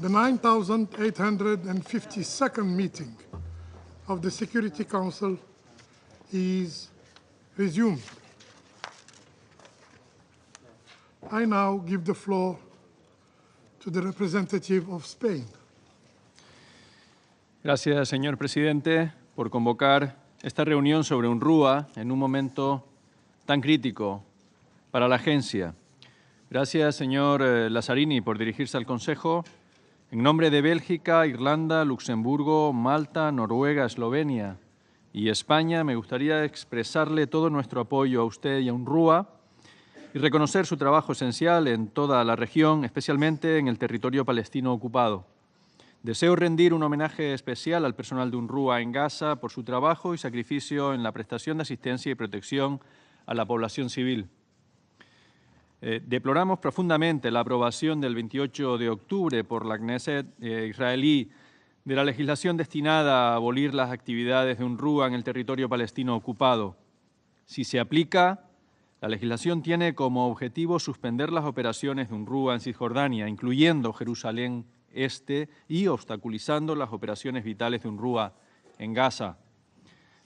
The 9,852nd meeting of the Security Council is resumed. I now give the floor to the representative of Spain. Gracias, señor presidente, por convocar esta reunión sobre UNRWA en un momento tan crítico para la agencia. Gracias, señor Lazzarini, por dirigirse al Consejo. En nombre de Bélgica, Irlanda, Luxemburgo, Malta, Noruega, Eslovenia y España, me gustaría expresarle todo nuestro apoyo a usted y a UNRWA y reconocer su trabajo esencial en toda la región, especialmente en el territorio palestino ocupado. Deseo rendir un homenaje especial al personal de UNRWA en Gaza por su trabajo y sacrificio en la prestación de asistencia y protección a la población civil. Deploramos profundamente la aprobación del 28 de octubre por la Knesset israelí de la legislación destinada a abolir las actividades de UNRWA en el territorio palestino ocupado. Si se aplica, la legislación tiene como objetivo suspender las operaciones de UNRWA en Cisjordania, incluyendo Jerusalén Este, y obstaculizando las operaciones vitales de UNRWA en Gaza.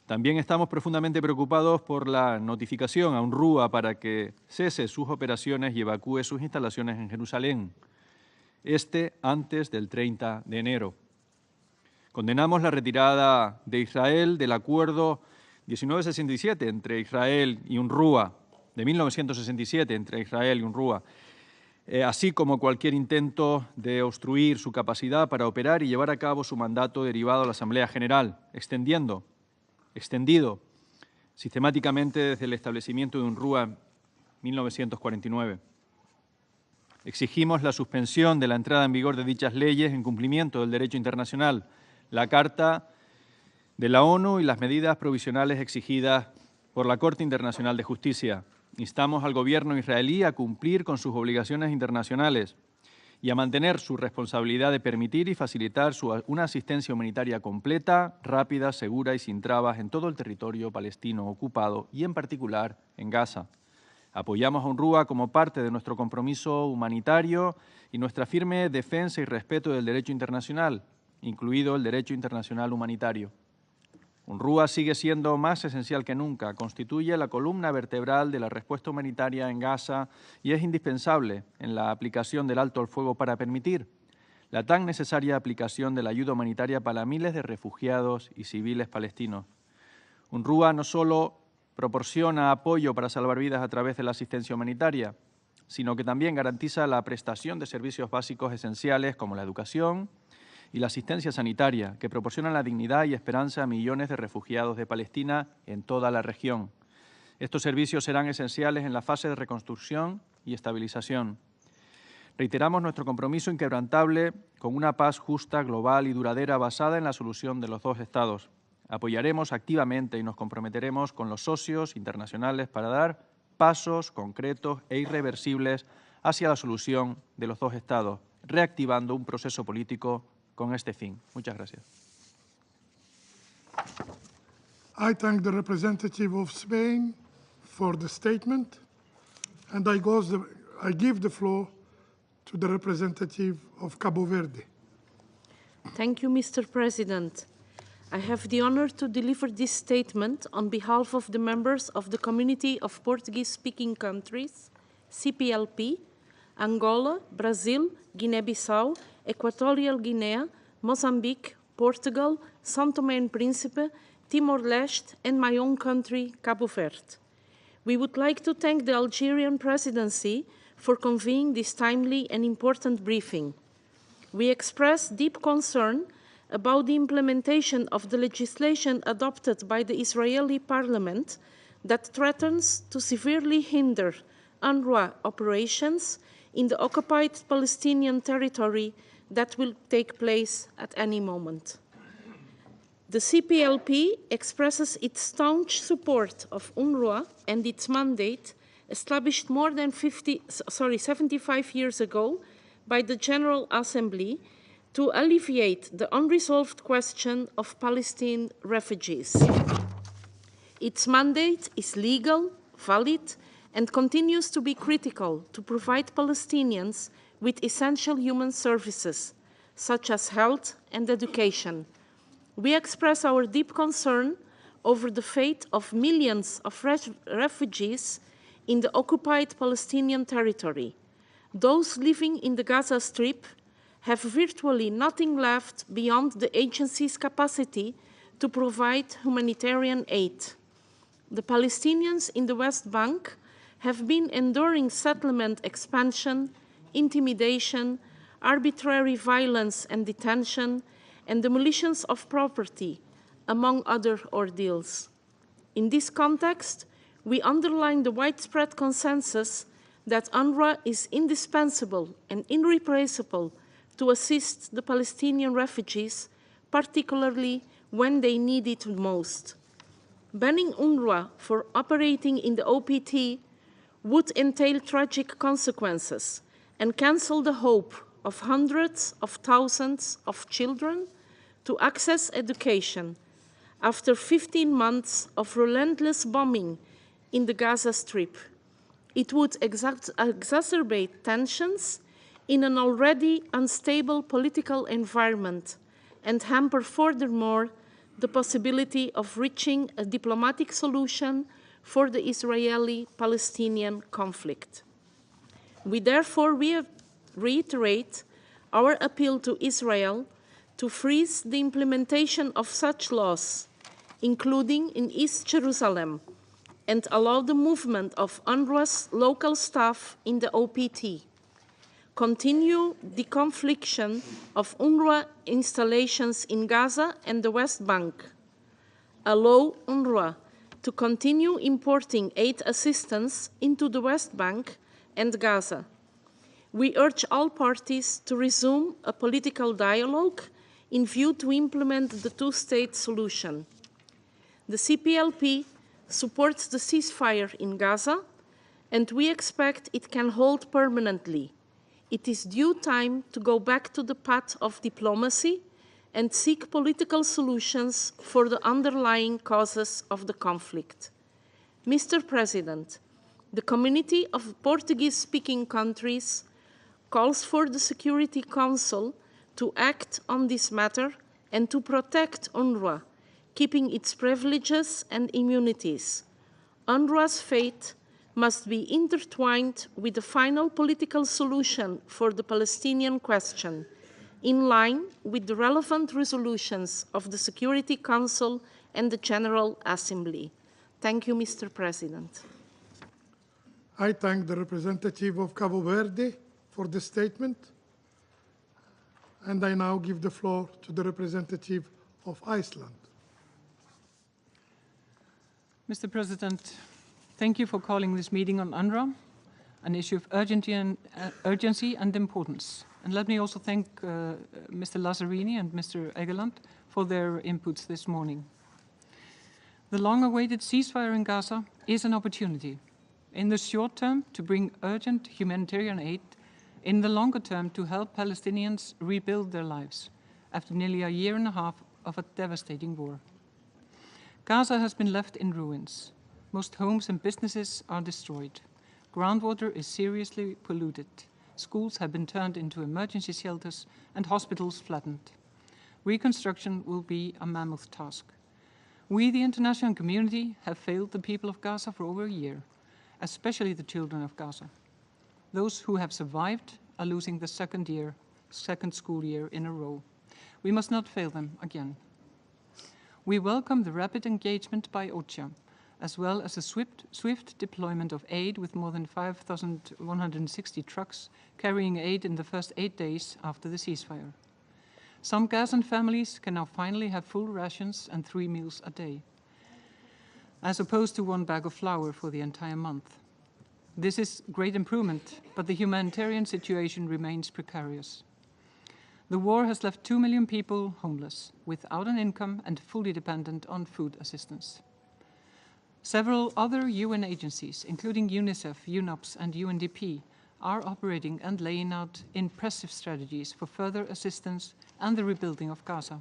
También estamos profundamente preocupados por la notificación a UNRWA para que cese sus operaciones y evacúe sus instalaciones en Jerusalén Este antes del 30 de enero. Condenamos la retirada de Israel del acuerdo 1967 entre Israel y UNRWA, de 1967 entre Israel y UNRWA, así como cualquier intento de obstruir su capacidad para operar y llevar a cabo su mandato derivado a la Asamblea General, extendido sistemáticamente desde el establecimiento de UNRWA en 1949. Exigimos la suspensión de la entrada en vigor de dichas leyes en cumplimiento del derecho internacional, la Carta de la ONU y las medidas provisionales exigidas por la Corte Internacional de Justicia. Instamos al gobierno israelí a cumplir con sus obligaciones internacionales y a mantener su responsabilidad de permitir y facilitar una asistencia humanitaria completa, rápida, segura y sin trabas en todo el territorio palestino ocupado y, en particular, en Gaza. Apoyamos a UNRWA como parte de nuestro compromiso humanitario y nuestra firme defensa y respeto del derecho internacional, incluido el derecho internacional humanitario. UNRWA sigue siendo más esencial que nunca, constituye la columna vertebral de la respuesta humanitaria en Gaza y es indispensable en la aplicación del alto al fuego para permitir la tan necesaria aplicación de la ayuda humanitaria para miles de refugiados y civiles palestinos. UNRWA no solo proporciona apoyo para salvar vidas a través de la asistencia humanitaria, sino que también garantiza la prestación de servicios básicos esenciales como la educación y la asistencia sanitaria, que proporcionan la dignidad y esperanza a millones de refugiados de Palestina en toda la región. Estos servicios serán esenciales en la fase de reconstrucción y estabilización. Reiteramos nuestro compromiso inquebrantable con una paz justa, global y duradera basada en la solución de los dos Estados. Apoyaremos activamente y nos comprometeremos con los socios internacionales para dar pasos concretos e irreversibles hacia la solución de los dos Estados, reactivando un proceso político con este fin. Muchas gracias. I thank the representative of Spain for the statement, and I give the floor to the representative of Cabo Verde. Thank you, Mr. President. I have the honor to deliver this statement on behalf of the members of the Community of Portuguese-Speaking Countries, CPLP, Angola, Brazil, Guinea-Bissau, Equatorial Guinea, Mozambique, Portugal, São Tomé and Príncipe, Timor-Leste, and my own country, Cabo Verde. We would like to thank the Algerian presidency for convening this timely and important briefing. We express deep concern about the implementation of the legislation adopted by the Israeli parliament that threatens to severely hinder UNRWA operations in the occupied Palestinian territory that will take place at any moment. The CPLP expresses its staunch support of UNRWA and its mandate established more than 75 years ago by the General Assembly to alleviate the unresolved question of Palestinian refugees. Its mandate is legal, valid, and continues to be critical to provide Palestinians with essential human services, such as health and education. We express our deep concern over the fate of millions of refugees in the occupied Palestinian territory. Those living in the Gaza Strip have virtually nothing left beyond the agency's capacity to provide humanitarian aid. The Palestinians in the West Bank have been enduring settlement expansion, intimidation, arbitrary violence and detention, and demolitions of property, among other ordeals. In this context, we underline the widespread consensus that UNRWA is indispensable and irreplaceable to assist the Palestinian refugees, particularly when they need it most. Banning UNRWA for operating in the OPT would entail tragic consequences and cancel the hope of hundreds of thousands of children to access education after 15 months of relentless bombing in the Gaza Strip. It would exacerbate tensions in an already unstable political environment and hamper furthermore the possibility of reaching a diplomatic solution for the Israeli-Palestinian conflict. We therefore reiterate our appeal to Israel to freeze the implementation of such laws, including in East Jerusalem, and allow the movement of UNRWA's local staff in the OPT. Continue the confliction of UNRWA installations in Gaza and the West Bank. Allow UNRWA to continue importing aid assistance into the West Bank and Gaza. We urge all parties to resume a political dialogue in view to implement the two-state solution. The CPLP supports the ceasefire in Gaza, and we expect it can hold permanently. It is due time to go back to the path of diplomacy and seek political solutions for the underlying causes of the conflict. Mr. President, the Community of Portuguese-speaking countries calls for the Security Council to act on this matter and to protect UNRWA, keeping its privileges and immunities. UNRWA's fate must be intertwined with the final political solution for the Palestinian question, in line with the relevant resolutions of the Security Council and the General Assembly. Thank you, Mr. President. I thank the representative of Cabo Verde for the statement, and I now give the floor to the representative of Iceland. Mr. President, thank you for calling this meeting on UNRWA, an issue of urgency and importance. And let me also thank Mr. Lazzarini and Mr. Egeland for their inputs this morning. The long-awaited ceasefire in Gaza is an opportunity. In the short term, to bring urgent humanitarian aid. In the longer term, to help Palestinians rebuild their lives after nearly a year and a half of a devastating war. Gaza has been left in ruins. Most homes and businesses are destroyed. Groundwater is seriously polluted. Schools have been turned into emergency shelters and hospitals flattened. Reconstruction will be a mammoth task. We, the international community, have failed the people of Gaza for over a year, especially the children of Gaza. Those who have survived are losing the second school year in a row. We must not fail them again. We welcome the rapid engagement by OCHA, as well as the swift deployment of aid with more than 5,160 trucks carrying aid in the first 8 days after the ceasefire. Some Gazan families can now finally have full rations and 3 meals a day, as opposed to 1 bag of flour for the entire month. This is great improvement, but the humanitarian situation remains precarious. The war has left 2 million people homeless, without an income and fully dependent on food assistance. Several other UN agencies, including UNICEF, UNOPS, and UNDP, are operating and laying out impressive strategies for further assistance and the rebuilding of Gaza.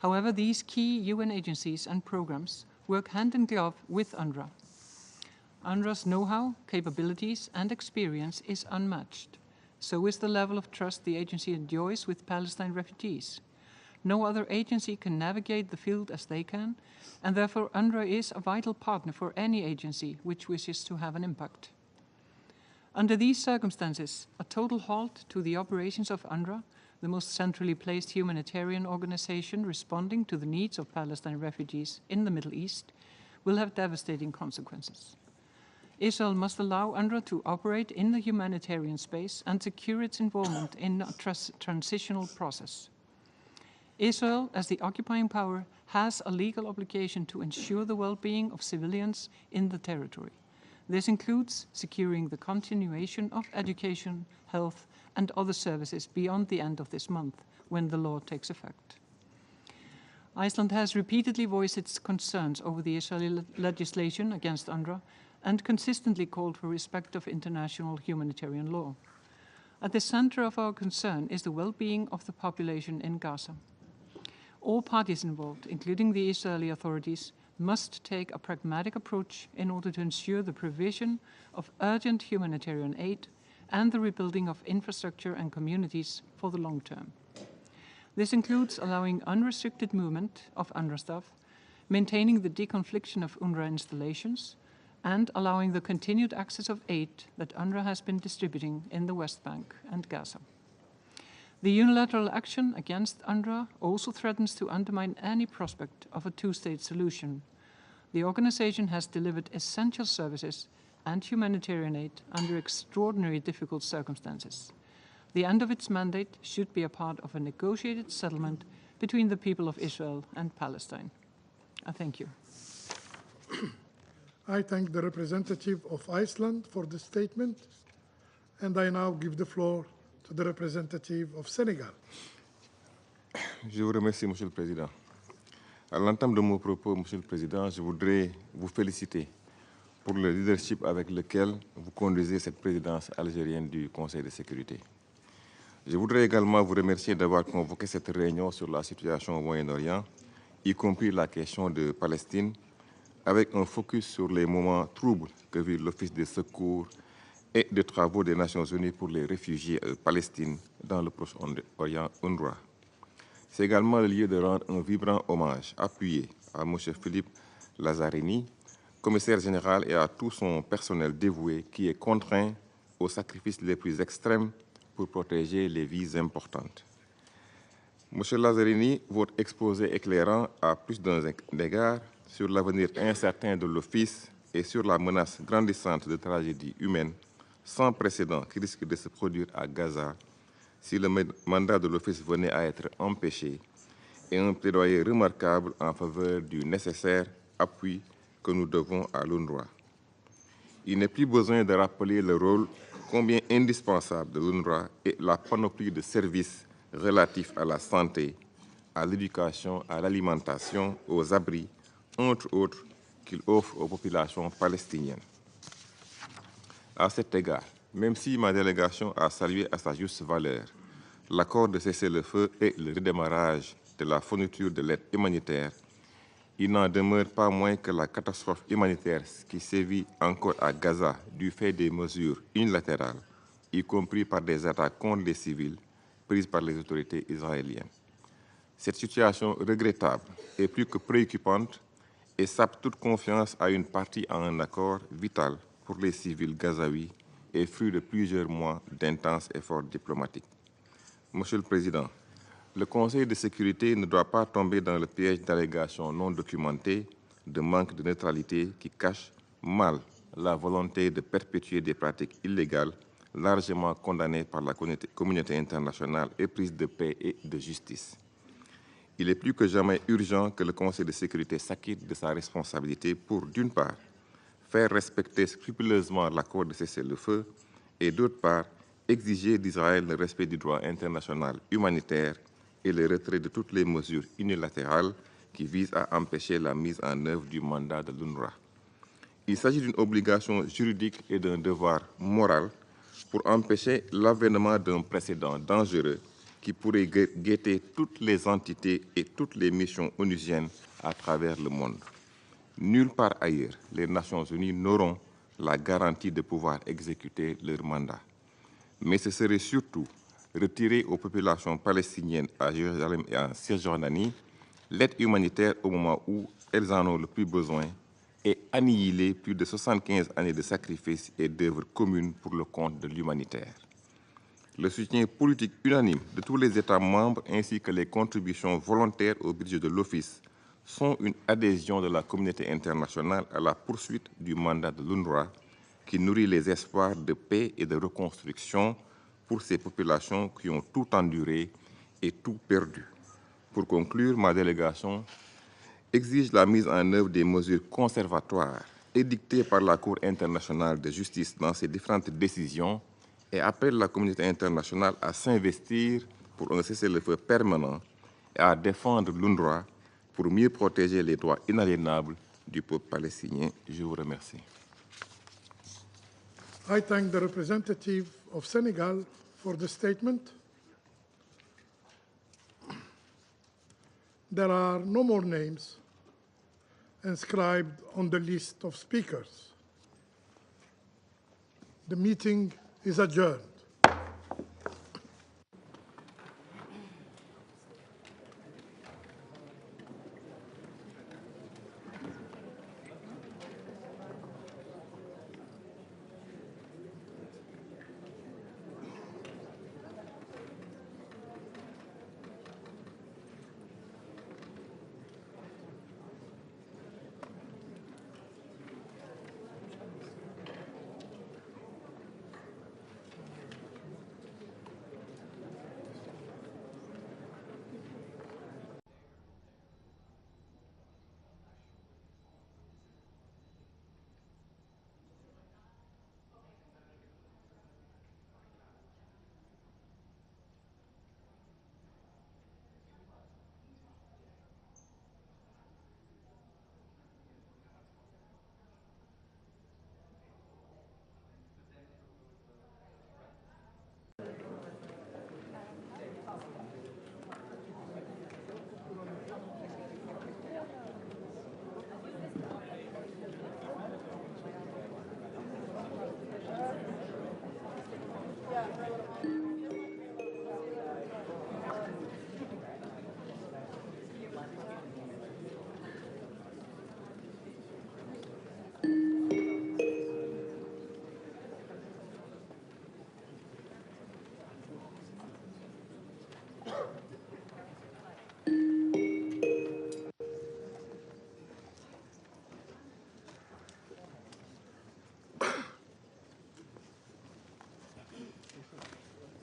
However, these key UN agencies and programs work hand in glove with UNRWA. UNRWA's know-how, capabilities, and experience is unmatched. So is the level of trust the agency enjoys with Palestine refugees. No other agency can navigate the field as they can, and therefore UNRWA is a vital partner for any agency which wishes to have an impact. Under these circumstances, a total halt to the operations of UNRWA, the most centrally placed humanitarian organization responding to the needs of Palestine refugees in the Middle East, will have devastating consequences. Israel must allow UNRWA to operate in the humanitarian space and secure its involvement in a transitional process. Israel, as the occupying power, has a legal obligation to ensure the well-being of civilians in the territory. This includes securing the continuation of education, health, and other services beyond the end of this month, when the law takes effect. Iceland has repeatedly voiced its concerns over the Israeli legislation against UNRWA and consistently called for respect of international humanitarian law. At the center of our concern is the well-being of the population in Gaza. All parties involved, including the Israeli authorities, must take a pragmatic approach in order to ensure the provision of urgent humanitarian aid and the rebuilding of infrastructure and communities for the long term. This includes allowing unrestricted movement of UNRWA staff, maintaining the deconfliction of UNRWA installations, and allowing the continued access of aid that UNRWA has been distributing in the West Bank and Gaza. The unilateral action against UNRWA also threatens to undermine any prospect of a two-state solution. The organization has delivered essential services and humanitarian aid under extraordinarily difficult circumstances. The end of its mandate should be a part of a negotiated settlement between the people of Israel and Palestine. I thank you. I thank the representative of Iceland for the statement, and I now give the floor to the representative of Senegal. Je vous remercie, Monsieur le Président. À l'entame de mon propos, Monsieur le Président, je voudrais vous féliciter pour le leadership avec lequel vous conduisez cette présidence algérienne du Conseil de sécurité. Je voudrais également vous remercier d'avoir convoqué cette réunion sur la situation au Moyen-Orient, y compris la question de Palestine, avec un focus sur les moments troubles que vit l'Office de secours et de travaux des Nations Unies pour les réfugiés de Palestine dans le Proche-Orient UNRWA. C'est également le lieu de rendre un vibrant hommage appuyé à M. Philippe Lazzarini, commissaire général, et à tout son personnel dévoué qui est contraint aux sacrifices les plus extrêmes pour protéger les vies importantes. Monsieur Lazzarini, votre exposé éclairant à plus d'un égard sur l'avenir incertain de l'Office et sur la menace grandissante de tragédies humaines sans précédent qui risque de se produire à Gaza si le mandat de l'Office venait à être empêché, et un plaidoyer remarquable en faveur du nécessaire appui que nous devons à l'UNRWA. Il n'est plus besoin de rappeler le rôle combien indispensable de l'UNRWA et la panoplie de services relatifs à la santé, à l'éducation, à l'alimentation, aux abris, entre autres, qu'il offre aux populations palestiniennes. À cet égard, même si ma délégation a salué à sa juste valeur l'accord de cessez-le-feu et le redémarrage de la fourniture de l'aide humanitaire, il n'en demeure pas moins que la catastrophe humanitaire qui sévit encore à Gaza du fait des mesures unilatérales, y compris par des attaques contre les civils prises par les autorités israéliennes. Cette situation regrettable est plus que préoccupante et sape toute confiance à une partie à un accord vital pour les civils gazaouis et fruit de plusieurs mois d'intenses efforts diplomatiques. Monsieur le Président, le Conseil de sécurité ne doit pas tomber dans le piège d'allégations non documentées, de manque de neutralité qui cachent mal la volonté de perpétuer des pratiques illégales largement condamnées par la communauté internationale éprise de paix et de justice. Il est plus que jamais urgent que le Conseil de sécurité s'acquitte de sa responsabilité pour, d'une part, faire respecter scrupuleusement l'accord de cessez-le-feu et, d'autre part, exiger d'Israël le respect du droit international humanitaire et le retrait de toutes les mesures unilatérales qui visent à empêcher la mise en œuvre du mandat de l'UNRWA. Il s'agit d'une obligation juridique et d'un devoir moral pour empêcher l'avènement d'un précédent dangereux qui pourrait guetter toutes les entités et toutes les missions onusiennes à travers le monde. Nulle part ailleurs, les Nations Unies n'auront la garantie de pouvoir exécuter leur mandat. mais ce serait surtout retirer aux populations palestiniennes à Jérusalem et en Cisjordanie l'aide humanitaire au moment où elles en ont le plus besoin et annihiler plus de 75 années de sacrifices et d'œuvres communes pour le compte de l'humanitaire. Le soutien politique unanime de tous les États membres ainsi que les contributions volontaires au budget de l'Office sont une adhésion de la communauté internationale à la poursuite du mandat de l'UNRWA qui nourrit les espoirs de paix et de reconstruction pour ces populations qui ont tout enduré et tout perdu. Pour conclure, ma délégation exige la mise en œuvre des mesures conservatoires édictées par la Cour internationale de justice dans ses différentes décisions et appelle la communauté internationale à s'investir pour un cessez-le-feu permanent et à défendre l'UNRWA pour mieux protéger les droits inaliénables du peuple palestinien. Je vous remercie. I thank the representative of Senegal for the statement. There are no more names inscribed on the list of speakers. The meeting is adjourned.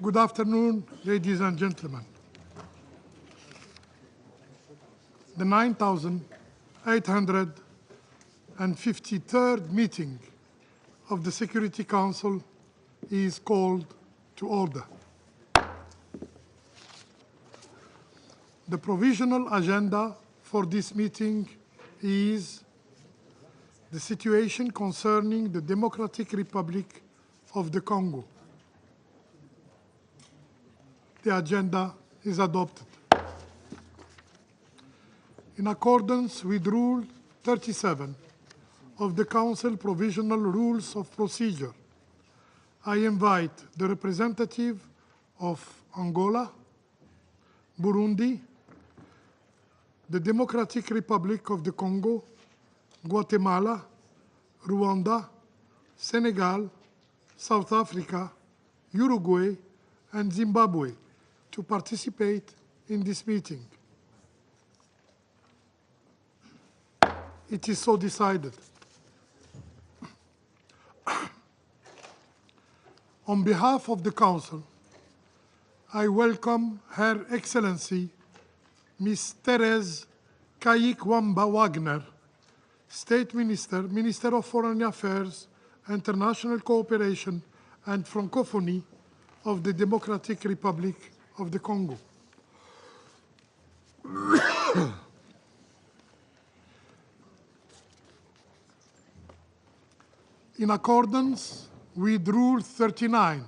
Good afternoon, ladies and gentlemen. The 9,853rd meeting of the Security Council is called to order. The provisional agenda for this meeting is the situation concerning the Democratic Republic of the Congo. The agenda is adopted. In accordance with Rule 37 of the Council Provisional Rules of Procedure, I invite the representative of Angola, Burundi, the Democratic Republic of the Congo, Guatemala, Rwanda, Senegal, South Africa, Uruguay, and Zimbabwe to participate in this meeting. It is so decided. On behalf of the Council, I welcome Her Excellency Ms. Therese Kayikwamba-Wagner, State Minister, Minister of Foreign Affairs, International Cooperation and Francophonie of the Democratic Republic of the Congo. In accordance with Rule 39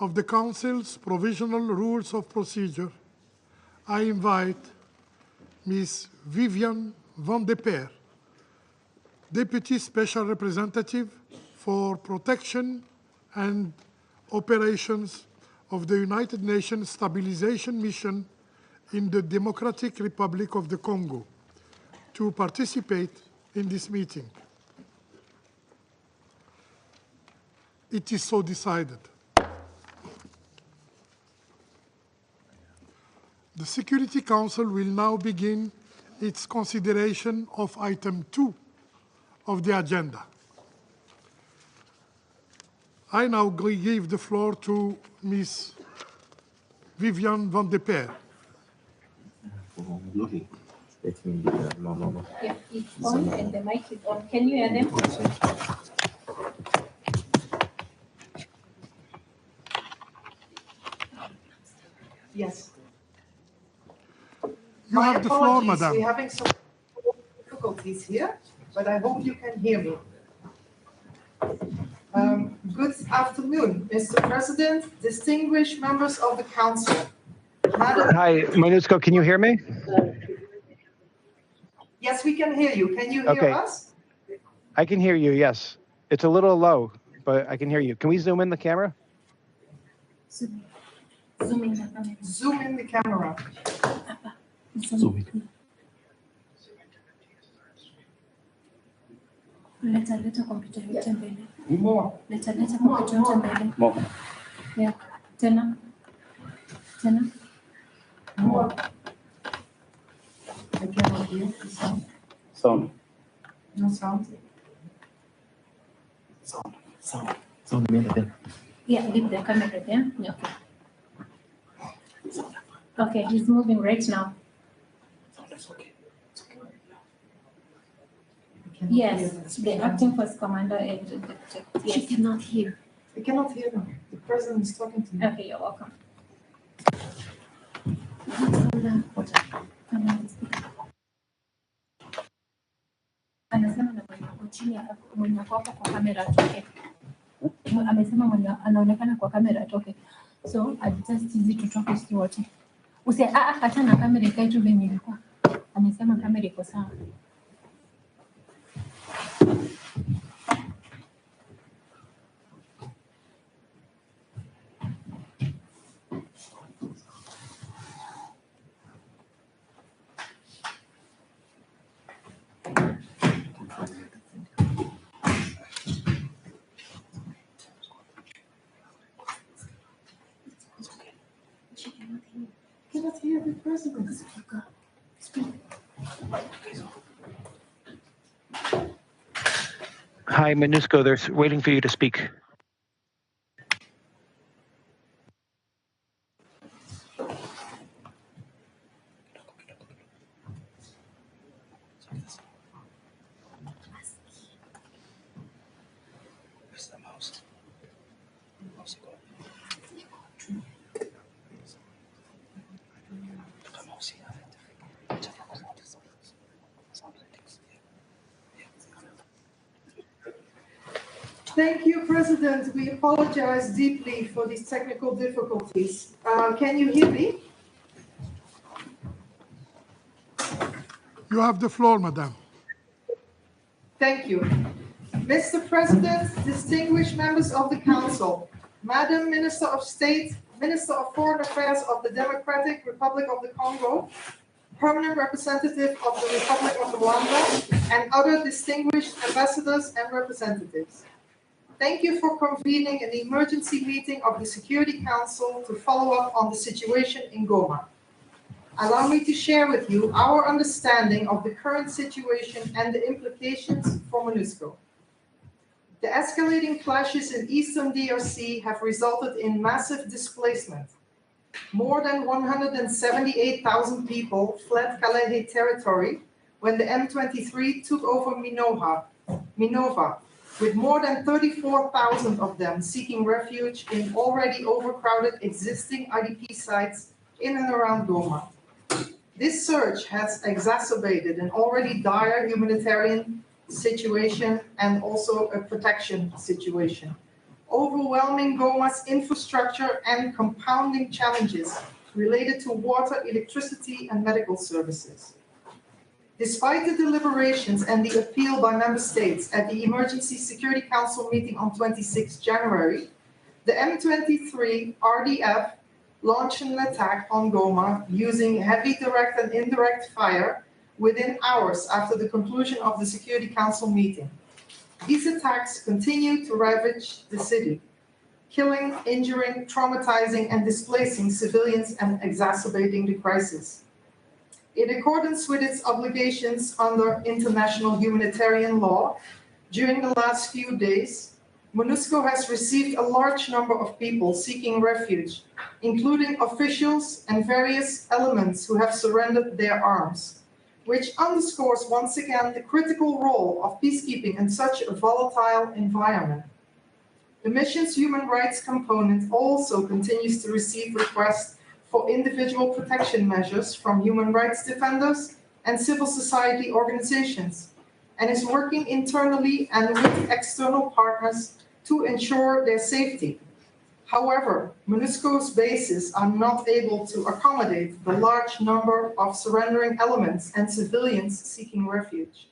of the Council's Provisional Rules of Procedure, I invite Ms. Viviane van de Peer, Deputy Special Representative for Protection and operations of the United Nations Stabilization Mission in the Democratic Republic of the Congo to participate in this meeting. It is so decided. The Security Council will now begin its consideration of item 2 of the agenda. I now give the floor to Ms. Viviane van de Peer. Yeah, it's on and the mic is on. Can you hear them? Yes. You have the floor, madam. We're having some difficulties here, but I hope you can hear me. Good afternoon, Mr. President, distinguished members of the Council. Hi, MONUSCO, can you hear me? Yes, we can hear you. Can you hear us? I can hear you, yes. It's a little low, but I can hear you. Can we zoom in the camera? Zoom in the camera. Zoom in the camera. Leta kompyuta yote mbele. More. Leta kompyuta yote mbele. Yeah. Tena. More. I cannot hear the sound. Sound. No sound. Sound mean. Yeah, leave the camera there. Yeah, okay. Okay, he's moving right now. Yes, the acting force commander and the yes. He cannot hear. I cannot hear them. The president is talking to me. Okay, you're welcome. Anasema na mwenye chini mwenye kwa kamera atoke. Amesema mwenye anaonekana kwa kamera atoke. So adjust hizi tutoke sisi wote. Acha na kamera ikae tu venye ilikuwa. Amesema kamera iko sawa. Cannot hear the president. Hi, MONUSCO, they're waiting for you to speak. Thank you, President. We apologize deeply for these technical difficulties. Can you hear me? You have the floor, madam. Thank you. Mr. President, distinguished members of the Council, Madam Minister of State, Minister of Foreign Affairs of the Democratic Republic of the Congo, Permanent Representative of the Republic of Rwanda, and other distinguished ambassadors and representatives. Thank you for convening an emergency meeting of the Security Council to follow up on the situation in Goma. Allow me to share with you our understanding of the current situation and the implications for MONUSCO. The escalating clashes in eastern DRC have resulted in massive displacement. More than 178,000 people fled Kalehe territory when the M23 took over Minova, with more than 34,000 of them seeking refuge in already overcrowded existing IDP sites in and around Goma. This surge has exacerbated an already dire humanitarian situation and also a protection situation, overwhelming Goma's infrastructure and compounding challenges related to water, electricity, and medical services. Despite the deliberations and the appeal by member states at the Emergency Security Council meeting on 26 January, The M23 RDF launched an attack on Goma using heavy direct and indirect fire within hours after the conclusion of the Security Council meeting. These attacks continue to ravage the city, killing, injuring, traumatizing, and displacing civilians and exacerbating the crisis. In accordance with its obligations under international humanitarian law, during the last few days, MONUSCO has received a large number of people seeking refuge, including officials and various elements who have surrendered their arms, which underscores once again the critical role of peacekeeping in such a volatile environment. The mission's human rights component also continues to receive requests for individual protection measures from human rights defenders and civil society organizations, and is working internally and with external partners to ensure their safety. However, MONUSCO's bases are not able to accommodate the large number of surrendering elements and civilians seeking refuge.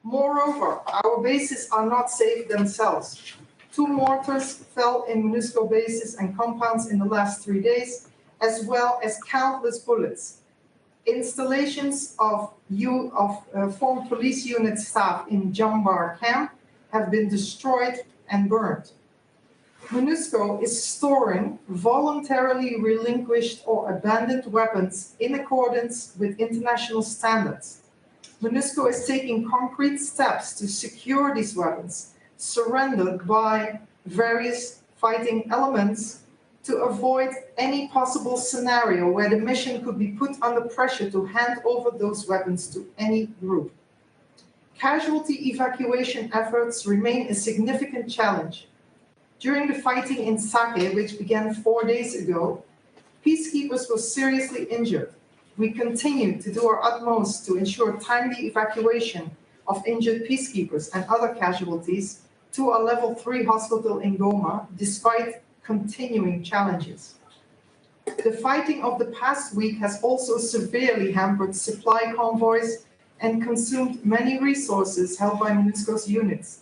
Moreover, our bases are not safe themselves. 2 mortars fell in MONUSCO bases and compounds in the last 3 days, as well as countless bullets. Installations of former police unit staff in Jambar camp have been destroyed and burned. MONUSCO is storing voluntarily relinquished or abandoned weapons in accordance with international standards. MONUSCO is taking concrete steps to secure these weapons surrendered by various fighting elements to avoid any possible scenario where the mission could be put under pressure to hand over those weapons to any group. Casualty evacuation efforts remain a significant challenge. During the fighting in Sake, which began 4 days ago, peacekeepers were seriously injured. We continue to do our utmost to ensure timely evacuation of injured peacekeepers and other casualties to a level 3 hospital in Goma, despite continuing challenges. The fighting of the past week has also severely hampered supply convoys and consumed many resources held by MONUSCO's units.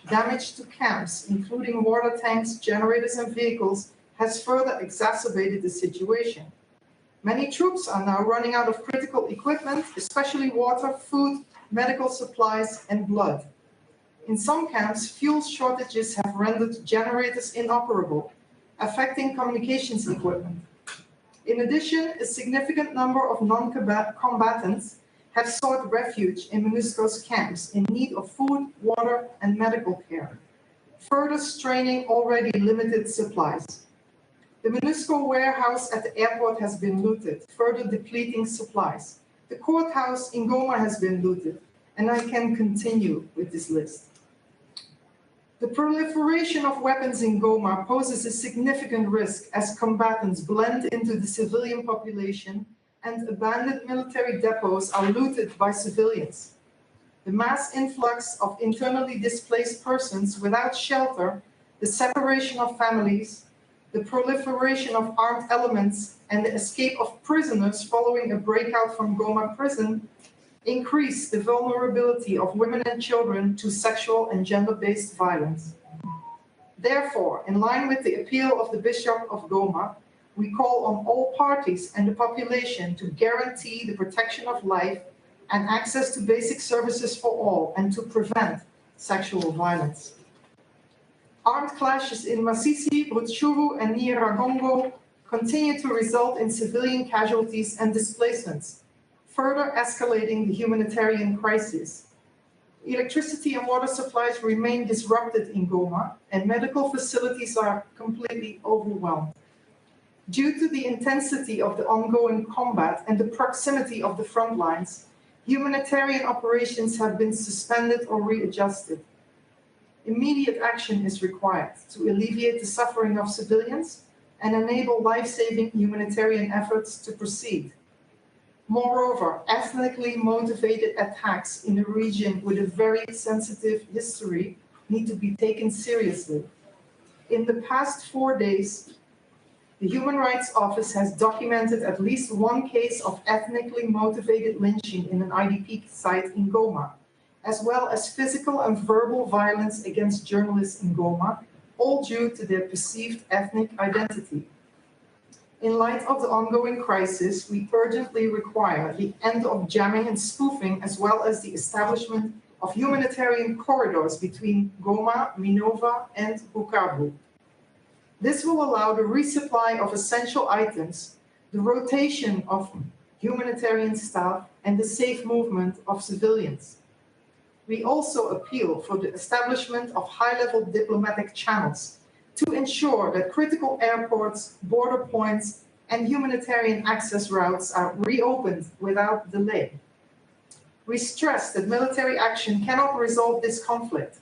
Damage to camps, including water tanks, generators, and vehicles, has further exacerbated the situation. Many troops are now running out of critical equipment, especially water, food, medical supplies, and blood. In some camps, fuel shortages have rendered generators inoperable, affecting communications equipment. In addition, a significant number of non-combatants have sought refuge in MONUSCO's camps in need of food, water, and medical care, further straining already limited supplies. The MONUSCO warehouse at the airport has been looted, further depleting supplies. The courthouse in Goma has been looted, and I can continue with this list. The proliferation of weapons in Goma poses a significant risk as combatants blend into the civilian population and abandoned military depots are looted by civilians. The mass influx of internally displaced persons without shelter, the separation of families, the proliferation of armed elements, and the escape of prisoners following a breakout from Goma prison increase the vulnerability of women and children to sexual and gender-based violence. Therefore, in line with the appeal of the Bishop of Goma, we call on all parties and the population to guarantee the protection of life and access to basic services for all and to prevent sexual violence. Armed clashes in Masisi, Rutshuru, and Nyiragongo continue to result in civilian casualties and displacements, further escalating the humanitarian crisis. Electricity and water supplies remain disrupted in Goma, and medical facilities are completely overwhelmed. Due to the intensity of the ongoing combat and the proximity of the front lines, humanitarian operations have been suspended or readjusted. Immediate action is required to alleviate the suffering of civilians and enable life-saving humanitarian efforts to proceed. Moreover, ethnically motivated attacks in a region with a very sensitive history need to be taken seriously. In the past 4 days, the Human Rights Office has documented at least 1 case of ethnically motivated lynching in an IDP site in Goma, as well as physical and verbal violence against journalists in Goma, all due to their perceived ethnic identity. In light of the ongoing crisis, we urgently require the end of jamming and spoofing, as well as the establishment of humanitarian corridors between Goma, Minova, and Bukavu. This will allow the resupply of essential items, the rotation of humanitarian staff, and the safe movement of civilians. We also appeal for the establishment of high-level diplomatic channels to ensure that critical airports, border points, and humanitarian access routes are reopened without delay. We stress that military action cannot resolve this conflict.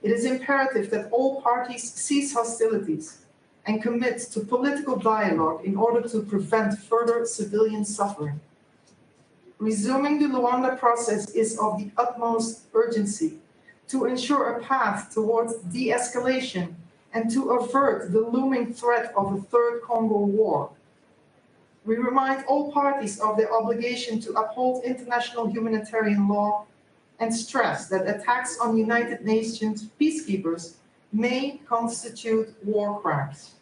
It is imperative that all parties cease hostilities and commit to political dialogue in order to prevent further civilian suffering. Resuming the Luanda process is of the utmost urgency to ensure a path towards de-escalation and to avert the looming threat of a third Congo war. We remind all parties of their obligation to uphold international humanitarian law and stress that attacks on United Nations peacekeepers may constitute war crimes.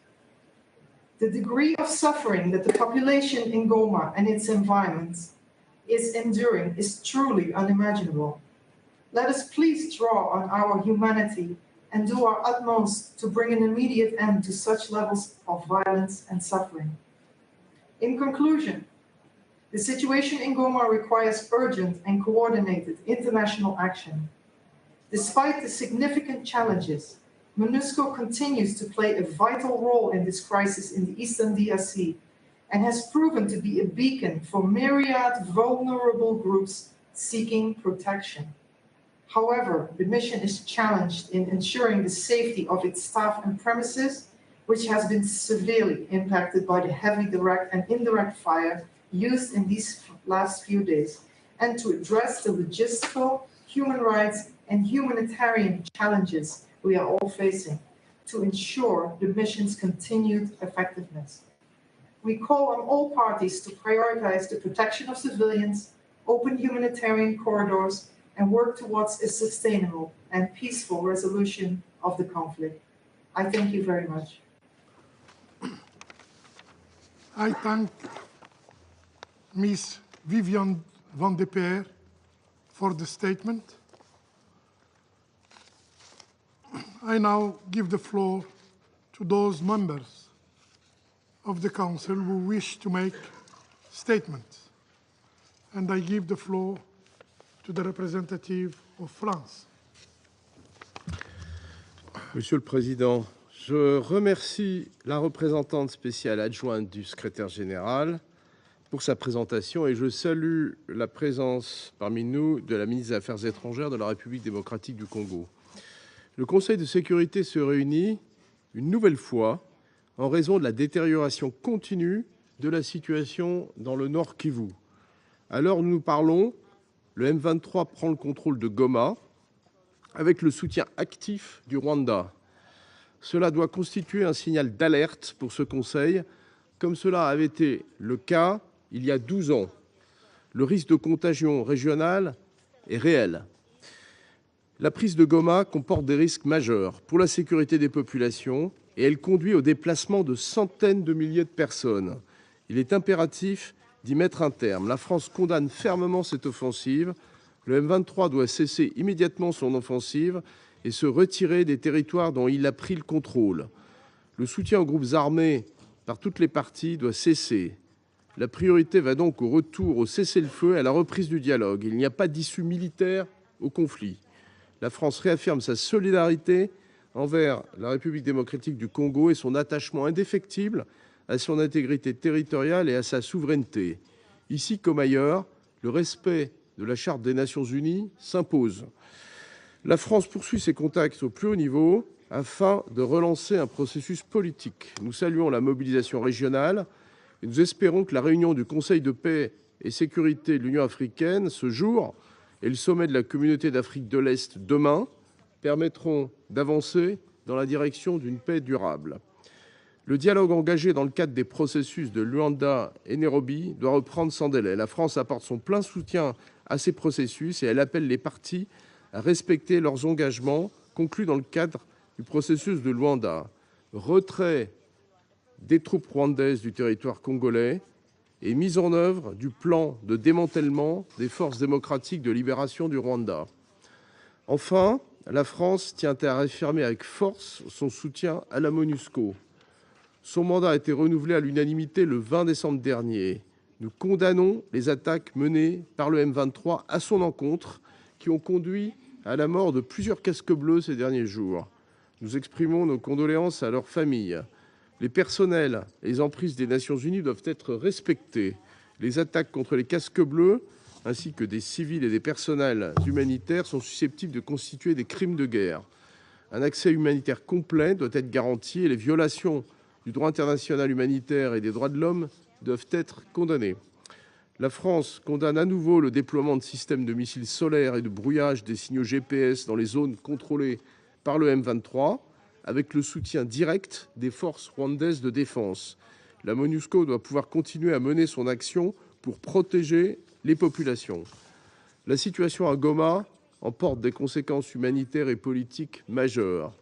The degree of suffering that the population in Goma and its environments is enduring is truly unimaginable. Let us please draw on our humanity and do our utmost to bring an immediate end to such levels of violence and suffering. In conclusion, the situation in Goma requires urgent and coordinated international action. Despite the significant challenges, MONUSCO continues to play a vital role in this crisis in the Eastern DRC and has proven to be a beacon for myriad vulnerable groups seeking protection. However, the mission is challenged in ensuring the safety of its staff and premises, which has been severely impacted by the heavy direct and indirect fire used in these last few days, and to address the logistical, human rights, and humanitarian challenges we are all facing to ensure the mission's continued effectiveness. We call on all parties to prioritize the protection of civilians, open humanitarian corridors, and work towards a sustainable and peaceful resolution of the conflict. I thank you very much. I thank Ms. Viviane van de Peer for the statement. I now give the floor to those members of the Council who wish to make statements. And I give the floor to the representative of France. Monsieur le Président, je remercie la représentante spéciale adjointe du secrétaire général pour sa présentation et je salue la présence parmi nous de la ministre des Affaires étrangères de la République démocratique du Congo. Le Conseil de sécurité se réunit une nouvelle fois en raison de la détérioration continue de la situation dans le Nord Kivu. À l'heure où nous parlons, le M23 prend le contrôle de Goma avec le soutien actif du Rwanda. Cela doit constituer un signal d'alerte pour ce Conseil, comme cela avait été le cas il y a 12 ans. Le risque de contagion régionale est réel. La prise de Goma comporte des risques majeurs pour la sécurité des populations et elle conduit au déplacement de centaines de milliers de personnes. Il est impératif d'y mettre un terme. La France condamne fermement cette offensive. Le M23 doit cesser immédiatement son offensive et se retirer des territoires dont il a pris le contrôle. Le soutien aux groupes armés par toutes les parties doit cesser. La priorité va donc au retour au cessez-le-feu et à la reprise du dialogue. Il n'y a pas d'issue militaire au conflit. La France réaffirme sa solidarité envers la République démocratique du Congo et son attachement indéfectible à son intégrité territoriale et à sa souveraineté. Ici comme ailleurs, le respect de la Charte des Nations Unies s'impose. La France poursuit ses contacts au plus haut niveau afin de relancer un processus politique. Nous saluons la mobilisation régionale et nous espérons que la réunion du Conseil de paix et sécurité de l'Union africaine ce jour et le sommet de la Communauté d'Afrique de l'Est demain permettront d'avancer dans la direction d'une paix durable. Le dialogue engagé dans le cadre des processus de Luanda et Nairobi doit reprendre sans délai. La France apporte son plein soutien à ces processus et elle appelle les parties à respecter leurs engagements conclus dans le cadre du processus de Luanda, retrait des troupes rwandaises du territoire congolais et mise en œuvre du plan de démantèlement des forces démocratiques de libération du Rwanda. Enfin, la France tient à réaffirmer avec force son soutien à la MONUSCO. Son mandat a été renouvelé à l'unanimité le 20 décembre dernier. Nous condamnons les attaques menées par le M23 à son encontre qui ont conduit à la mort de plusieurs casques bleus ces derniers jours. Nous exprimons nos condoléances à leurs familles. Les personnels et les emprises des Nations Unies doivent être respectés. Les attaques contre les casques bleus, ainsi que des civils et des personnels humanitaires, sont susceptibles de constituer des crimes de guerre. Un accès humanitaire complet doit être garanti et les violations du droit international humanitaire et des droits de l'homme doivent être condamnées. La France condamne à nouveau le déploiement de systèmes de missiles solaires et de brouillage des signaux GPS dans les zones contrôlées par le M23, avec le soutien direct des forces rwandaises de défense. La MONUSCO doit pouvoir continuer à mener son action pour protéger les populations. La situation à Goma emporte des conséquences humanitaires et politiques majeures.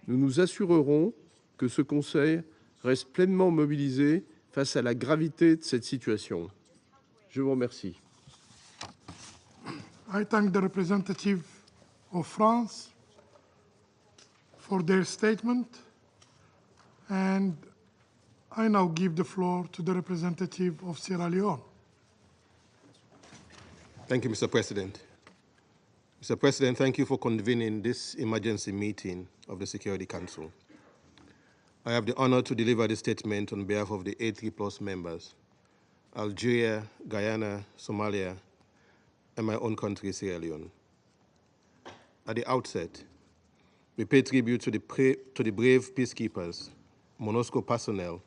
Nous nous assurerons que ce Conseil reste pleinement mobilisé face à la gravité de cette situation. Je vous remercie. I thank the representative of France for their statement, and I now give the floor to the representative of Sierra Leone. Thank you, Mr. President. Mr. President, thank you for convening this emergency meeting of the Security Council. I have the honor to deliver this statement on behalf of the A3+ members, Algeria, Guyana, Somalia, and my own country, Sierra Leone. At the outset, we pay tribute to the brave peacekeepers, MONUSCO personnel,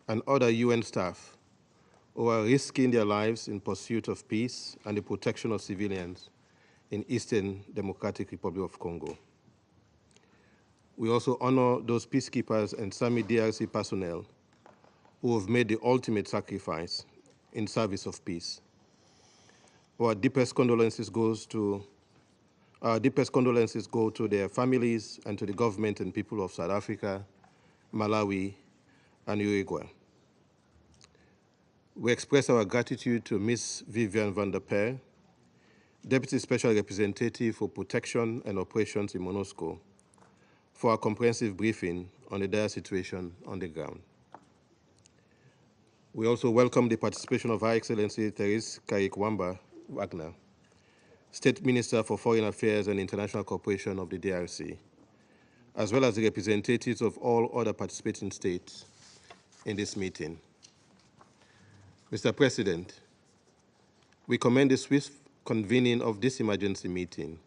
and other UN staff who are risking their lives in pursuit of peace and the protection of civilians in Eastern Democratic Republic of Congo. We also honor those peacekeepers and SAMI DRC personnel who have made the ultimate sacrifice in service of peace. Our deepest condolences go to their families and to the government and people of South Africa, Malawi, and Uruguay. We express our gratitude to Ms. Viviane van der Peer, Deputy Special Representative for Protection and Operations in MONUSCO, for a comprehensive briefing on the dire situation on the ground. We also welcome the participation of Her Excellency Therese Kaikwamba Wagner, State Minister for Foreign Affairs and International Cooperation of the DRC, as well as the representatives of all other participating states in this meeting. Mr. President, we commend the swift convening of this emergency meeting.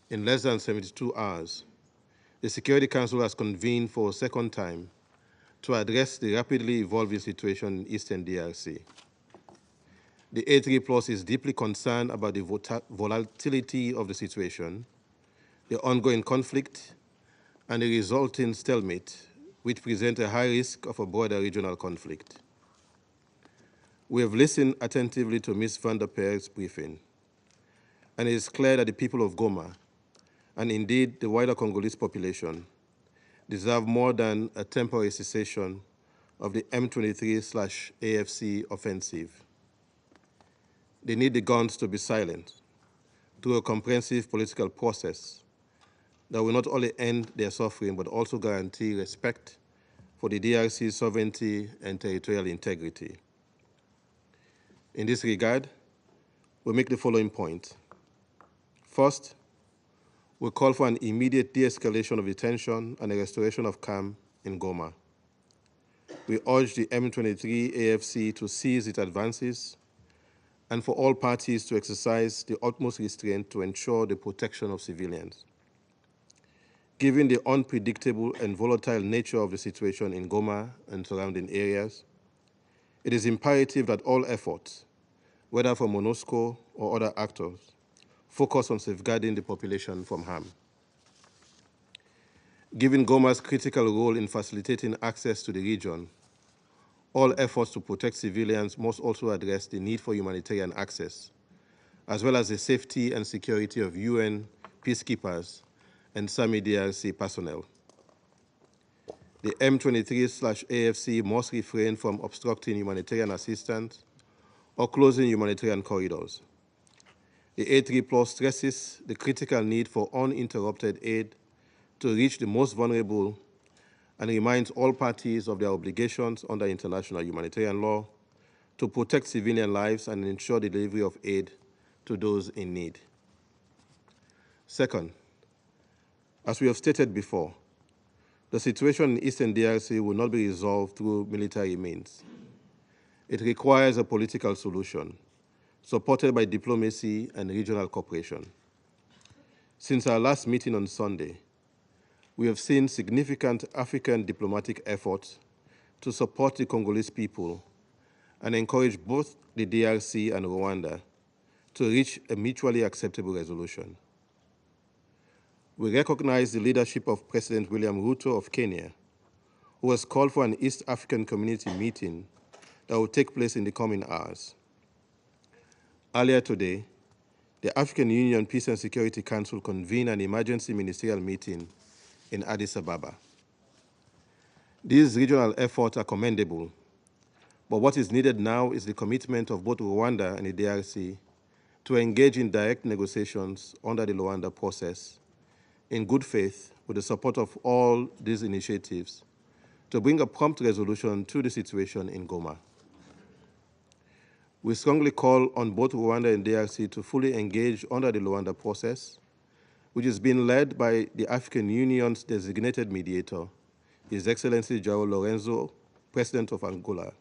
In less than 72 hours, the Security Council has convened for a second time to address the rapidly evolving situation in Eastern DRC. The A3+ is deeply concerned about the volatility of the situation, the ongoing conflict, and the resulting stalemate, which present a high risk of a broader regional conflict. We have listened attentively to Ms. van der Peer's briefing, and it is clear that the people of Goma, and indeed the wider Congolese population, deserve more than a temporary cessation of the M23/AFC offensive. They need the guns to be silenced through a comprehensive political process that will not only end their suffering, but also guarantee respect for the DRC's sovereignty and territorial integrity. In this regard, we make the following point. First, we call for an immediate de-escalation of the tension and a restoration of calm in Goma. We urge the M23/AFC to cease its advances and for all parties to exercise the utmost restraint to ensure the protection of civilians. Given the unpredictable and volatile nature of the situation in Goma and surrounding areas, it is imperative that all efforts, whether from MONUSCO or other actors, focus on safeguarding the population from harm. Given Goma's critical role in facilitating access to the region, all efforts to protect civilians must also address the need for humanitarian access, as well as the safety and security of UN peacekeepers and SAMI DRC personnel. The M23/AFC must refrain from obstructing humanitarian assistance or closing humanitarian corridors. The A3+ stresses the critical need for uninterrupted aid to reach the most vulnerable and reminds all parties of their obligations under international humanitarian law to protect civilian lives and ensure the delivery of aid to those in need. Second, as we have stated before, the situation in Eastern DRC will not be resolved through military means. It requires a political solution, supported by diplomacy and regional cooperation. Since our last meeting on Sunday, we have seen significant African diplomatic efforts to support the Congolese people and encourage both the DRC and Rwanda to reach a mutually acceptable resolution. We recognize the leadership of President William Ruto of Kenya, who has called for an East African Community meeting that will take place in the coming hours. Earlier today, the African Union Peace and Security Council convened an emergency ministerial meeting in Addis Ababa. These regional efforts are commendable, but what is needed now is the commitment of both Rwanda and the DRC to engage in direct negotiations under the Luanda process in good faith with the support of all these initiatives to bring a prompt resolution to the situation in Goma. We strongly call on both Rwanda and DRC to fully engage under the Luanda process, which is being led by the African Union's designated mediator, His Excellency João Lourenço, President of Angola,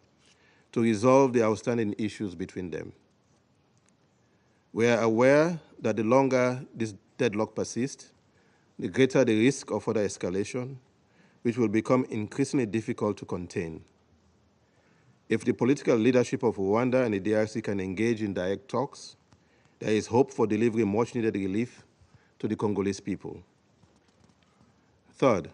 to resolve the outstanding issues between them. We are aware that the longer this deadlock persists, the greater the risk of further escalation, which will become increasingly difficult to contain. If the political leadership of Rwanda and the DRC can engage in direct talks, there is hope for delivering much-needed relief to the Congolese people. Third,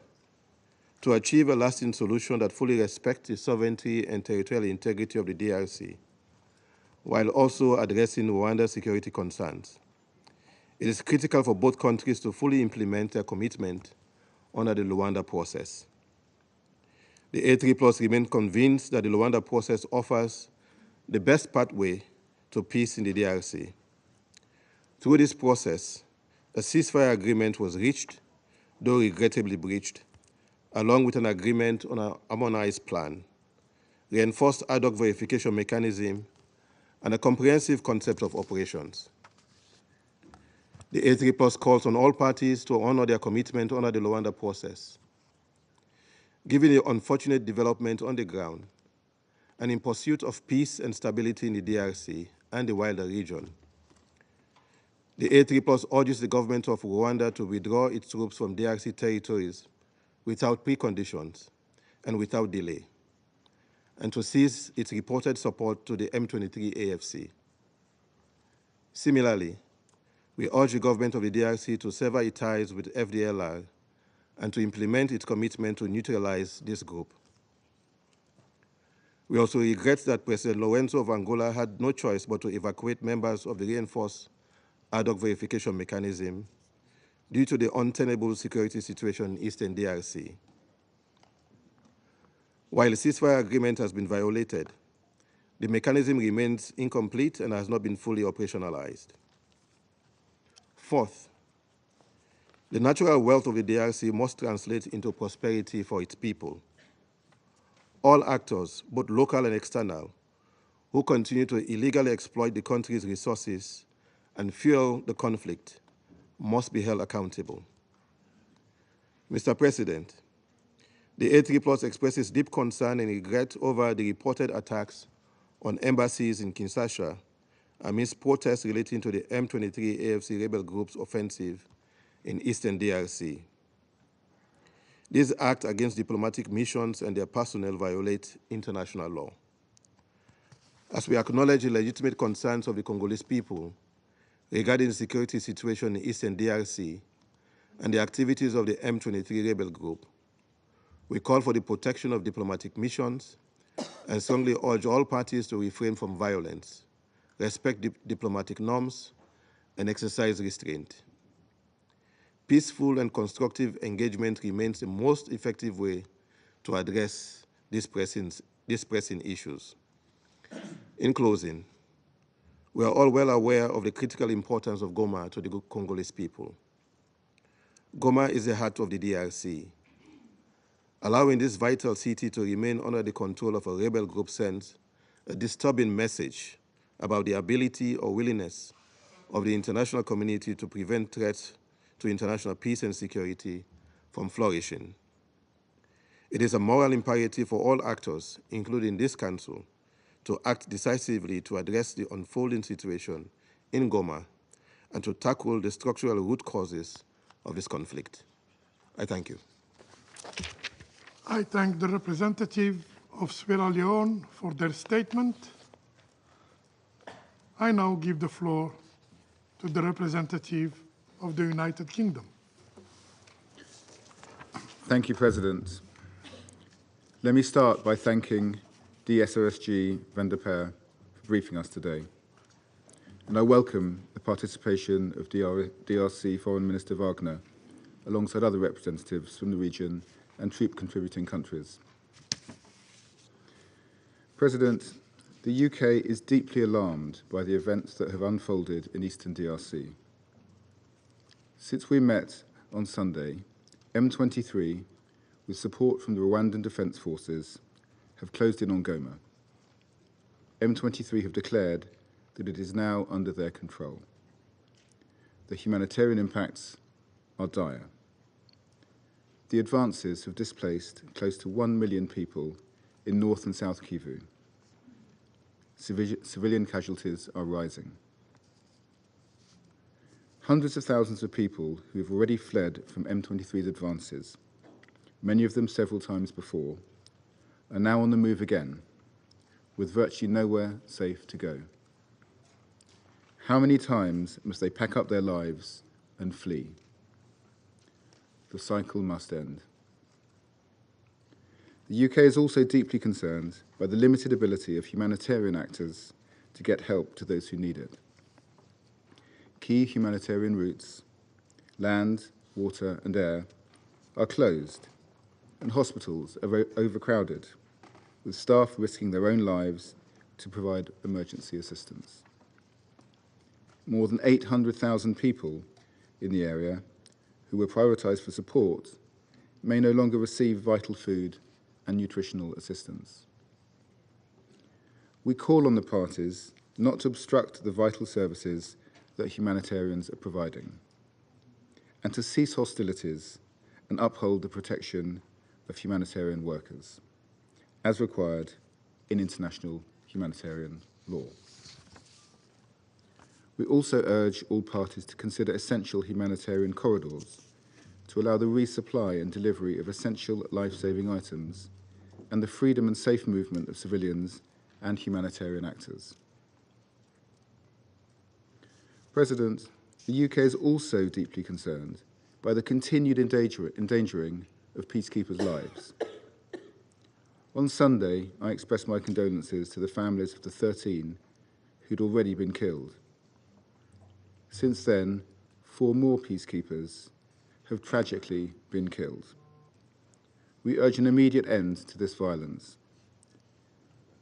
to achieve a lasting solution that fully respects the sovereignty and territorial integrity of the DRC, while also addressing Rwanda's security concerns, it is critical for both countries to fully implement their commitment under the Luanda process. The A3+ remain convinced that the Luanda process offers the best pathway to peace in the DRC. Through this process, a ceasefire agreement was reached, though regrettably breached, along with an agreement on a harmonized plan, reinforced ad hoc verification mechanism, and a comprehensive concept of operations. The A3+ calls on all parties to honor their commitment under the Luanda process. Given the unfortunate development on the ground, and in pursuit of peace and stability in the DRC and the wider region, the A3+ urges the government of Rwanda to withdraw its troops from DRC territories without preconditions and without delay, and to cease its reported support to the M23 AFC. Similarly, we urge the government of the DRC to sever its ties with FDLR and to implement its commitment to neutralize this group. We also regret that President Lourenço of Angola had no choice but to evacuate members of the reinforced ad hoc verification mechanism due to the untenable security situation in Eastern DRC. While the ceasefire agreement has been violated, the mechanism remains incomplete and has not been fully operationalized. Fourth, the natural wealth of the DRC must translate into prosperity for its people. All actors, both local and external, who continue to illegally exploit the country's resources and fuel the conflict must be held accountable. Mr. President, the A3+ expresses deep concern and regret over the reported attacks on embassies in Kinshasa amidst protests relating to the M23 AFC rebel group's offensive in Eastern DRC. These acts against diplomatic missions and their personnel violate international law. As we acknowledge the legitimate concerns of the Congolese people regarding the security situation in Eastern DRC and the activities of the M23 rebel group, we call for the protection of diplomatic missions and strongly urge all parties to refrain from violence, respect diplomatic norms, and exercise restraint. Peaceful and constructive engagement remains the most effective way to address these pressing issues. In closing, we are all well aware of the critical importance of Goma to the Congolese people. Goma is the heart of the DRC. Allowing this vital city to remain under the control of a rebel group sends a disturbing message about the ability or willingness of the international community to prevent threats to international peace and security from flourishing. It is a moral imperative for all actors, including this Council, to act decisively to address the unfolding situation in Goma and to tackle the structural root causes of this conflict. I thank you. I thank the representative of Sierra Leone for their statement. I now give the floor to the representative of the United Kingdom. Thank you, President. Let me start by thanking DSOSG Van der Peer for briefing us today. And I welcome the participation of DRC Foreign Minister Wagner, alongside other representatives from the region and troop-contributing countries. President, the UK is deeply alarmed by the events that have unfolded in eastern DRC. Since we met on Sunday, M23, with support from the Rwandan Defence Forces, have closed in on Goma. M23 have declared that it is now under their control. The humanitarian impacts are dire. The advances have displaced close to 1 million people in North and South Kivu. Civilian casualties are rising. Hundreds of thousands of people who have already fled from M23's advances, many of them several times before, are now on the move again, with virtually nowhere safe to go. How many times must they pack up their lives and flee? The cycle must end. The UK is also deeply concerned by the limited ability of humanitarian actors to get help to those who need it. Key humanitarian routes, land, water and air, are closed, and hospitals are overcrowded, with staff risking their own lives to provide emergency assistance. More than 800,000 people in the area who were prioritised for support may no longer receive vital food and nutritional assistance. We call on the parties not to obstruct the vital services that humanitarians are providing, and to cease hostilities and uphold the protection of humanitarian workers, as required in international humanitarian law. We also urge all parties to consider essential humanitarian corridors to allow the resupply and delivery of essential life-saving items and the freedom and safe movement of civilians and humanitarian actors. President, the UK is also deeply concerned by the continued endangering of peacekeepers' lives. On Sunday, I expressed my condolences to the families of the 13 who'd already been killed. Since then, 4 more peacekeepers have tragically been killed. We urge an immediate end to this violence.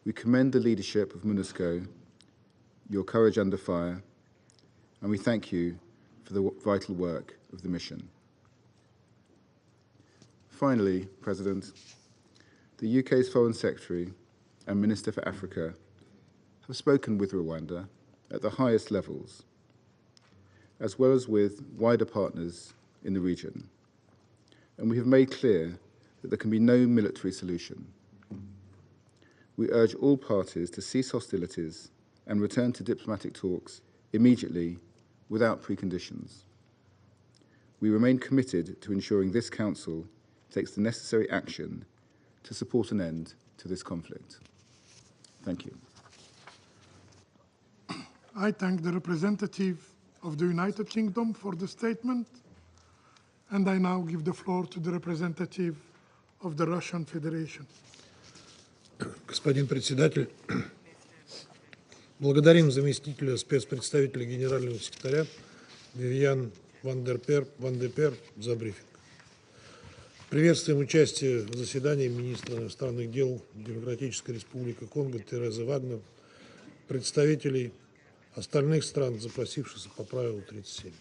We commend the leadership of MONUSCO, your courage under fire, and we thank you for the vital work of the mission. Finally, President, the UK's Foreign Secretary and Minister for Africa have spoken with Rwanda at the highest levels, as well as with wider partners in the region. And we have made clear that there can be no military solution. We urge all parties to cease hostilities and return to diplomatic talks immediately without preconditions. We remain committed to ensuring this Council takes the necessary action to support an end to this conflict. Thank you. I thank the representative of the United Kingdom for the statement, and I now give the floor to the representative of the Russian Federation. Господин председатель, благодарим заместителя спецпредставителя генерального секретаря Вивиан Ван де Пер за брифинг. Приветствуем участие в заседании министра иностранных дел Демократической Республики Конго Терезы Вагнер, представителей остальных стран, запросившихся по правилу 37.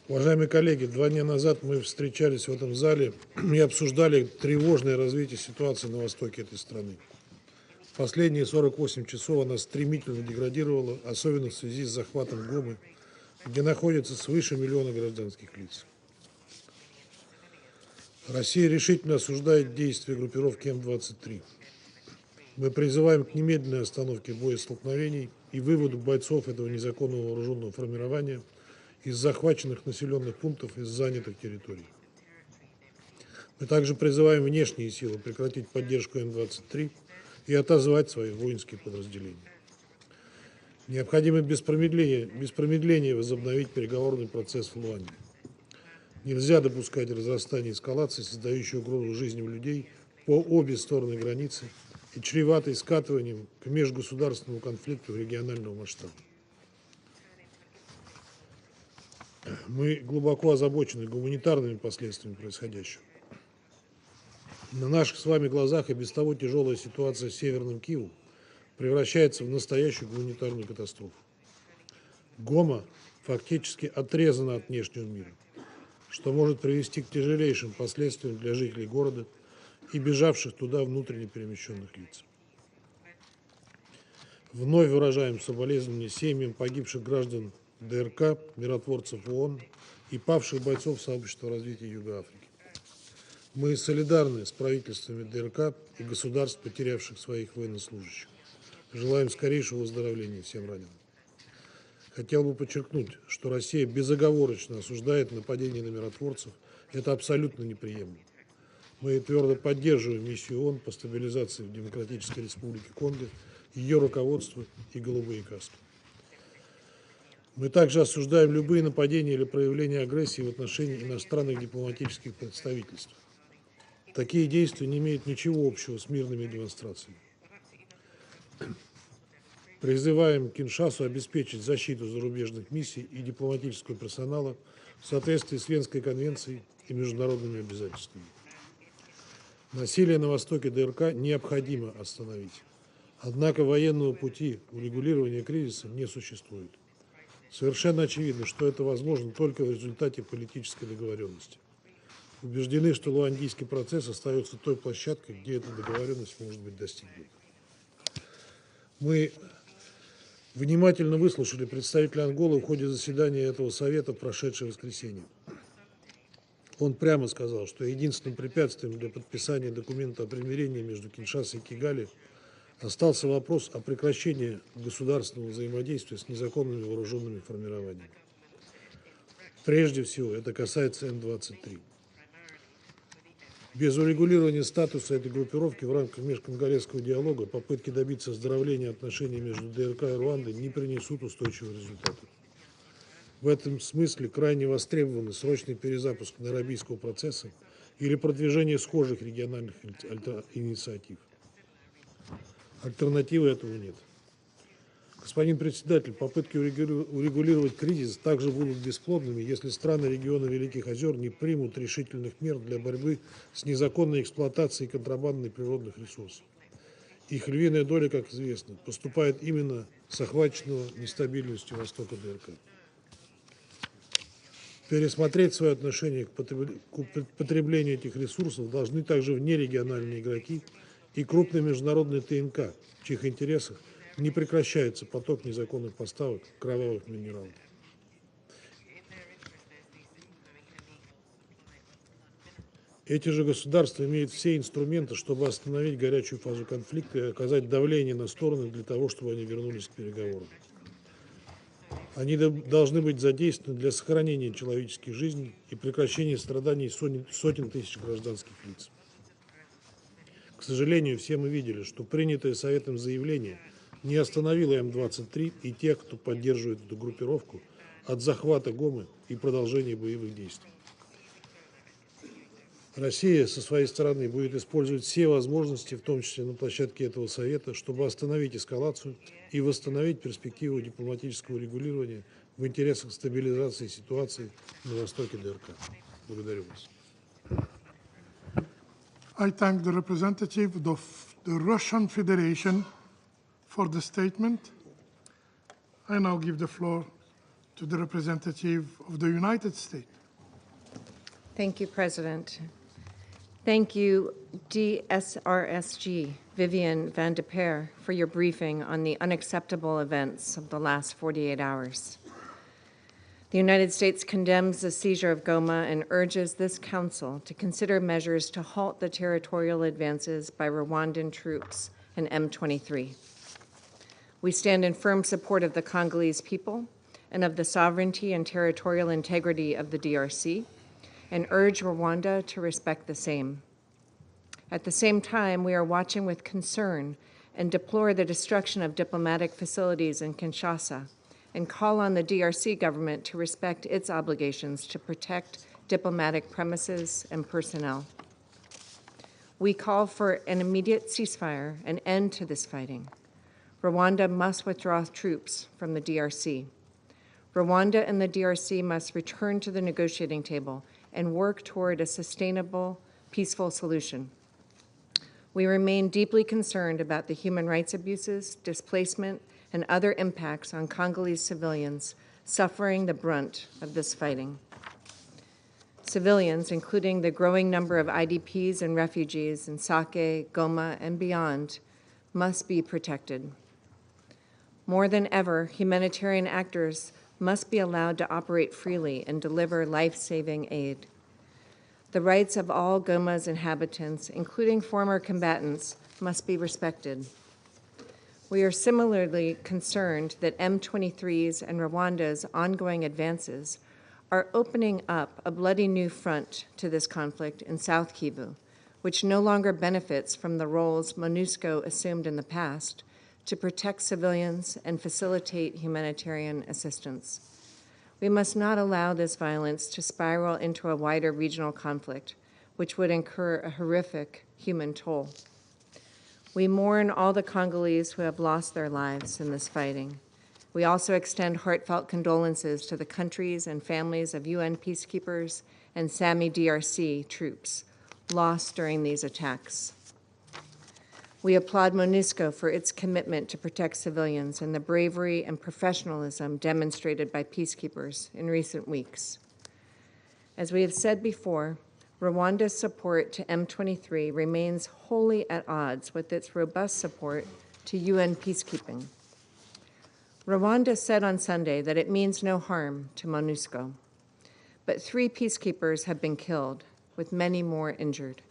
Уважаемые коллеги, 2 дня назад мы встречались в этом зале и обсуждали тревожное развитие ситуации на востоке этой страны. Последние 48 часов она стремительно деградировала, особенно в связи с захватом Гомы, где находится свыше 1 миллиона гражданских лиц. Россия решительно осуждает действия группировки М-23. Мы призываем к немедленной остановке боестолкновений и выводу бойцов этого незаконного вооруженного формирования из захваченных населенных пунктов, из занятых территорий. Мы также призываем внешние силы прекратить поддержку М-23 и отозвать свои воинские подразделения. Необходимо без промедления возобновить переговорный процесс в Луанде. Нельзя допускать разрастания эскалации, создающей угрозу жизни людей по обе стороны границы и чреватой скатыванием к межгосударственному конфликту регионального масштаба. Мы глубоко озабочены гуманитарными последствиями происходящего. На наших с вами глазах и без того тяжелая ситуация в Северном Киву превращается в настоящую гуманитарную катастрофу. Гома фактически отрезана от внешнего мира, что может привести к тяжелейшим последствиям для жителей города и бежавших туда внутренне перемещенных лиц. Вновь выражаем соболезнования семьям погибших граждан ДРК, миротворцев ООН и павших бойцов сообщества развития Юга Африки. Мы солидарны с правительствами ДРК и государств, потерявших своих военнослужащих. Желаем скорейшего выздоровления всем раненым. Хотел бы подчеркнуть, что Россия безоговорочно осуждает нападение на миротворцев. Это абсолютно неприемлемо. Мы твердо поддерживаем миссию ООН по стабилизации в Демократической Республике Конго, ее руководство и голубые каски. Мы также осуждаем любые нападения или проявления агрессии в отношении иностранных дипломатических представительств. Такие действия не имеют ничего общего с мирными демонстрациями. Призываем Киншасу обеспечить защиту зарубежных миссий и дипломатического персонала в соответствии с Венской конвенцией и международными обязательствами. Насилие на востоке ДРК необходимо остановить. Однако военного пути урегулирования кризиса не существует. Совершенно очевидно, что это возможно только в результате политической договоренности. Убеждены, что луандийский процесс остается той площадкой, где эта договоренность может быть достигнута. Мы внимательно выслушали представителя Анголы в ходе заседания этого совета в прошедшее воскресенье. Он прямо сказал, что единственным препятствием для подписания документа о примирении между Киншасой и Кигали остался вопрос о прекращении государственного взаимодействия с незаконными вооруженными формированиями. Прежде всего, это касается М-23. Без урегулирования статуса этой группировки в рамках межконголезского диалога попытки добиться оздоровления отношений между ДРК и Руандой не принесут устойчивого результата. В этом смысле крайне востребованы срочный перезапуск найробийского процесса или продвижение схожих региональных инициатив. Альтернативы этому нет. Господин председатель, попытки урегулировать кризис также будут бесплодными, если страны региона Великих озер не примут решительных мер для борьбы с незаконной эксплуатацией контрабандных природных ресурсов. Их львиная доля, как известно, поступает именно с охваченного нестабильностью востока ДРК. Пересмотреть свое отношение к потреблению этих ресурсов должны также внерегиональные игроки и крупные международные ТНК, в чьих интересах не прекращается поток незаконных поставок кровавых минералов. Эти же государства имеют все инструменты, чтобы остановить горячую фазу конфликта и оказать давление на стороны для того, чтобы они вернулись к переговорам. Они должны быть задействованы для сохранения человеческих жизней и прекращения страданий сотен тысяч гражданских лиц. К сожалению, все мы видели, что принятое Советом заявление не остановило М-23 и тех, кто поддерживает эту группировку, от захвата Гомы и продолжения боевых действий. Россия со своей стороны будет использовать все возможности, в том числе на площадке этого совета, чтобы остановить эскалацию и восстановить перспективу дипломатического регулирования в интересах стабилизации ситуации на востоке ДРК. Благодарю вас. I thank the representative of the Russian Federation for the statement. I now give the floor to the representative of the United States. Thank you, President. Thank you, DSRSG, Vivian van de Peer, for your briefing on the unacceptable events of the last 48 hours. The United States condemns the seizure of Goma and urges this Council to consider measures to halt the territorial advances by Rwandan troops and M23. We stand in firm support of the Congolese people and of the sovereignty and territorial integrity of the DRC, and urge Rwanda to respect the same. At the same time, we are watching with concern and deplore the destruction of diplomatic facilities in Kinshasa, and call on the DRC government to respect its obligations to protect diplomatic premises and personnel. We call for an immediate ceasefire, an end to this fighting. Rwanda must withdraw troops from the DRC. Rwanda and the DRC must return to the negotiating table and work toward a sustainable, peaceful solution. We remain deeply concerned about the human rights abuses, displacement, and other impacts on Congolese civilians suffering the brunt of this fighting. Civilians, including the growing number of IDPs and refugees in Sake, Goma, and beyond, must be protected. More than ever, humanitarian actors must be allowed to operate freely and deliver life-saving aid. The rights of all Goma's inhabitants, including former combatants, must be respected. We are similarly concerned that M23's and Rwanda's ongoing advances are opening up a bloody new front to this conflict in South Kivu, which no longer benefits from the roles MONUSCO assumed in the past to protect civilians and facilitate humanitarian assistance. We must not allow this violence to spiral into a wider regional conflict, which would incur a horrific human toll. We mourn all the Congolese who have lost their lives in this fighting. We also extend heartfelt condolences to the countries and families of UN peacekeepers and SAMI DRC troops lost during these attacks. We applaud MONUSCO for its commitment to protect civilians and the bravery and professionalism demonstrated by peacekeepers in recent weeks. As we have said before, Rwanda's support to M23 remains wholly at odds with its robust support to UN peacekeeping. Rwanda said on Sunday that it means no harm to MONUSCO, but 3 peacekeepers have been killed, with many more injured.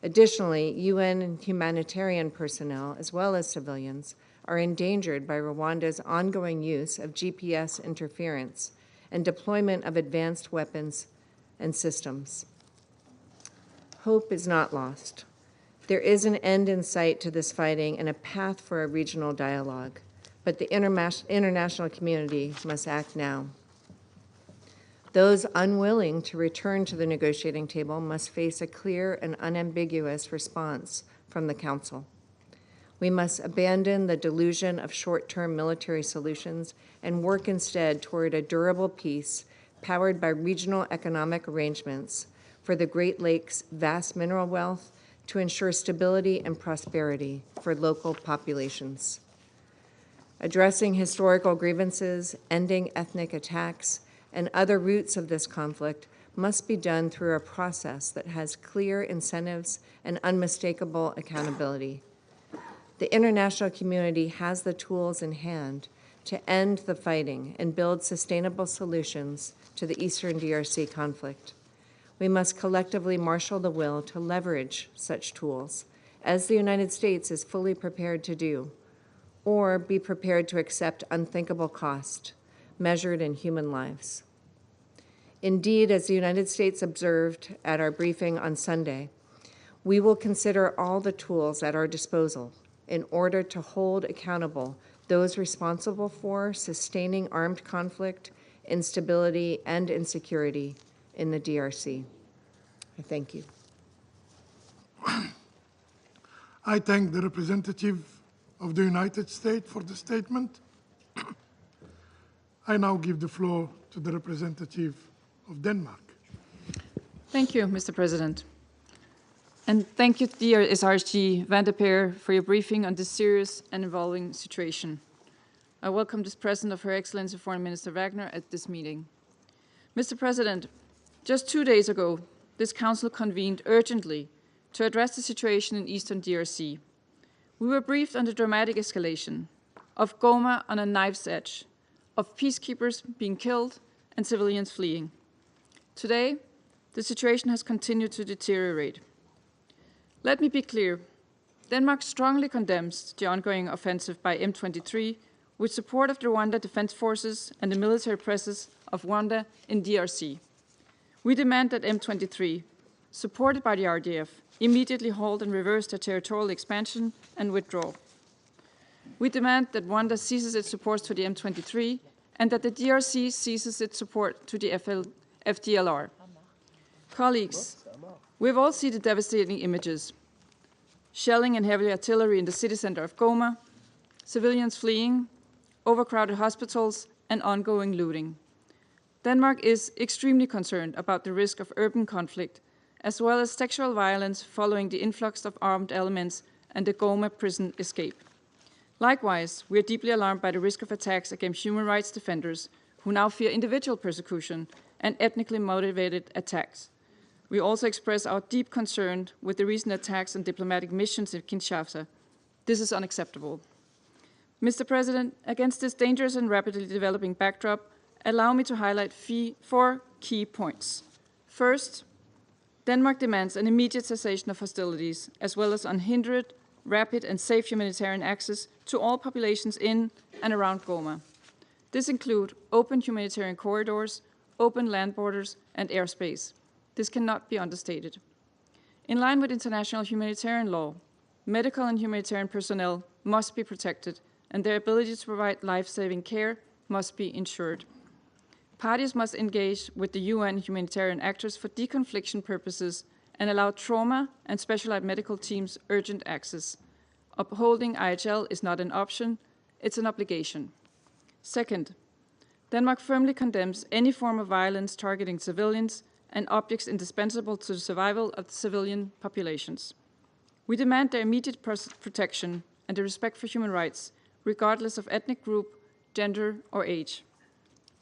Additionally, UN and humanitarian personnel, as well as civilians, are endangered by Rwanda's ongoing use of GPS interference and deployment of advanced weapons and systems. Hope is not lost. There is an end in sight to this fighting and a path for a regional dialogue, but the international community must act now. Those unwilling to return to the negotiating table must face a clear and unambiguous response from the Council. We must abandon the delusion of short-term military solutions and work instead toward a durable peace powered by regional economic arrangements for the Great Lakes' vast mineral wealth to ensure stability and prosperity for local populations. Addressing historical grievances, ending ethnic attacks, and other roots of this conflict must be done through a process that has clear incentives and unmistakable accountability. The international community has the tools in hand to end the fighting and build sustainable solutions to the Eastern DRC conflict. We must collectively marshal the will to leverage such tools, as the United States is fully prepared to do, or be prepared to accept unthinkable cost, measured in human lives. Indeed, as the United States observed at our briefing on Sunday, we will consider all the tools at our disposal in order to hold accountable those responsible for sustaining armed conflict, instability, and insecurity in the DRC. I thank you. I thank the representative of the United States for the statement. I now give the floor to the representative of Denmark. Thank you, Mr. President. And thank you, dear SRG Van der Peer, for your briefing on this serious and involving situation. I welcome this presence of Her Excellency Foreign Minister Wagner at this meeting. Mr. President, just 2 days ago, this Council convened urgently to address the situation in eastern DRC. We were briefed on the dramatic escalation of Goma on a knife's edge, of peacekeepers being killed and civilians fleeing. Today, the situation has continued to deteriorate. Let me be clear. Denmark strongly condemns the ongoing offensive by M23 with support of the Rwanda Defense Forces and the military presence of Rwanda in DRC. We demand that M23, supported by the RDF, immediately halt and reverse their territorial expansion and withdraw. We demand that Rwanda ceases its support to the M23 and that the DRC ceases its support to the FDLR. Colleagues, we've all seen the devastating images. Shelling and heavy artillery in the city center of Goma, civilians fleeing, overcrowded hospitals, and ongoing looting. Denmark is extremely concerned about the risk of urban conflict, as well as sexual violence following the influx of armed elements and the Goma prison escape. Likewise, we are deeply alarmed by the risk of attacks against human rights defenders who now fear individual persecution and ethnically motivated attacks. We also express our deep concern with the recent attacks on diplomatic missions in Kinshasa. This is unacceptable. Mr. President, against this dangerous and rapidly developing backdrop, allow me to highlight 4 key points. First, Denmark demands an immediate cessation of hostilities, as well as unhindered, rapid and safe humanitarian access to all populations in and around Goma. This includes open humanitarian corridors, open land borders, and airspace. This cannot be understated. In line with international humanitarian law, medical and humanitarian personnel must be protected, and their ability to provide life-saving care must be ensured. Parties must engage with the UN humanitarian actors for deconfliction purposes and allow trauma and specialized medical teams urgent access. Upholding IHL is not an option, it's an obligation. Second, Denmark firmly condemns any form of violence targeting civilians and objects indispensable to the survival of the civilian populations. We demand their immediate protection and the respect for human rights, regardless of ethnic group, gender, or age.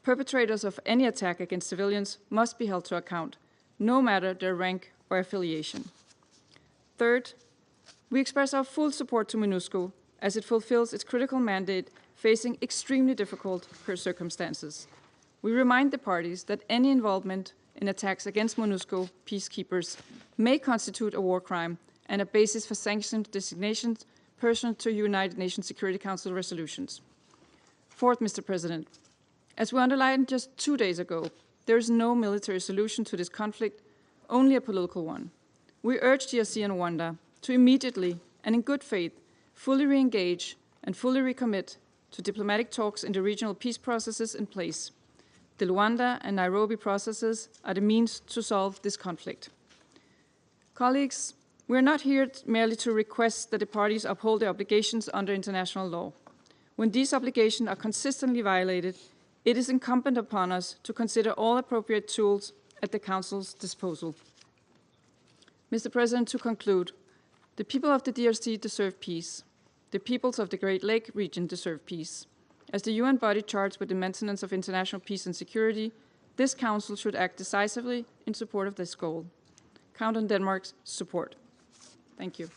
Perpetrators of any attack against civilians must be held to account, no matter their rank or affiliation. Third, we express our full support to MONUSCO as it fulfills its critical mandate facing extremely difficult circumstances. We remind the parties that any involvement in attacks against MONUSCO peacekeepers may constitute a war crime and a basis for sanctioned designations pursuant to United Nations Security Council resolutions. Fourth, Mr. President, as we underlined just 2 days ago, there is no military solution to this conflict, only a political one. We urge DRC and Rwanda to immediately and in good faith fully re-engage and fully recommit to diplomatic talks in the regional peace processes in place. The Luanda and Nairobi processes are the means to solve this conflict. Colleagues, we are not here merely to request that the parties uphold their obligations under international law. When these obligations are consistently violated, it is incumbent upon us to consider all appropriate tools at the Council's disposal. Mr. President, to conclude, the people of the DRC deserve peace. The peoples of the Great Lake region deserve peace. As the UN body charged with the maintenance of international peace and security, this Council should act decisively in support of this goal. Count on Denmark's support. Thank you.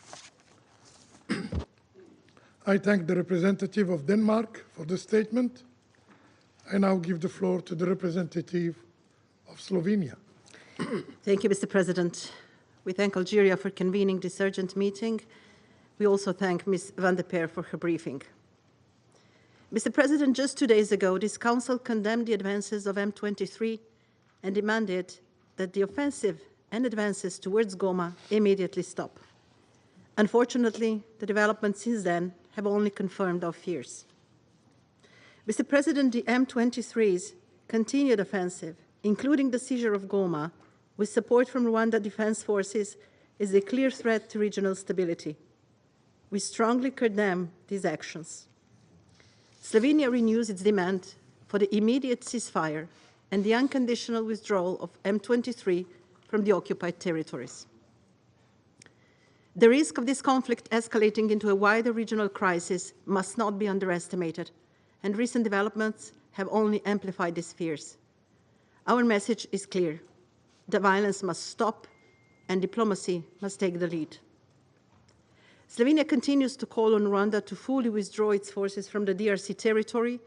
I thank the representative of Denmark for the statement. I now give the floor to the representative of Slovenia. Thank you, Mr. President. We thank Algeria for convening this urgent meeting. We also thank Ms. Van der Peer for her briefing. Mr. President, just 2 days ago, this Council condemned the advances of M23 and demanded that the offensive and advances towards Goma immediately stop. Unfortunately, the developments since then have only confirmed our fears. Mr. President, the M23's continued offensive, including the seizure of Goma, with support from Rwanda Defense Forces, is a clear threat to regional stability. We strongly condemn these actions. Slovenia renews its demand for the immediate ceasefire and the unconditional withdrawal of M23 from the occupied territories. The risk of this conflict escalating into a wider regional crisis must not be underestimated, and recent developments have only amplified these fears. Our message is clear. The violence must stop, and diplomacy must take the lead. Slovenia continues to call on Rwanda to fully withdraw its forces from the DRC territory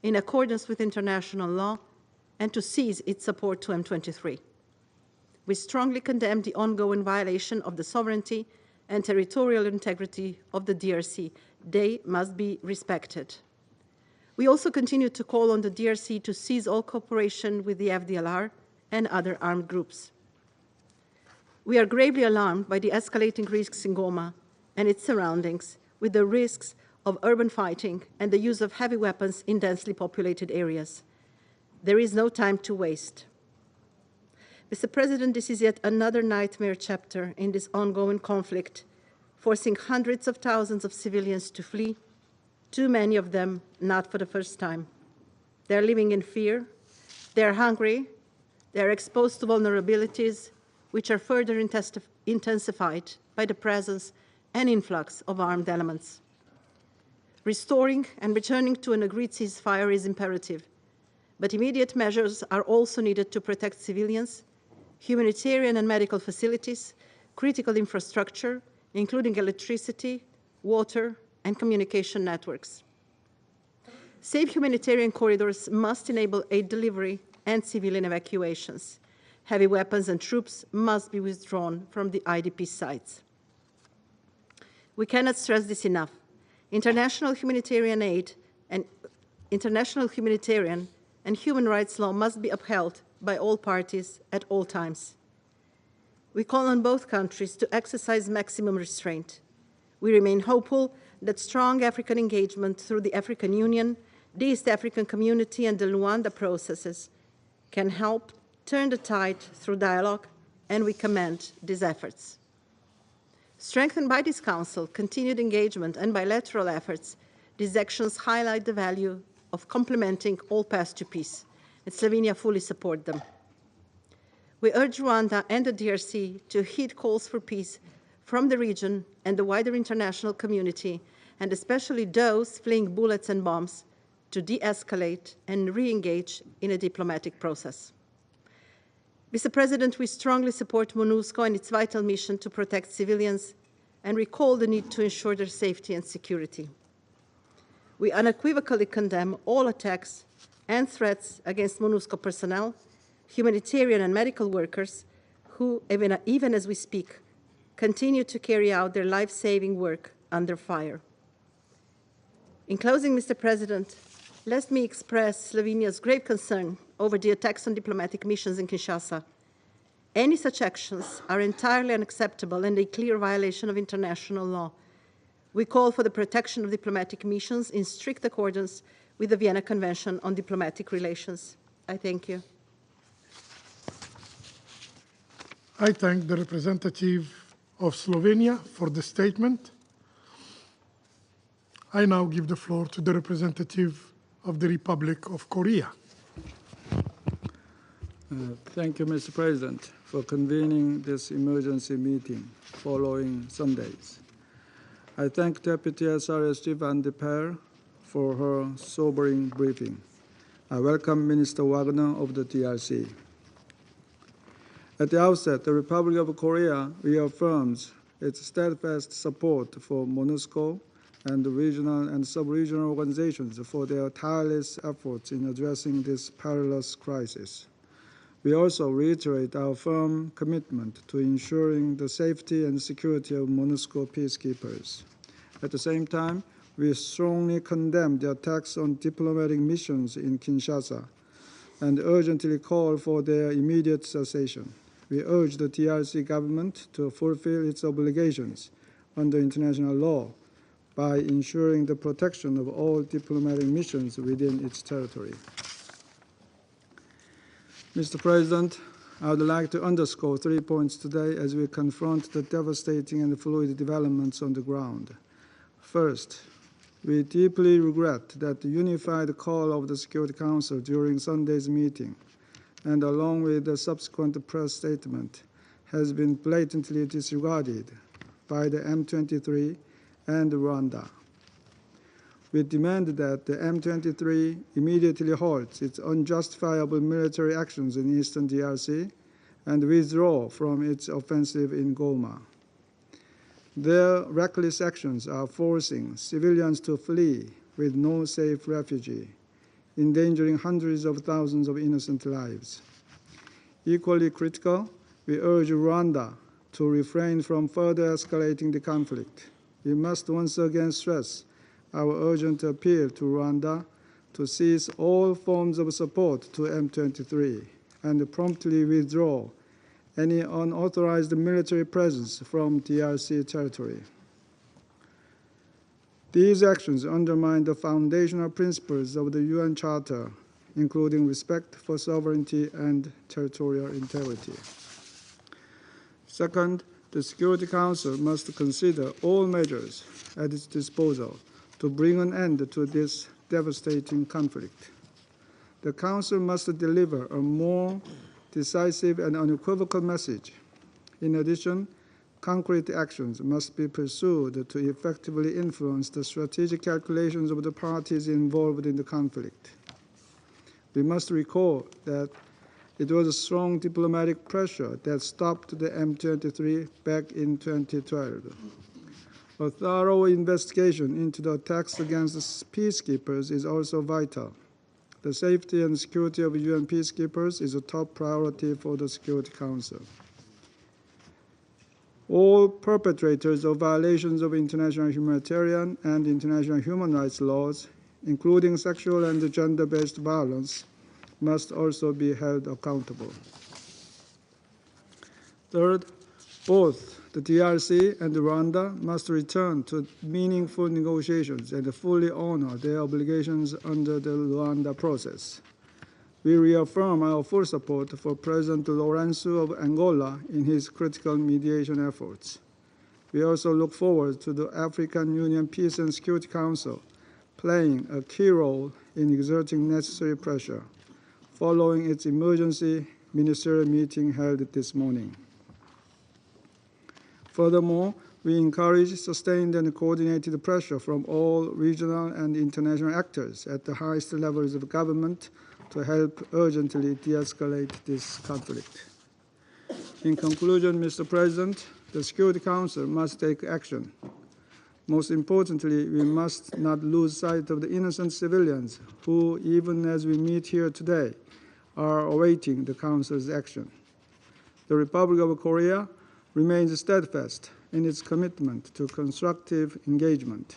in accordance with international law and to cease its support to M23. We strongly condemn the ongoing violation of the sovereignty and territorial integrity of the DRC. They must be respected. We also continue to call on the DRC to cease all cooperation with the FDLR and other armed groups. We are gravely alarmed by the escalating risks in Goma and its surroundings, with the risks of urban fighting and the use of heavy weapons in densely populated areas. There is no time to waste. Mr. President, this is yet another nightmare chapter in this ongoing conflict, forcing hundreds of thousands of civilians to flee, too many of them not for the first time. They're living in fear, they're hungry, they're exposed to vulnerabilities which are further intensified by the presence and influx of armed elements. Restoring and returning to an agreed ceasefire is imperative, but immediate measures are also needed to protect civilians, humanitarian and medical facilities, critical infrastructure, including electricity, water, and communication networks. Safe humanitarian corridors must enable aid delivery and civilian evacuations. Heavy weapons and troops must be withdrawn from the IDP sites. We cannot stress this enough. International humanitarian aid and international humanitarian and human rights law must be upheld by all parties at all times. We call on both countries to exercise maximum restraint. We remain hopeful that strong African engagement through the African Union, the East African Community, and the Luanda processes can help turn the tide through dialogue, and we commend these efforts. Strengthened by this Council, continued engagement, and bilateral efforts, these actions highlight the value of complementing all paths to peace, and Slovenia fully supports them. We urge Rwanda and the DRC to heed calls for peace from the region and the wider international community, and especially those fleeing bullets and bombs, to de-escalate and re-engage in a diplomatic process. Mr. President, we strongly support MONUSCO and its vital mission to protect civilians and recall the need to ensure their safety and security. We unequivocally condemn all attacks and threats against MONUSCO personnel, humanitarian and medical workers who, even as we speak, continue to carry out their life-saving work under fire. In closing, Mr. President, let me express Slovenia's grave concern over the attacks on diplomatic missions in Kinshasa. Any such actions are entirely unacceptable and a clear violation of international law. We call for the protection of diplomatic missions in strict accordance with the Vienna Convention on Diplomatic Relations. I thank you. I thank the representative of Slovenia for the statement. I now give the floor to the representative of the Republic of Korea. Thank you, Mr. President, for convening this emergency meeting following Sundays. I thank Deputy SRSG Van de Per for her sobering briefing. I welcome Minister Wagner of the DRC. At the outset, the Republic of Korea reaffirms its steadfast support for MONUSCO and the regional and sub-regional organizations for their tireless efforts in addressing this perilous crisis. We also reiterate our firm commitment to ensuring the safety and security of MONUSCO peacekeepers. At the same time, we strongly condemn the attacks on diplomatic missions in Kinshasa and urgently call for their immediate cessation. We urge the DRC government to fulfill its obligations under international law by ensuring the protection of all diplomatic missions within its territory. Mr. President, I would like to underscore 3 points today as we confront the devastating and fluid developments on the ground. First, we deeply regret that the unified call of the Security Council during Sunday's meeting, and along with the subsequent press statement, has been blatantly disregarded by the M23 and Rwanda. We demand that the M23 immediately halts its unjustifiable military actions in eastern DRC and withdraw from its offensive in Goma. Their reckless actions are forcing civilians to flee with no safe refuge, endangering hundreds of thousands of innocent lives. Equally critical, we urge Rwanda to refrain from further escalating the conflict. We must once again stress our urgent appeal to Rwanda to cease all forms of support to M23 and promptly withdraw any unauthorized military presence from DRC territory. These actions undermine the foundational principles of the UN Charter, including respect for sovereignty and territorial integrity. Second, the Security Council must consider all measures at its disposal to bring an end to this devastating conflict. The Council must deliver a more decisive and unequivocal message. In addition, concrete actions must be pursued to effectively influence the strategic calculations of the parties involved in the conflict. We must recall that it was strong diplomatic pressure that stopped the M23 back in 2012. A thorough investigation into the attacks against peacekeepers is also vital. The safety and security of UN peacekeepers is a top priority for the Security Council. All perpetrators of violations of international humanitarian and international human rights laws, including sexual and gender-based violence, must also be held accountable. Third, both the DRC and Rwanda must return to meaningful negotiations and fully honor their obligations under the Rwanda process. We reaffirm our full support for President Lourenço of Angola in his critical mediation efforts. We also look forward to the African Union Peace and Security Council playing a key role in exerting necessary pressure, following its emergency ministerial meeting held this morning. Furthermore, we encourage sustained and coordinated pressure from all regional and international actors at the highest levels of government to help urgently de-escalate this conflict. In conclusion, Mr. President, the Security Council must take action. Most importantly, we must not lose sight of the innocent civilians who, even as we meet here today, are awaiting the Council's action. The Republic of Korea remains steadfast in its commitment to constructive engagement,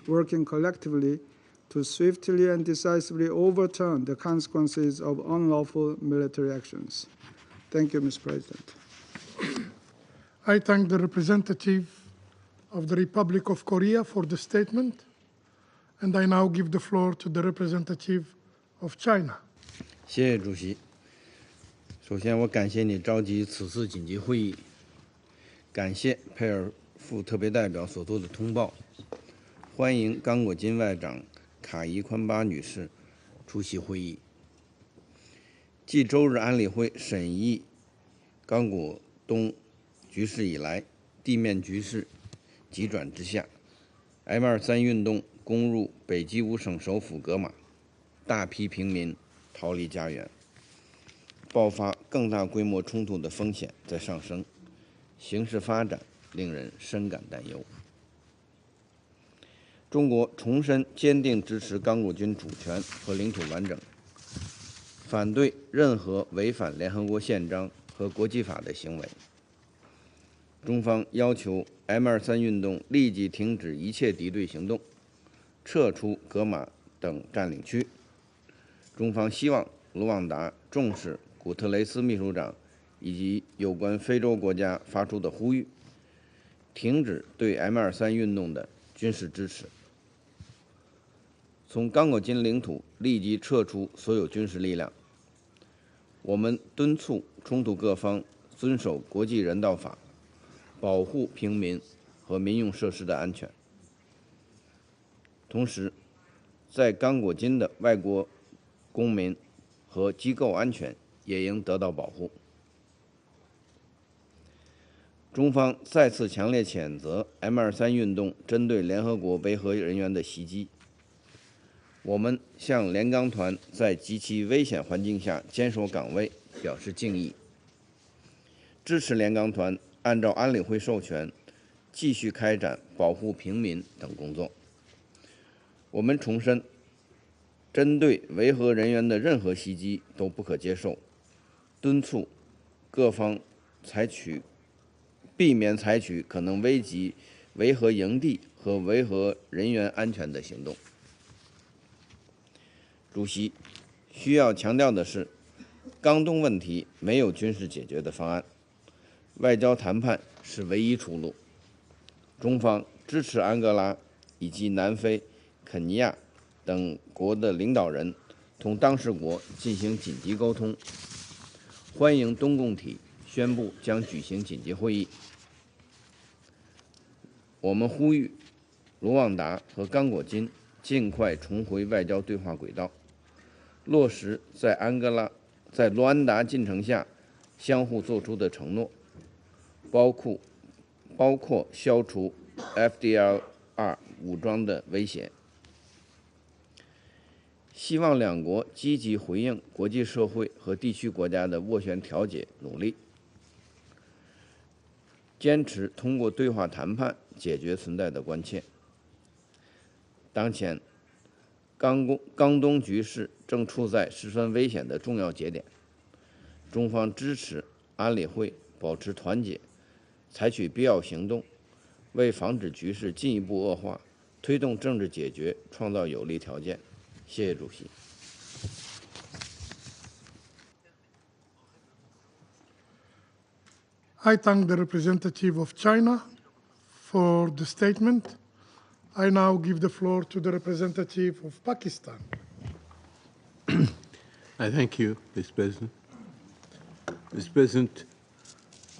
working collectively to swiftly and decisively overturn the consequences of unlawful military actions. Thank you, Mr. President. I thank the representative of the Republic of Korea for the statement, and I now give the floor to the representative of China. 谢谢主席。首先，我感谢你召集此次紧急会议，感谢佩尔副特别代表所做的通报，欢迎刚果金外长卡伊宽巴女士出席会议。继周日安理会审议刚果东局势以来，地面局势急转直下 ，M23 运动攻入北基乌省首府格马，大批平民逃离家园，爆发更大规模冲突的风险在上升，形势发展令人深感担忧。中国重申坚定支持刚果军主权和领土完整，反对任何违反联合国宪章和国际法的行为。中方要求 M23 运动立即停止一切敌对行动，撤出格马等占领区。中方希望卢旺达重视古特雷斯秘书长以及有关非洲国家发出的呼吁，停止对 M23 运动的军事支持，从刚果金领土立即撤出所有军事力量。我们敦促冲突各方遵守国际人道法，保护平民和民用设施的安全。同时，在刚果金的外国公民和机构安全也应得到保护。中方再次强烈谴责 M23运动针对联合国维和人员的袭击。我们向联钢团在极其危险环境下坚守岗位表示敬意，支持联钢团按照安理会授权，继续开展保护平民等工作。我们重申，针对维和人员的任何袭击都不可接受，敦促各方避免采取可能危及维和营地和维和人员安全的行动。主席，需要强调的是，刚东问题没有军事解决的方案，外交谈判是唯一出路。中方支持安哥拉以及南非、肯尼亚等国的领导人同当事国进行紧急沟通，欢迎东共体宣布将举行紧急会议。我们呼吁卢旺达和刚果金尽快重回外交对话轨道，落实在卢安达进程下相互作出的承诺，包括消除 FDLR 武装的威胁。希望两国积极回应国际社会和地区国家的斡旋调解努力，坚持通过对话谈判解决存在的关切。当前，刚东局势正处在十分危险的重要节点，中方支持安理会保持团结，采取必要行动，为防止局势进一步恶化，推动政治解决创造有利条件。谢谢主席。I thank the representative of China for the statement. I now give the floor to the representative of Pakistan. I thank you, Mr. President. Mr. President,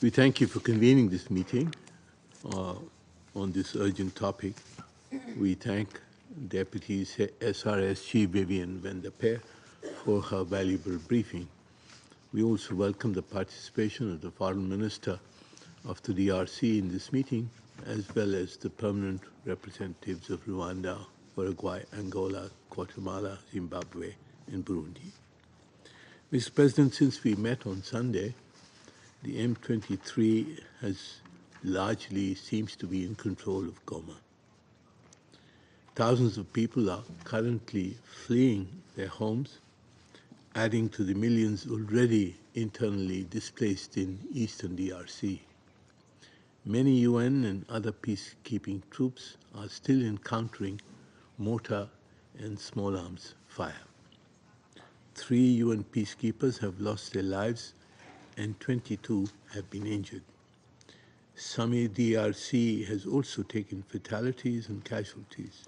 we thank you for convening this meeting on this urgent topic. We thank Deputy SRSG Vivian Vanderpeer for her valuable briefing. We also welcome the participation of the Foreign Minister of the DRC in this meeting, as well as the permanent representatives of Rwanda, Uruguay, Angola, Guatemala, Zimbabwe, and Burundi. Mr. President, since we met on Sunday, the M23 has largely seems to be in control of Goma. Thousands of people are currently fleeing their homes, adding to the millions already internally displaced in eastern DRC. Many UN and other peacekeeping troops are still encountering mortar and small arms fire. 3 UN peacekeepers have lost their lives and 22 have been injured. Some DRC has also taken fatalities and casualties.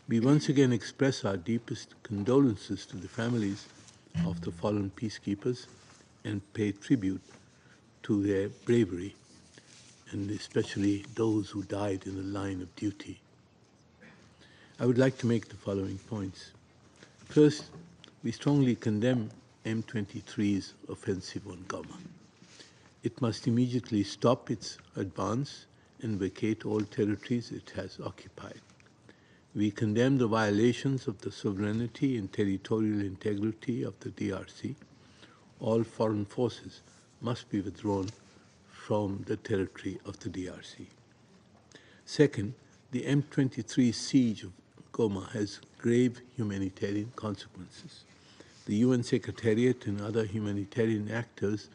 We once again express our deepest condolences to the families of the fallen peacekeepers and pay tribute to their bravery, and especially those who died in the line of duty. I would like to make the following points. First, we strongly condemn M23's offensive on Goma. It must immediately stop its advance and vacate all territories it has occupied. We condemn the violations of the sovereignty and territorial integrity of the DRC. All foreign forces must be withdrawn from the territory of the DRC. Second, the M23 siege of Goma has grave humanitarian consequences. The UN Secretariat and other humanitarian actors,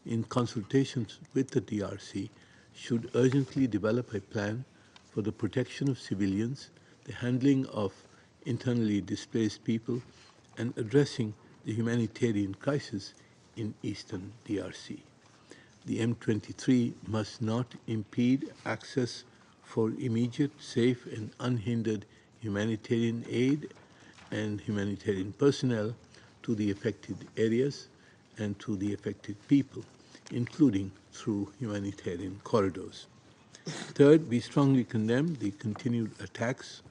in consultations with the DRC, should urgently develop a plan for the protection of civilians, the handling of internally displaced people, and addressing the humanitarian crisis in eastern DRC. The M23 must not impede access for immediate, safe, and unhindered humanitarian aid and humanitarian personnel to the affected areas and to the affected people, including through humanitarian corridors. Third, we strongly condemn the continued attacks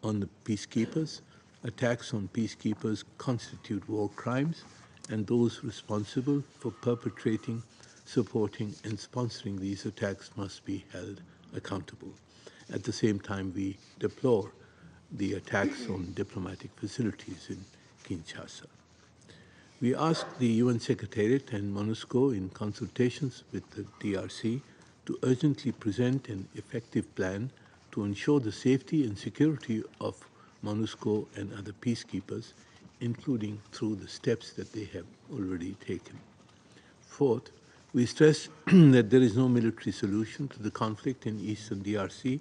on the peacekeepers. Attacks on peacekeepers constitute war crimes, and those responsible for perpetrating, supporting, and sponsoring these attacks must be held accountable. At the same time, we deplore the attacks on diplomatic facilities in Kinshasa. We ask the UN Secretariat and MONUSCO, in consultations with the DRC, to urgently present an effective plan to ensure the safety and security of MONUSCO and other peacekeepers, including through the steps that they have already taken. Fourth, we stress that there is no military solution to the conflict in eastern DRC.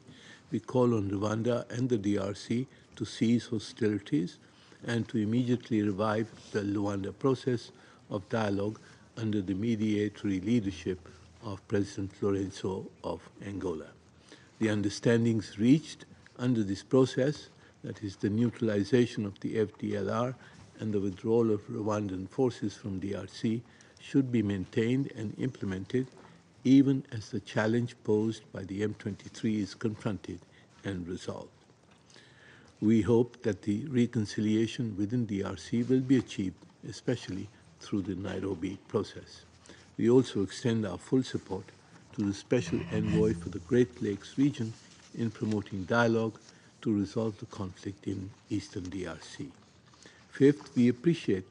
We call on Rwanda and the DRC to cease hostilities and to immediately revive the Luanda process of dialogue under the mediatory leadership of President Lorenzo of Angola. The understandings reached under this process, that is the neutralization of the FDLR and the withdrawal of Rwandan forces from DRC, should be maintained and implemented even as the challenge posed by the M23 is confronted and resolved. We hope that the reconciliation within DRC will be achieved, especially through the Nairobi process. We also extend our full support to the Special Envoy for the Great Lakes region in promoting dialogue to resolve the conflict in eastern DRC. Fifth, we appreciate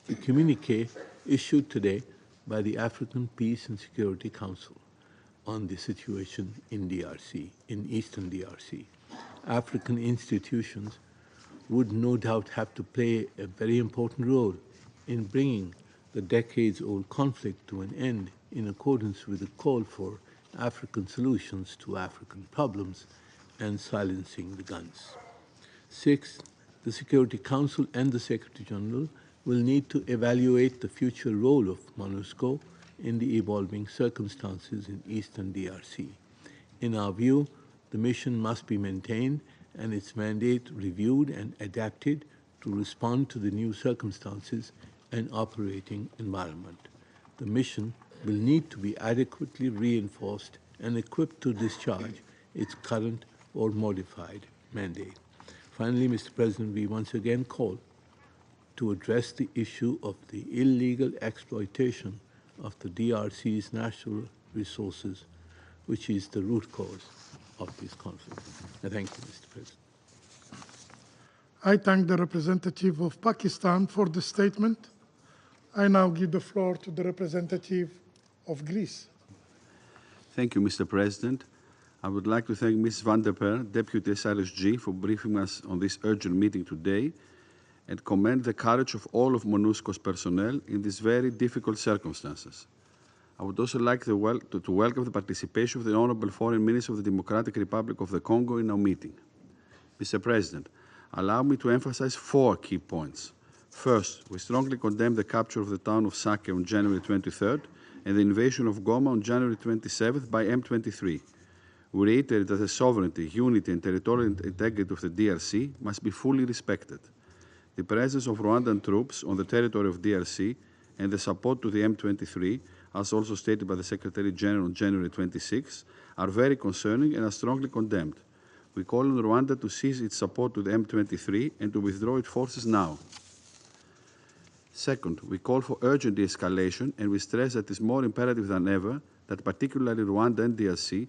the communiqué issued today by the African Peace and Security Council on the situation in DRC, in eastern DRC. African institutions would no doubt have to play a very important role in bringing the decades-old conflict to an end in accordance with the call for African solutions to African problems and silencing the guns. Sixth, the Security Council and the Secretary General will need to evaluate the future role of MONUSCO in the evolving circumstances in eastern DRC. In our view, the mission must be maintained and its mandate reviewed and adapted to respond to the new circumstances and operating environment. The mission will need to be adequately reinforced and equipped to discharge its current or modified mandate. Finally, Mr. President, we once again call to address the issue of the illegal exploitation of the DRC's natural resources, which is the root cause of this conflict. I thank you, Mr. President. I thank the representative of Pakistan for the statement. I now give the floor to the representative of Greece. Thank you, Mr. President. I would like to thank Ms. van der Per, Deputy SRSG, for briefing us on this urgent meeting today and commend the courage of all of MONUSCO's personnel in these very difficult circumstances. I would also like to welcome the participation of the Honorable Foreign Minister of the Democratic Republic of the Congo in our meeting. Mr. President, allow me to emphasize 4 key points. First, we strongly condemn the capture of the town of Sake on January 23rd and the invasion of Goma on January 27th by M23. We reiterate that the sovereignty, unity and territorial integrity of the DRC must be fully respected. The presence of Rwandan troops on the territory of DRC and the support to the M23, as also stated by the Secretary General on January 26, are very concerning and are strongly condemned. We call on Rwanda to cease its support to the M23 and to withdraw its forces now. Second, we call for urgent de-escalation, and we stress that it is more imperative than ever that particularly Rwanda and DRC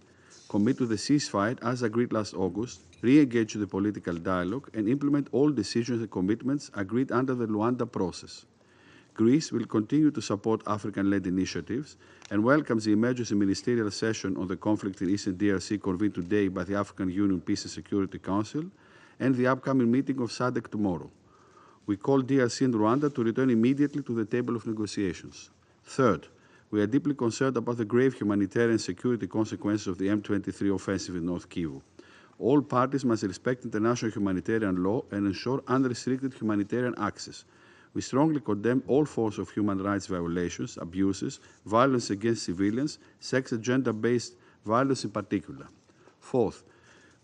commit to the ceasefire as agreed last August, re-engage the political dialogue, and implement all decisions and commitments agreed under the Luanda process. Greece will continue to support African-led initiatives and welcomes the emergency ministerial session on the conflict in Eastern DRC convened today by the African Union Peace and Security Council and the upcoming meeting of SADC tomorrow. We call DRC and Rwanda to return immediately to the table of negotiations. Third, we are deeply concerned about the grave humanitarian security consequences of the M23 offensive in North Kivu. All parties must respect international humanitarian law and ensure unrestricted humanitarian access. We strongly condemn all forms of human rights violations, abuses, violence against civilians, sex and gender-based violence in particular. Fourth,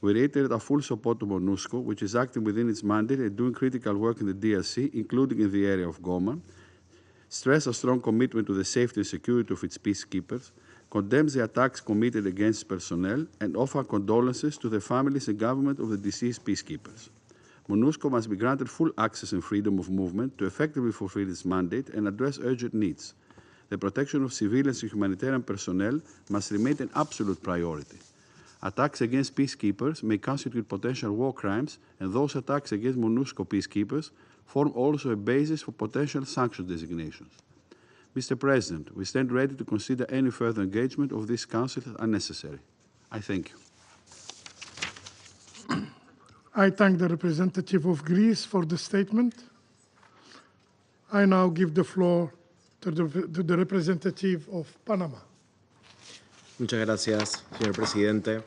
we reiterate our full support to MONUSCO, which is acting within its mandate and doing critical work in the DRC, including in the area of Goma, stress a strong commitment to the safety and security of its peacekeepers, condemns the attacks committed against personnel, and offer condolences to the families and government of the deceased peacekeepers. MONUSCO must be granted full access and freedom of movement to effectively fulfill its mandate and address urgent needs. The protection of civilians and humanitarian personnel must remain an absolute priority. Attacks against peacekeepers may constitute potential war crimes, and those attacks against MONUSCO peacekeepers form also a basis for potential sanction designations. Mr. President, we stand ready to consider any further engagement of this Council as unnecessary. I thank you. I thank the representative of Greece for the statement. I now give the floor to the representative of Panama. Muchas gracias, señor presidente.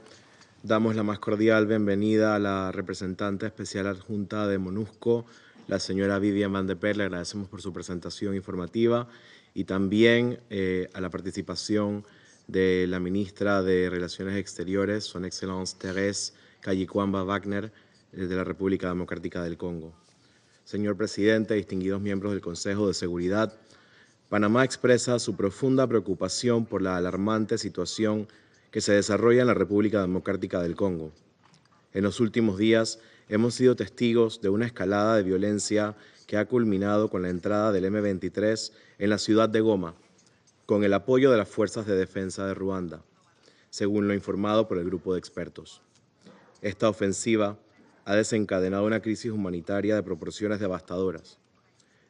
Damos la más cordial bienvenida a la representante especial adjunta de MONUSCO, la señora Vivian Van de Per. Le agradecemos por su presentación informativa y también a la participación de la ministra de Relaciones Exteriores, Son Excellence Thérèse Kayikwamba-Wagner, de la República Democrática del Congo. Señor presidente, distinguidos miembros del Consejo de Seguridad, Panamá expresa su profunda preocupación por la alarmante situación que se desarrolla en la República Democrática del Congo. En los últimos días hemos sido testigos de una escalada de violencia que ha culminado con la entrada del M23 en la ciudad de Goma, con el apoyo de las Fuerzas de Defensa de Ruanda, según lo informado por el grupo de expertos. Esta ofensiva ha desencadenado una crisis humanitaria de proporciones devastadoras.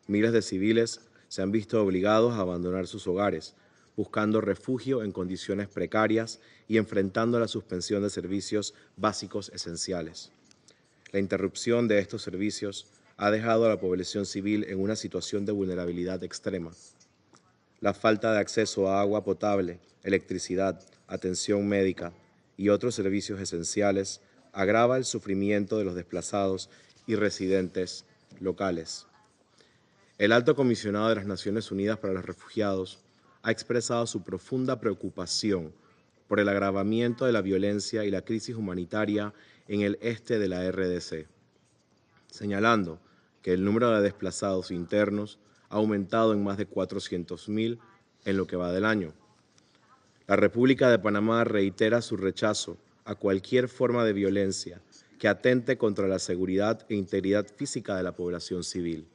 Miles de civiles se han visto obligados a abandonar sus hogares, buscando refugio en condiciones precarias y enfrentando la suspensión de servicios básicos esenciales. La interrupción de estos servicios ha dejado a la población civil en una situación de vulnerabilidad extrema. La falta de acceso a agua potable, electricidad, atención médica y otros servicios esenciales agrava el sufrimiento de los desplazados y residentes locales. El Alto Comisionado de las Naciones Unidas para los Refugiados ha expresado su profunda preocupación por el agravamiento de la violencia y la crisis humanitaria en el este de la RDC, señalando que el número de desplazados internos ha aumentado en más de 400.000 en lo que va del año. La República de Panamá reitera su rechazo a cualquier forma de violencia que atente contra la seguridad e integridad física de la población civil.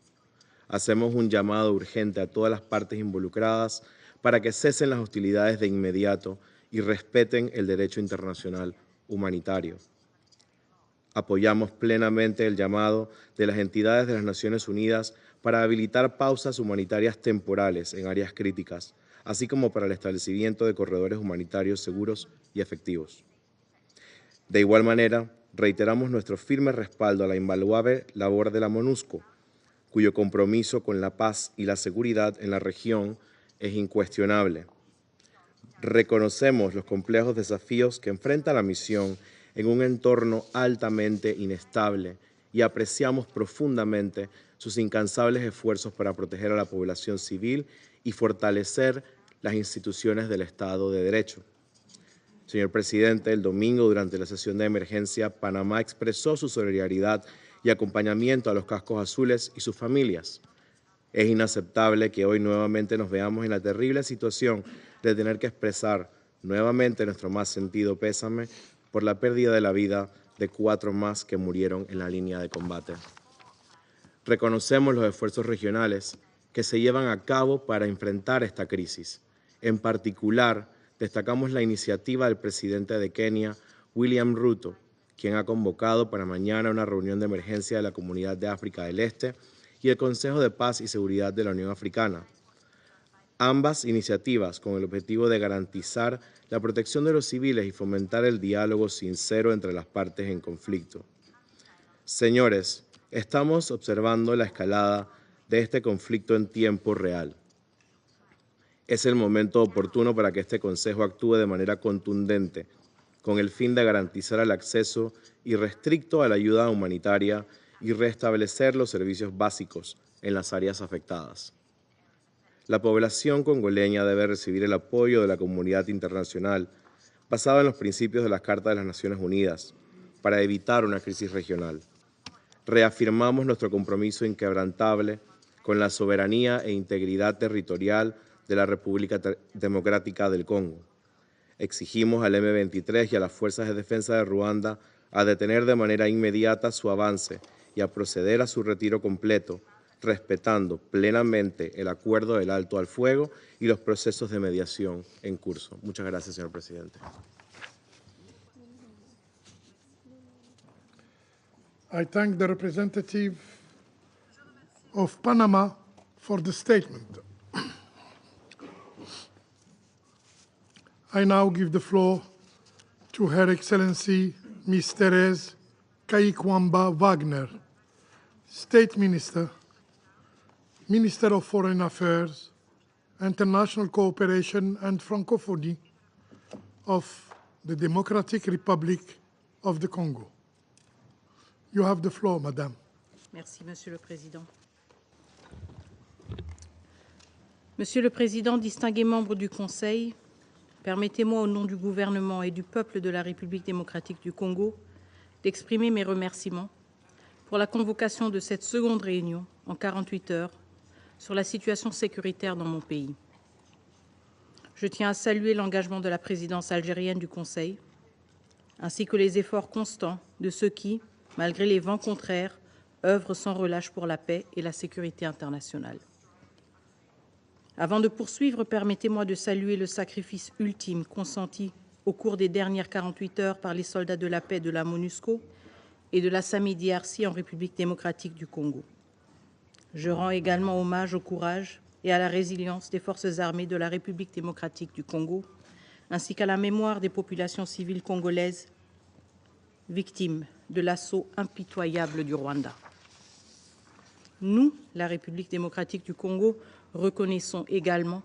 Hacemos un llamado urgente a todas las partes involucradas para que cesen las hostilidades de inmediato y respeten el derecho internacional humanitario. Apoyamos plenamente el llamado de las entidades de las Naciones Unidas para habilitar pausas humanitarias temporales en áreas críticas, así como para el establecimiento de corredores humanitarios seguros y efectivos. De igual manera, reiteramos nuestro firme respaldo a la invaluable labor de la MONUSCO, cuyo compromiso con la paz y la seguridad en la región es incuestionable. Reconocemos los complejos desafíos que enfrenta la misión en un entorno altamente inestable y apreciamos profundamente sus incansables esfuerzos para proteger a la población civil y fortalecer las instituciones del Estado de Derecho. Señor presidente, el domingo durante la sesión de emergencia, Panamá expresó su solidaridad y acompañamiento a los cascos azules y sus familias. Es inaceptable que hoy nuevamente nos veamos en la terrible situación de tener que expresar nuevamente nuestro más sentido pésame por la pérdida de la vida de 4 más que murieron en la línea de combate. Reconocemos los esfuerzos regionales que se llevan a cabo para enfrentar esta crisis. En particular, destacamos la iniciativa del presidente de Kenia, William Ruto, quien ha convocado para mañana una reunión de emergencia de la Comunidad de África del Este y el Consejo de Paz y Seguridad de la Unión Africana. Ambas iniciativas con el objetivo de garantizar la protección de los civiles y fomentar el diálogo sincero entre las partes en conflicto. Señores, estamos observando la escalada de este conflicto en tiempo real. Es el momento oportuno para que este Consejo actúe de manera contundente con el fin de garantizar el acceso irrestricto a la ayuda humanitaria y restablecer los servicios básicos en las áreas afectadas. La población congoleña debe recibir el apoyo de la comunidad internacional basado en los principios de las Cartas de las Naciones Unidas para evitar una crisis regional. Reafirmamos nuestro compromiso inquebrantable con la soberanía e integridad territorial de la República Democrática del Congo. Exigimos al M23 y a las Fuerzas de Defensa de Ruanda a detener de manera inmediata su avance y a proceder a su retiro completo, respetando plenamente el acuerdo del alto al fuego y los procesos de mediación en curso. Muchas gracias, señor presidente. I thank the representative of Panama for the statement. I now give the floor to Her Excellency Ms. Therese Kaikwamba Wagner, State Minister, Minister of Foreign Affairs, International Cooperation and Francophonie of the Democratic Republic of the Congo. You have the floor, Madame. Merci, Monsieur le Président. Monsieur le Président, distingués membres du Conseil, permettez-moi au nom du gouvernement et du peuple de la République démocratique du Congo d'exprimer mes remerciements pour la convocation de cette seconde réunion en 48 heures sur la situation sécuritaire dans mon pays. Je tiens à saluer l'engagement de la présidence algérienne du Conseil, ainsi que les efforts constants de ceux qui, malgré les vents contraires, œuvrent sans relâche pour la paix et la sécurité internationale. Avant de poursuivre, permettez-moi de saluer le sacrifice ultime consenti au cours des dernières 48 heures par les soldats de la paix de la MONUSCO et de la SAMI DRC en République démocratique du Congo. Je rends également hommage au courage et à la résilience des forces armées de la République démocratique du Congo, ainsi qu'à la mémoire des populations civiles congolaises victimes de l'assaut impitoyable du Rwanda. Nous, la République démocratique du Congo, reconnaissons également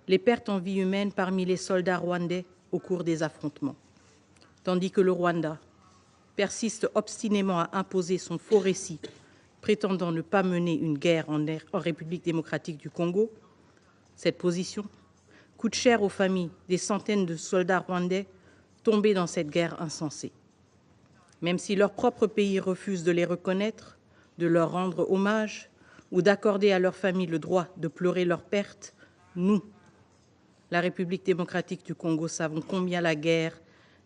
les pertes en vie humaine parmi les soldats rwandais au cours des affrontements, tandis que le Rwanda persiste obstinément à imposer son faux récit prétendant ne pas mener une guerre en République démocratique du Congo. Cette position coûte cher aux familles des centaines de soldats rwandais tombés dans cette guerre insensée. Même si leur propre pays refuse de les reconnaître, de leur rendre hommage ou d'accorder à leurs familles le droit de pleurer leurs pertes, nous, la République démocratique du Congo, savons combien la guerre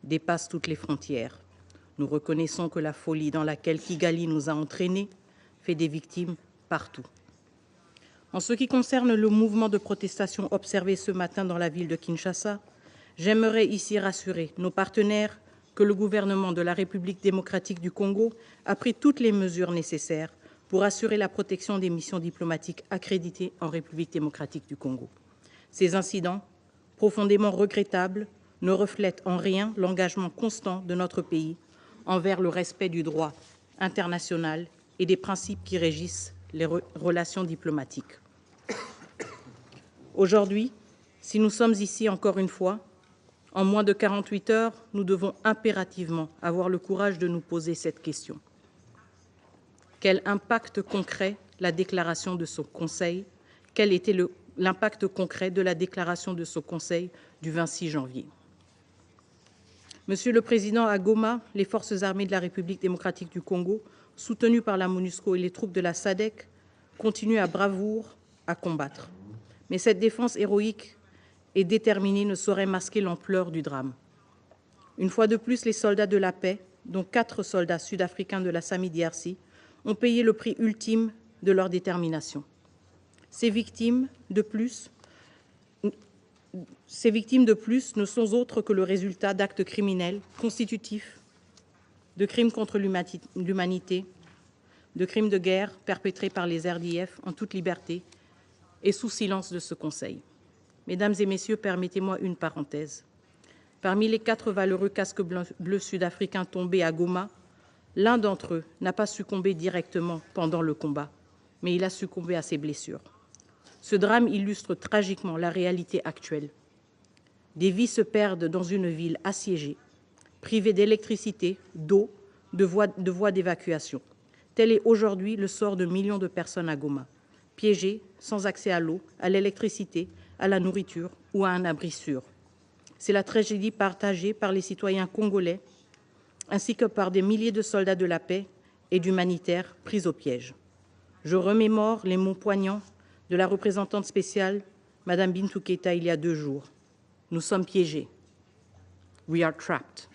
dépasse toutes les frontières. Nous reconnaissons que la folie dans laquelle Kigali nous a entraînés fait des victimes partout. En ce qui concerne le mouvement de protestation observé ce matin dans la ville de Kinshasa, j'aimerais ici rassurer nos partenaires que le gouvernement de la République démocratique du Congo a pris toutes les mesures nécessaires pour assurer la protection des missions diplomatiques accréditées en République démocratique du Congo. Ces incidents, profondément regrettables, ne reflètent en rien l'engagement constant de notre pays envers le respect du droit international et des principes qui régissent les relations diplomatiques. Aujourd'hui, si nous sommes ici encore une fois, en moins de 48 heures, nous devons impérativement avoir le courage de nous poser cette question. Quel impact concret la déclaration de ce Conseil? Quel était l'impact concret de la déclaration de ce Conseil du 26 janvier? Monsieur le Président, à Goma, les forces armées de la République démocratique du Congo, soutenues par la MONUSCO et les troupes de la SADC, continuent à bravoure à combattre. Mais cette défense héroïque et déterminée ne saurait masquer l'ampleur du drame. Une fois de plus, les soldats de la paix, dont 4 soldats sud-africains de la SAMI DRC, ont payé le prix ultime de leur détermination. Ces victimes de plus ne sont autres que le résultat d'actes criminels constitutifs de crimes contre l'humanité, de crimes de guerre perpétrés par les RDF en toute liberté et sous silence de ce Conseil. Mesdames et Messieurs, permettez-moi une parenthèse. Parmi les 4 valeureux casques bleus sud-africains tombés à Goma, l'un d'entre eux n'a pas succombé directement pendant le combat, mais il a succombé à ses blessures. Ce drame illustre tragiquement la réalité actuelle. Des vies se perdent dans une ville assiégée, privée d'électricité, d'eau, de voies d'évacuation. Tel est aujourd'hui le sort de millions de personnes à Goma, piégées, sans accès à l'eau, à l'électricité, à la nourriture ou à un abri sûr. C'est la tragédie partagée par les citoyens congolais, ainsi que par des milliers de soldats de la paix et d'humanitaires pris au piège. Je remémore les mots poignants de la représentante spéciale, Mme Bintou Keïta, il y a 2 jours. Nous sommes piégés. We are trapped.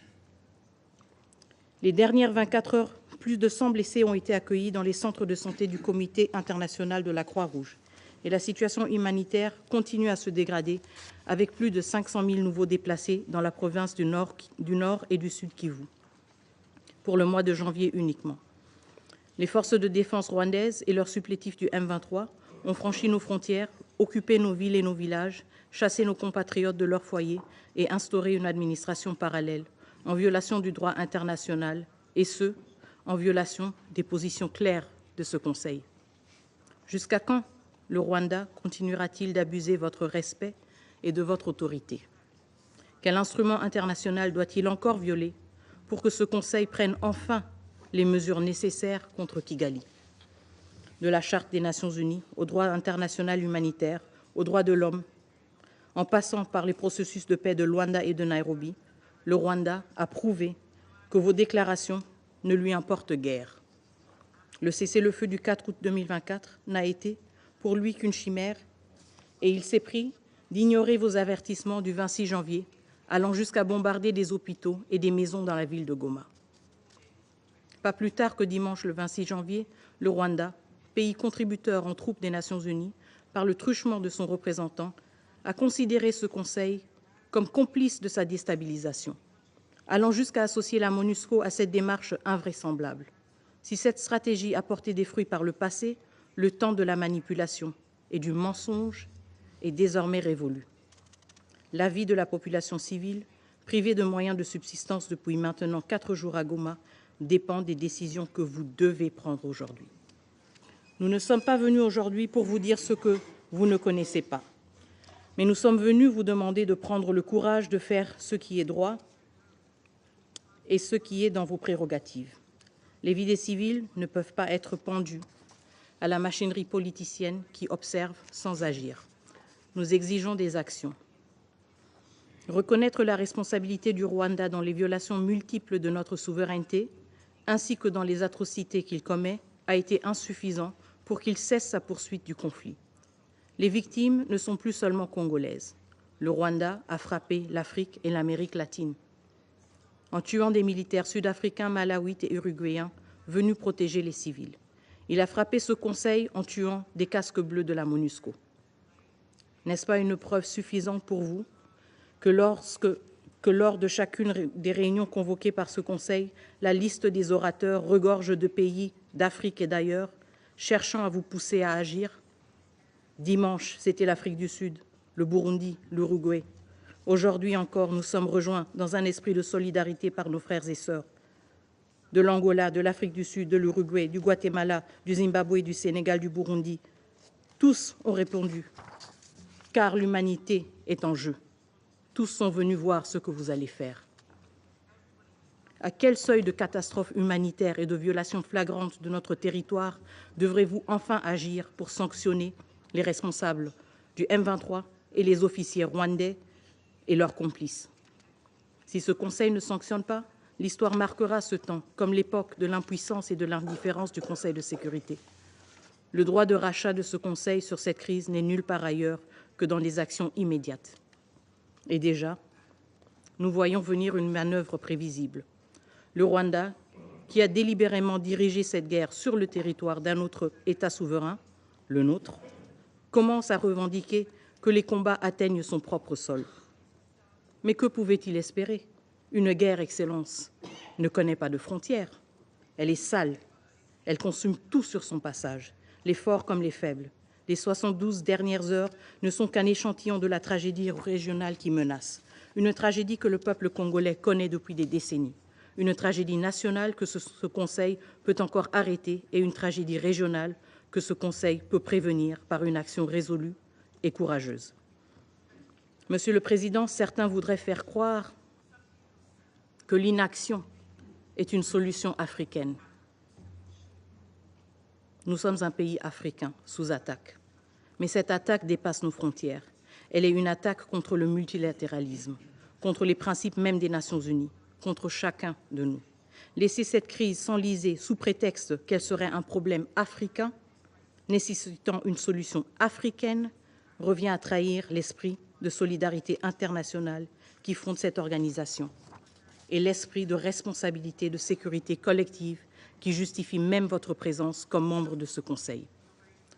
Les dernières 24 heures Plus de 100 blessés ont été accueillis dans les centres de santé du Comité international de la Croix-Rouge. Et la situation humanitaire continue à se dégrader, avec plus de 500 000 nouveaux déplacés dans la province du Nord et du Sud Kivu, pour le mois de janvier uniquement. Les forces de défense rwandaises et leurs supplétifs du M23 ont franchi nos frontières, occupé nos villes et nos villages, chassé nos compatriotes de leur foyer et instauré une administration parallèle, en violation du droit international, et ce, en violation des positions claires de ce Conseil. Jusqu'à quand le Rwanda continuera-t-il d'abuser votre respect et de votre autorité? Quel instrument international doit-il encore violer pour que ce Conseil prenne enfin les mesures nécessaires contre Kigali? De la Charte des Nations Unies au droit international humanitaire, aux droits de l'homme, en passant par les processus de paix de Luanda et de Nairobi, le Rwanda a prouvé que vos déclarations ne lui importent guère. Le cessez-le-feu du 4 août 2024 n'a été pour lui qu'une chimère, et il s'est pris d'ignorer vos avertissements du 26 janvier, allant jusqu'à bombarder des hôpitaux et des maisons dans la ville de Goma. Pas plus tard que dimanche le 26 janvier, le Rwanda, pays contributeur en troupes des Nations Unies, par le truchement de son représentant, a considéré ce Conseil comme complice de sa déstabilisation, allant jusqu'à associer la MONUSCO à cette démarche invraisemblable. Si cette stratégie a porté des fruits par le passé, le temps de la manipulation et du mensonge est désormais révolu. La vie de la population civile, privée de moyens de subsistance depuis maintenant 4 jours à Goma, dépend des décisions que vous devez prendre aujourd'hui. Nous ne sommes pas venus aujourd'hui pour vous dire ce que vous ne connaissez pas, mais nous sommes venus vous demander de prendre le courage de faire ce qui est droit et ce qui est dans vos prérogatives. Les vies des civils ne peuvent pas être pendues à la machinerie politicienne qui observe sans agir. Nous exigeons des actions. Reconnaître la responsabilité du Rwanda dans les violations multiples de notre souveraineté, ainsi que dans les atrocités qu'il commet, a été insuffisant pour qu'il cesse sa poursuite du conflit. Les victimes ne sont plus seulement congolaises. Le Rwanda a frappé l'Afrique et l'Amérique latine, en tuant des militaires sud-africains, malawites et uruguayens venus protéger les civils. Il a frappé ce Conseil en tuant des casques bleus de la MONUSCO. N'est-ce pas une preuve suffisante pour vous que lors de chacune des réunions convoquées par ce Conseil, la liste des orateurs regorge de pays d'Afrique et d'ailleurs, cherchant à vous pousser à agir? Dimanche, c'était l'Afrique du Sud, le Burundi, l'Uruguay. Aujourd'hui encore, nous sommes rejoints dans un esprit de solidarité par nos frères et sœurs de l'Angola, de l'Afrique du Sud, de l'Uruguay, du Guatemala, du Zimbabwe, du Sénégal, du Burundi. Tous ont répondu, car l'humanité est en jeu. Tous sont venus voir ce que vous allez faire. À quel seuil de catastrophe humanitaire et de violation flagrante de notre territoire devrez-vous enfin agir pour sanctionner les responsables du M23 et les officiers rwandais et leurs complices? Si ce Conseil ne sanctionne pas, l'histoire marquera ce temps comme l'époque de l'impuissance et de l'indifférence du Conseil de sécurité. Le droit de rachat de ce Conseil sur cette crise n'est nulle part ailleurs que dans les actions immédiates. Et déjà, nous voyons venir une manœuvre prévisible. Le Rwanda, qui a délibérément dirigé cette guerre sur le territoire d'un autre État souverain, le nôtre, commence à revendiquer que les combats atteignent son propre sol. Mais que pouvait-il espérer? Une guerre, Excellence, ne connaît pas de frontières. Elle est sale. Elle consume tout sur son passage, les forts comme les faibles. Les 72 dernières heures ne sont qu'un échantillon de la tragédie régionale qui menace. Une tragédie que le peuple congolais connaît depuis des décennies. Une tragédie nationale que ce Conseil peut encore arrêter et une tragédie régionale que ce Conseil peut prévenir par une action résolue et courageuse. Monsieur le Président, certains voudraient faire croire que l'inaction est une solution africaine. Nous sommes un pays africain sous attaque, mais cette attaque dépasse nos frontières. Elle est une attaque contre le multilatéralisme, contre les principes même des Nations Unies, contre chacun de nous. Laisser cette crise s'enliser sous prétexte qu'elle serait un problème africain, nécessitant une solution africaine, revient à trahir l'esprit de solidarité internationale qui fonde cette organisation et l'esprit de responsabilité, de sécurité collective qui justifie même votre présence comme membre de ce Conseil.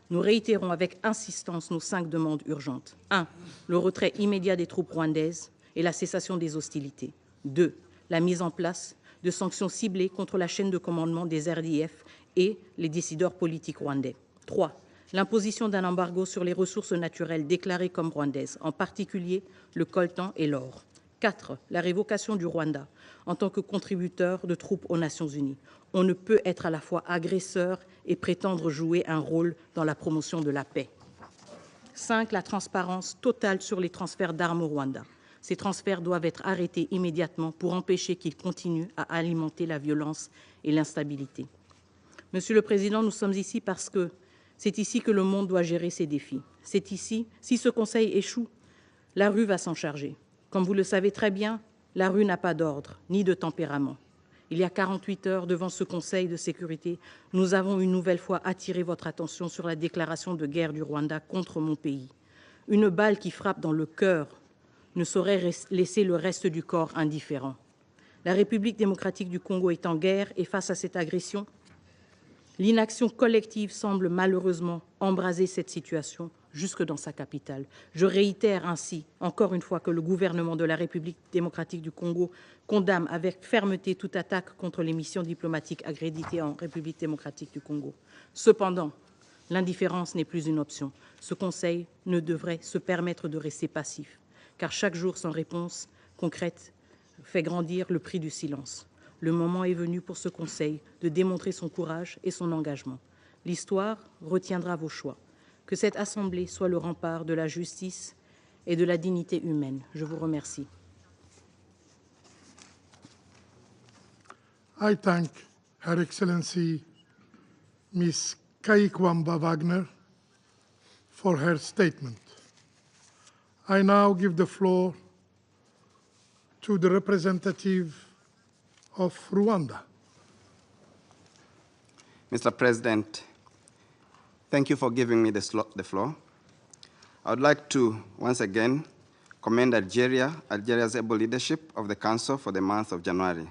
Nous réitérons avec insistance nos 5 demandes urgentes. 1. Le retrait immédiat des troupes rwandaises et la cessation des hostilités. 2. La mise en place de sanctions ciblées contre la chaîne de commandement des RDF et les décideurs politiques rwandais. 3. L'imposition d'un embargo sur les ressources naturelles déclarées comme rwandaises, en particulier le coltan et l'or. 4. La révocation du Rwanda en tant que contributeur de troupes aux Nations Unies. On ne peut être à la fois agresseur et prétendre jouer un rôle dans la promotion de la paix. 5. La transparence totale sur les transferts d'armes au Rwanda. Ces transferts doivent être arrêtés immédiatement pour empêcher qu'ils continuent à alimenter la violence et l'instabilité. Monsieur le Président, nous sommes ici parce que c'est ici que le monde doit gérer ses défis. C'est ici, si ce Conseil échoue, la rue va s'en charger. Comme vous le savez très bien, la rue n'a pas d'ordre, ni de tempérament. Il y a 48 heures, devant ce Conseil de sécurité, nous avons une nouvelle fois attiré votre attention sur la déclaration de guerre du Rwanda contre mon pays. Une balle qui frappe dans le cœur ne saurait laisser le reste du corps indifférent. La République démocratique du Congo est en guerre et face à cette agression, l'inaction collective semble malheureusement embraser cette situation jusque dans sa capitale. Je réitère ainsi, encore une fois, que le gouvernement de la République démocratique du Congo condamne avec fermeté toute attaque contre les missions diplomatiques accréditées en République démocratique du Congo. Cependant, l'indifférence n'est plus une option. Ce Conseil ne devrait se permettre de rester passif, car chaque jour sans réponse concrète fait grandir le prix du silence. Le moment est venu pour ce Conseil de démontrer son courage et son engagement. L'histoire retiendra vos choix. Que cette Assemblée soit le rempart de la justice et de la dignité humaine. Je vous remercie. I thank Her Excellency Ms. Kaikwamba Wagner for her statement. I now give the floor to the representative of Rwanda. Mr. President, thank you for giving me the floor. I would like to once again commend Algeria's able leadership of the Council for the month of January.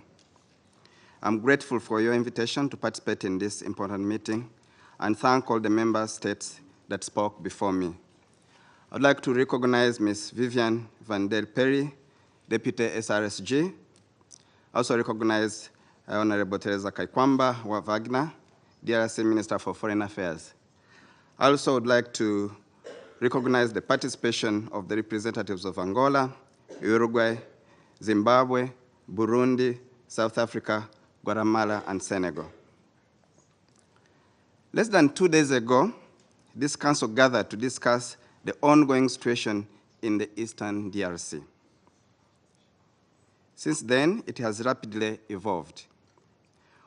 I'm grateful for your invitation to participate in this important meeting and thank all the member states that spoke before me. I'd like to recognize Ms. Vivian Van der Perry, Deputy SRSG. I also recognize Honorable Teresa Kaikwamba Wagner, DRC Minister for Foreign Affairs. I also would like to recognize the participation of the representatives of Angola, Uruguay, Zimbabwe, Burundi, South Africa, Guatemala, and Senegal. Less than 2 days ago, this council gathered to discuss the ongoing situation in the eastern DRC. Since then, it has rapidly evolved.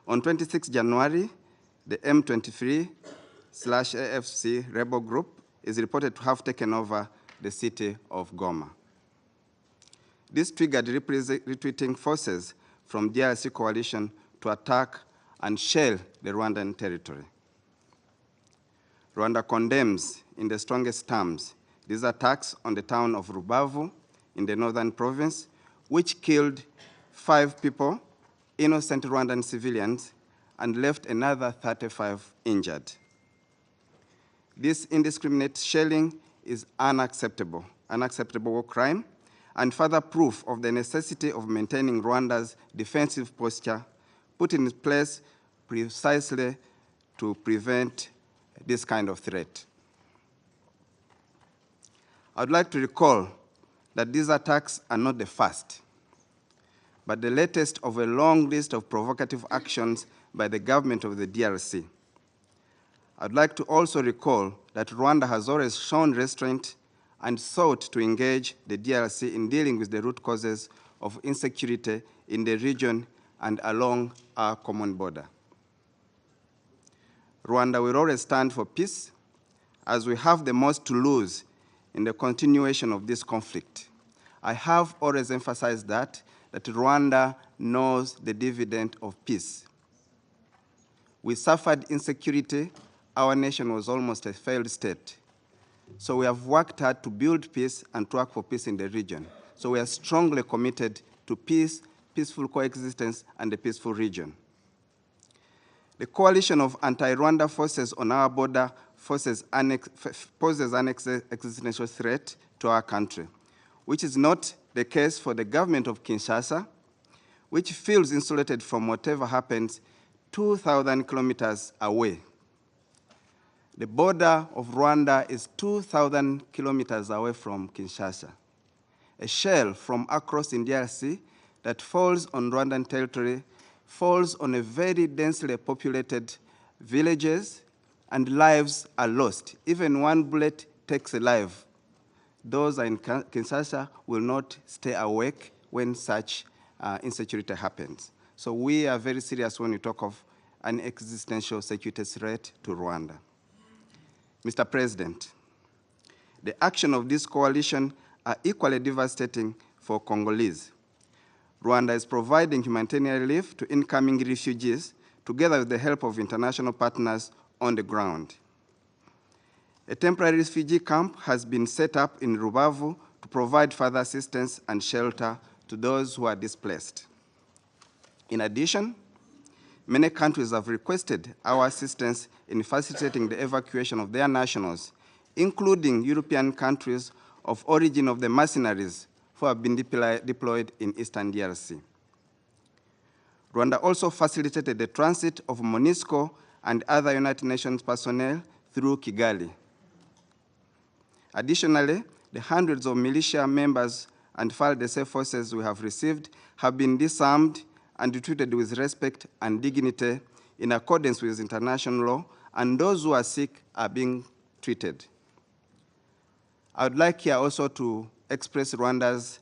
On 26 January, the M23/AFC rebel group is reported to have taken over the city of Goma. This triggered retreating forces from DRC coalition to attack and shell the Rwandan territory. Rwanda condemns in the strongest terms these attacks on the town of Rubavu in the northern province, which killed 5 people, innocent Rwandan civilians, and left another 35 injured. This indiscriminate shelling is unacceptable war crime, and further proof of the necessity of maintaining Rwanda's defensive posture put in place precisely to prevent this kind of threat. I would like to recall that these attacks are not the first, but the latest of a long list of provocative actions by the government of the DRC. I'd like to also recall that Rwanda has always shown restraint and sought to engage the DRC in dealing with the root causes of insecurity in the region and along our common border. Rwanda will always stand for peace, as we have the most to lose in the continuation of this conflict. I have always emphasized that Rwanda knows the dividend of peace. We suffered insecurity. Our nation was almost a failed state. So we have worked hard to build peace and to work for peace in the region. So we are strongly committed to peace, peaceful coexistence, and a peaceful region. The coalition of anti-Rwanda forces on our border poses an existential threat to our country, which is not the case for the government of Kinshasa, which feels insulated from whatever happens 2,000 kilometers away. The border of Rwanda is 2,000 kilometers away from Kinshasa. A shell from across in DRC that falls on Rwandan territory falls on a very densely populated villages, and lives are lost. Even one bullet takes a life. Those in Kinshasa will not stay awake when such insecurity happens. So we are very serious when we talk of an existential security threat to Rwanda. Mr. President, the action of this coalition are equally devastating for Congolese. Rwanda is providing humanitarian relief to incoming refugees together with the help of international partners on the ground. A temporary refugee camp has been set up in Rubavu to provide further assistance and shelter to those who are displaced. In addition, many countries have requested our assistance in facilitating the evacuation of their nationals, including European countries of origin of the mercenaries who have been deployed in eastern DRC. Rwanda also facilitated the transit of MONUSCO and other United Nations personnel through Kigali. Additionally, the hundreds of militia members and FARDC forces we have received have been disarmed and treated with respect and dignity in accordance with international law, and those who are sick are being treated. I would like here also to express Rwanda's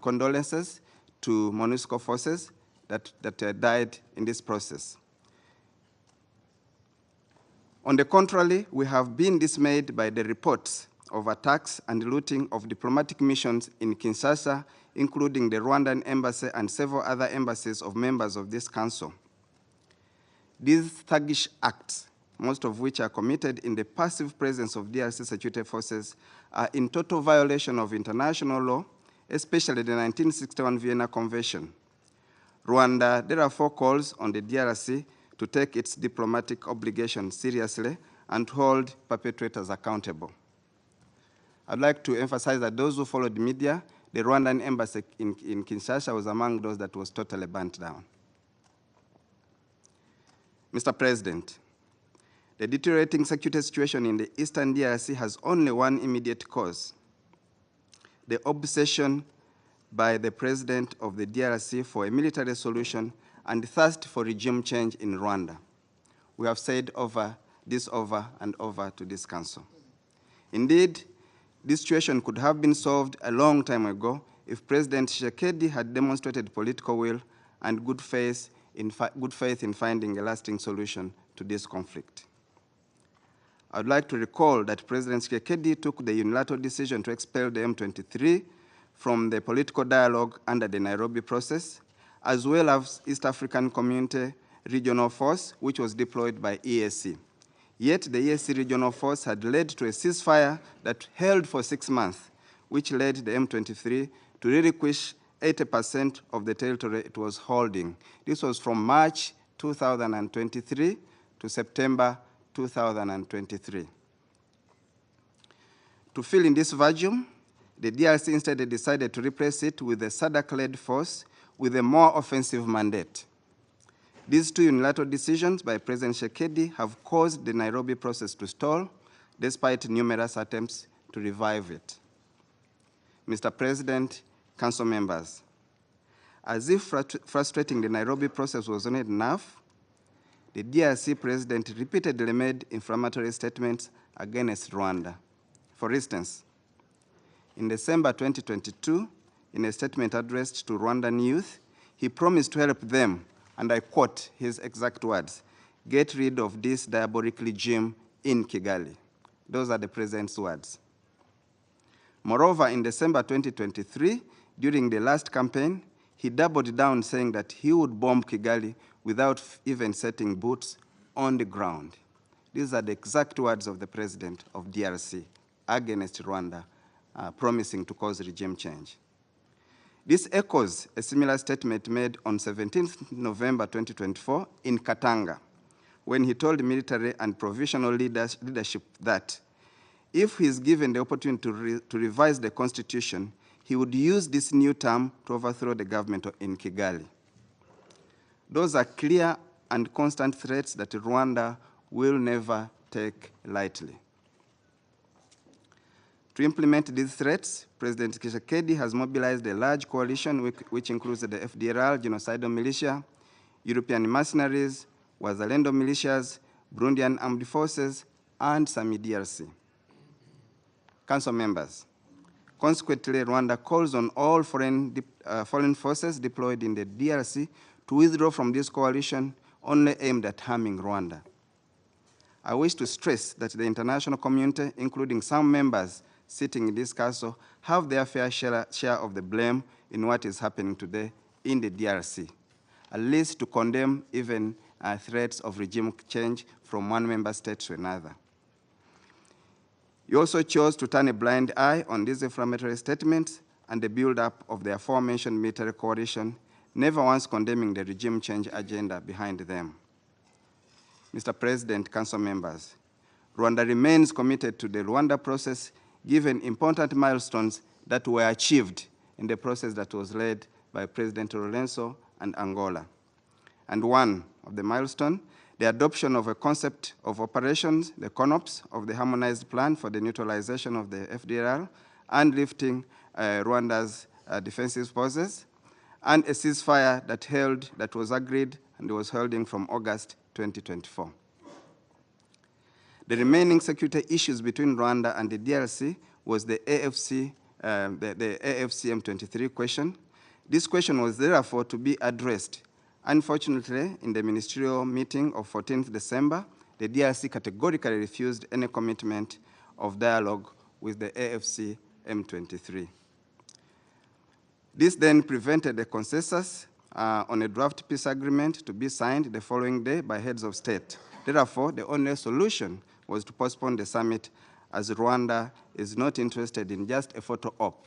condolences to MONUSCO forces that died in this process. On the contrary, we have been dismayed by the reports of attacks and looting of diplomatic missions in Kinshasa, including the Rwandan embassy and several other embassies of members of this council. These thuggish acts, most of which are committed in the passive presence of DRC security forces, are in total violation of international law, especially the 1961 Vienna Convention. Rwanda therefore calls on the DRC to take its diplomatic obligations seriously and hold perpetrators accountable. I'd like to emphasize that those who followed the media, the Rwandan embassy in Kinshasa was among those that was totally burnt down. Mr. President, the deteriorating security situation in the eastern DRC has only one immediate cause: the obsession by the president of the DRC for a military solution and thirst for regime change in Rwanda. We have said over and over to this council. Indeed, this situation could have been solved a long time ago if President Tshisekedi had demonstrated political will and good faith in finding a lasting solution to this conflict. I would like to recall that President Tshisekedi took the unilateral decision to expel the M23 from the political dialogue under the Nairobi process, as well as East African Community Regional Force, which was deployed by EAC. Yet the EAC Regional Force had led to a ceasefire that held for 6 months, which led the M23 to relinquish 80% of the territory it was holding. This was from March 2023 to September 2023. To fill in this vacuum, the DRC instead decided to replace it with a SADC-led force with a more offensive mandate. These two unilateral decisions by President Tshisekedi have caused the Nairobi process to stall, despite numerous attempts to revive it. Mr. President, Council members, as if frustrating the Nairobi process was not enough, the DRC president repeatedly made inflammatory statements against Rwanda. For instance, in December 2022, in a statement addressed to Rwandan youth, he promised to help them, and I quote his exact words, "Get rid of this diabolic regime in Kigali." Those are the president's words. Moreover, in December 2023, during the last campaign, he doubled down saying that he would bomb Kigali without even setting boots on the ground. These are the exact words of the president of DRC against Rwanda, promising to cause regime change. This echoes a similar statement made on 17th November 2024 in Katanga, when he told military and provisional leadership that if he is given the opportunity to revise the constitution, he would use this new term to overthrow the government in Kigali. Those are clear and constant threats that Rwanda will never take lightly. To implement these threats, President Tshisekedi has mobilized a large coalition which includes the FDLR, genocidal militia, European mercenaries, Wazalendo militias, Burundian armed forces, and some DRC. Council members, consequently, Rwanda calls on all foreign forces deployed in the DRC to withdraw from this coalition only aimed at harming Rwanda. I wish to stress that the international community, including some members sitting in this council, have their fair share of the blame in what is happening today in the DRC, at least to condemn even threats of regime change from one member state to another. You also chose to turn a blind eye on these inflammatory statements and the build-up of the aforementioned military coalition, never once condemning the regime change agenda behind them. Mr. President, Council members, Rwanda remains committed to the Rwanda process, given important milestones that were achieved in the process that was led by President Lorenzo and Angola. And one of the milestones, the adoption of a concept of operations, the CONOPS, of the harmonized plan for the neutralization of the FDLR and lifting Rwanda's defensive forces, and a ceasefire that was agreed and was holding from August 2024. The remaining security issues between Rwanda and the DRC was the AFC M23 question. This question was therefore to be addressed. Unfortunately, in the ministerial meeting of 14th December, the DRC categorically refused any commitment of dialogue with the AFC M23. This then prevented a consensus on a draft peace agreement to be signed the following day by heads of state. Therefore, the only solution was to postpone the summit, as Rwanda is not interested in just a photo op.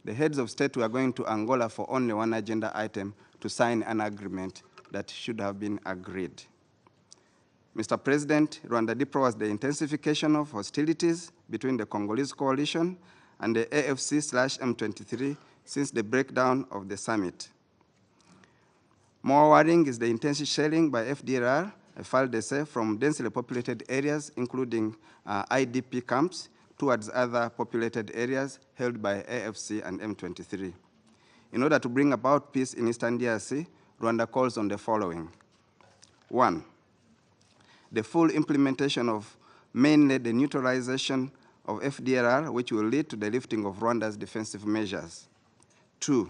The heads of state were going to Angola for only one agenda item, to sign an agreement that should have been agreed. Mr. President, Rwanda deploys the intensification of hostilities between the Congolese coalition and the AFC/M23 since the breakdown of the summit. More worrying is the intensive shelling by FDLR, FARDC, from densely populated areas, including IDP camps, towards other populated areas held by AFC and M23. In order to bring about peace in Eastern DRC, Rwanda calls on the following. 1, the full implementation of mainly the neutralization of FDLR, which will lead to the lifting of Rwanda's defensive measures. 2,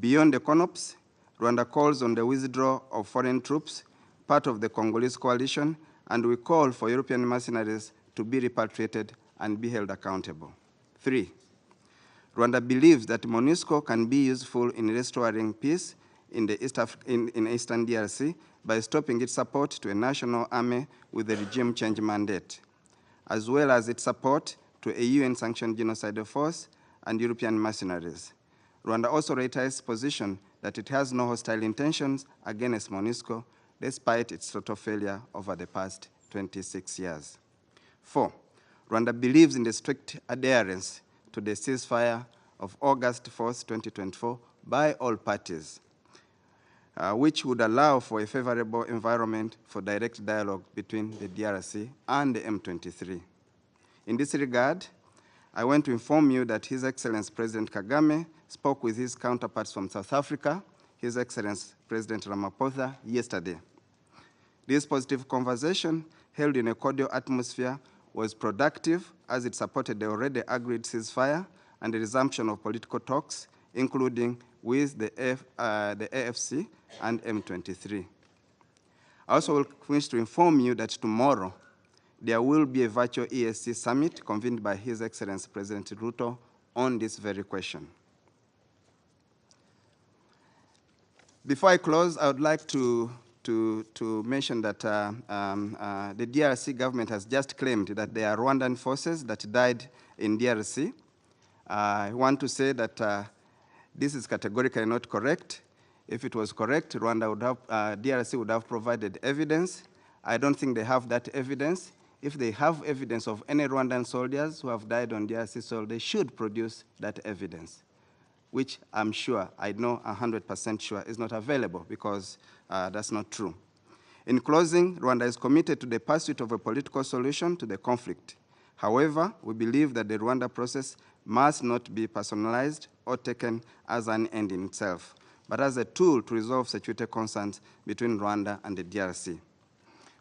beyond the CONOPS, Rwanda calls on the withdrawal of foreign troops, part of the Congolese coalition, and we call for European mercenaries to be repatriated and be held accountable. 3, Rwanda believes that MONUSCO can be useful in restoring peace in Eastern DRC by stopping its support to a national army with a regime change mandate, as well as its support to a UN-sanctioned genocidal force and European mercenaries. Rwanda also reiterates its position that it has no hostile intentions against MONUSCO, despite its total failure over the past 26 years. 4, Rwanda believes in the strict adherence to the ceasefire of August 4th, 2024 by all parties, which would allow for a favorable environment for direct dialogue between the DRC and the M23. In this regard, I want to inform you that His Excellency President Kagame spoke with his counterparts from South Africa, His Excellency President Ramaphosa, yesterday. This positive conversation, held in a cordial atmosphere, was productive as it supported the already agreed ceasefire and the resumption of political talks, including with the AFC and M23. I also wish to inform you that tomorrow there will be a virtual ESC summit convened by His Excellency President Ruto on this very question. Before I close, I would like to mention that the DRC government has just claimed that there are Rwandan forces that died in DRC. I want to say that this is categorically not correct. If it was correct, DRC would have provided evidence I don't think they have that evidence. If they have evidence of any Rwandan soldiers who have died on DRC soil, they should produce that evidence, which I'm sure, I know 100% sure, is not available because that's not true. In closing, Rwanda is committed to the pursuit of a political solution to the conflict. However, we believe that the Rwanda process must not be personalized or taken as an end in itself, but as a tool to resolve security concerns between Rwanda and the DRC.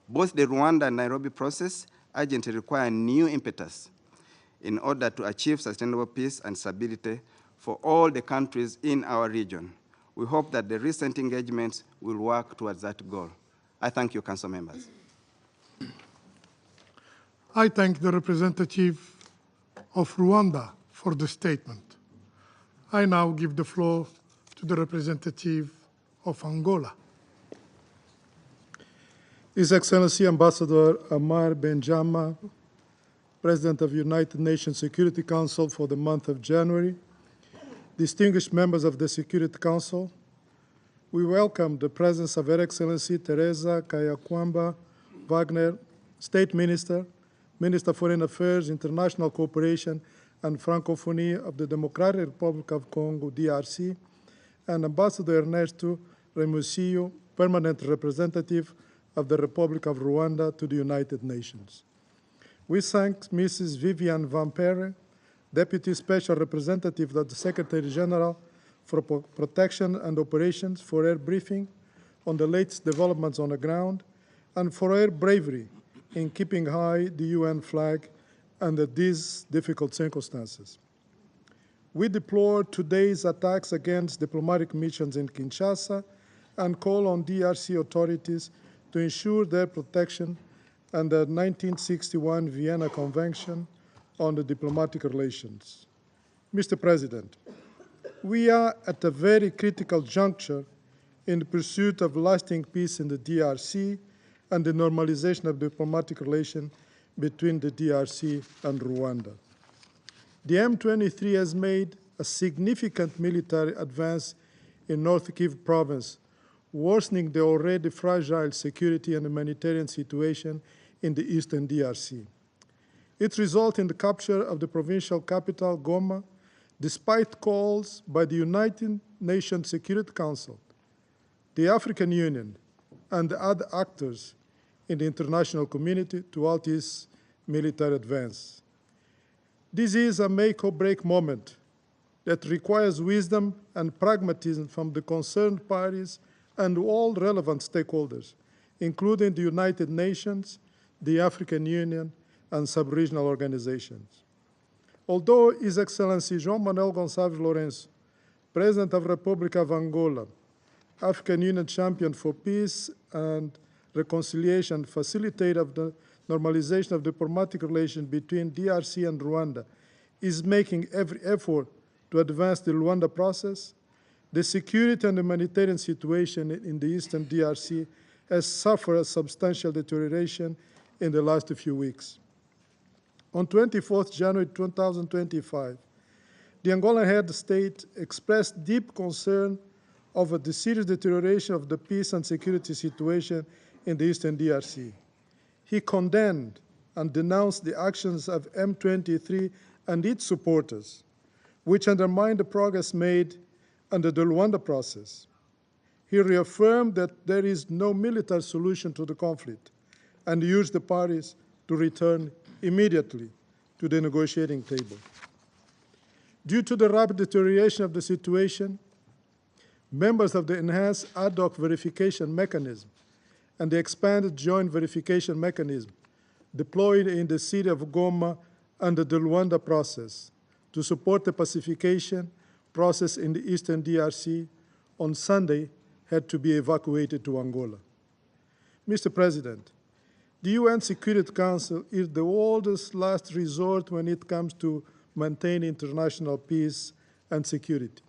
Both the Rwanda and Nairobi process urgently require new impetus in order to achieve sustainable peace and stability for all the countries in our region. We hope that the recent engagements will work towards that goal. I thank you, Council members. I thank the representative of Rwanda for the statement. I now give the floor to the representative of Angola. His Excellency Ambassador Amar Benjama, President of the United Nations Security Council for the month of January, distinguished members of the Security Council, we welcome the presence of Her Excellency Teresa Kayakwamba Wagner, State Minister, Minister of Foreign Affairs, International Cooperation and Francophonie of the Democratic Republic of Congo, DRC, and Ambassador Ernesto Remusillo, Permanent Representative of the Republic of Rwanda to the United Nations. We thank Mrs. Viviane Van Perre, Deputy Special Representative of the Secretary General for Protection and Operations, for her briefing on the latest developments on the ground and for her bravery in keeping high the UN flag under these difficult circumstances. We deplore today's attacks against diplomatic missions in Kinshasa and call on DRC authorities to ensure their protection under the 1961 Vienna Convention on the Diplomatic Relations. Mr. President, we are at a very critical juncture in the pursuit of lasting peace in the DRC and the normalization of diplomatic relations between the DRC and Rwanda. The M23 has made a significant military advance in North Kivu province, worsening the already fragile security and humanitarian situation in the eastern DRC. It resulted in the capture of the provincial capital, Goma, despite calls by the United Nations Security Council, the African Union, and the other actors in the international community to halt this military advance. This is a make-or-break moment that requires wisdom and pragmatism from the concerned parties and all relevant stakeholders, including the United Nations, the African Union, and sub-regional organizations. Although His Excellency João Manuel Gonçalves Lourenço, President of the Republic of Angola, African Union champion for peace and reconciliation, facilitator of the normalization of diplomatic relations between DRC and Rwanda, is making every effort to advance the Rwanda process, the security and humanitarian situation in the eastern DRC has suffered a substantial deterioration in the last few weeks. On 24th January 2025, the Angolan head of state expressed deep concern over the serious deterioration of the peace and security situation in the eastern DRC. He condemned and denounced the actions of M23 and its supporters, which undermine the progress made under the Rwanda process. He reaffirmed that there is no military solution to the conflict and urged the parties to return immediately to the negotiating table. Due to the rapid deterioration of the situation, members of the enhanced ad hoc verification mechanism and the expanded joint verification mechanism deployed in the city of Goma under the Rwanda process to support the pacification process in the eastern DRC on Sunday had to be evacuated to Angola. Mr. President, the UN Security Council is the oldest last resort when it comes to maintaining international peace and security.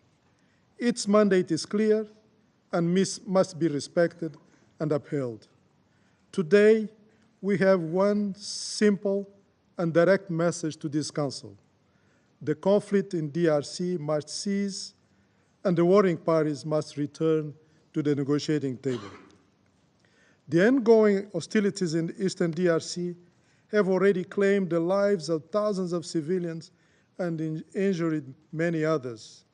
Its mandate is clear and must be respected and upheld. Today, we have one simple and direct message to this Council. The conflict in DRC must cease and the warring parties must return to the negotiating table. The ongoing hostilities in the eastern DRC have already claimed the lives of thousands of civilians and injured many others.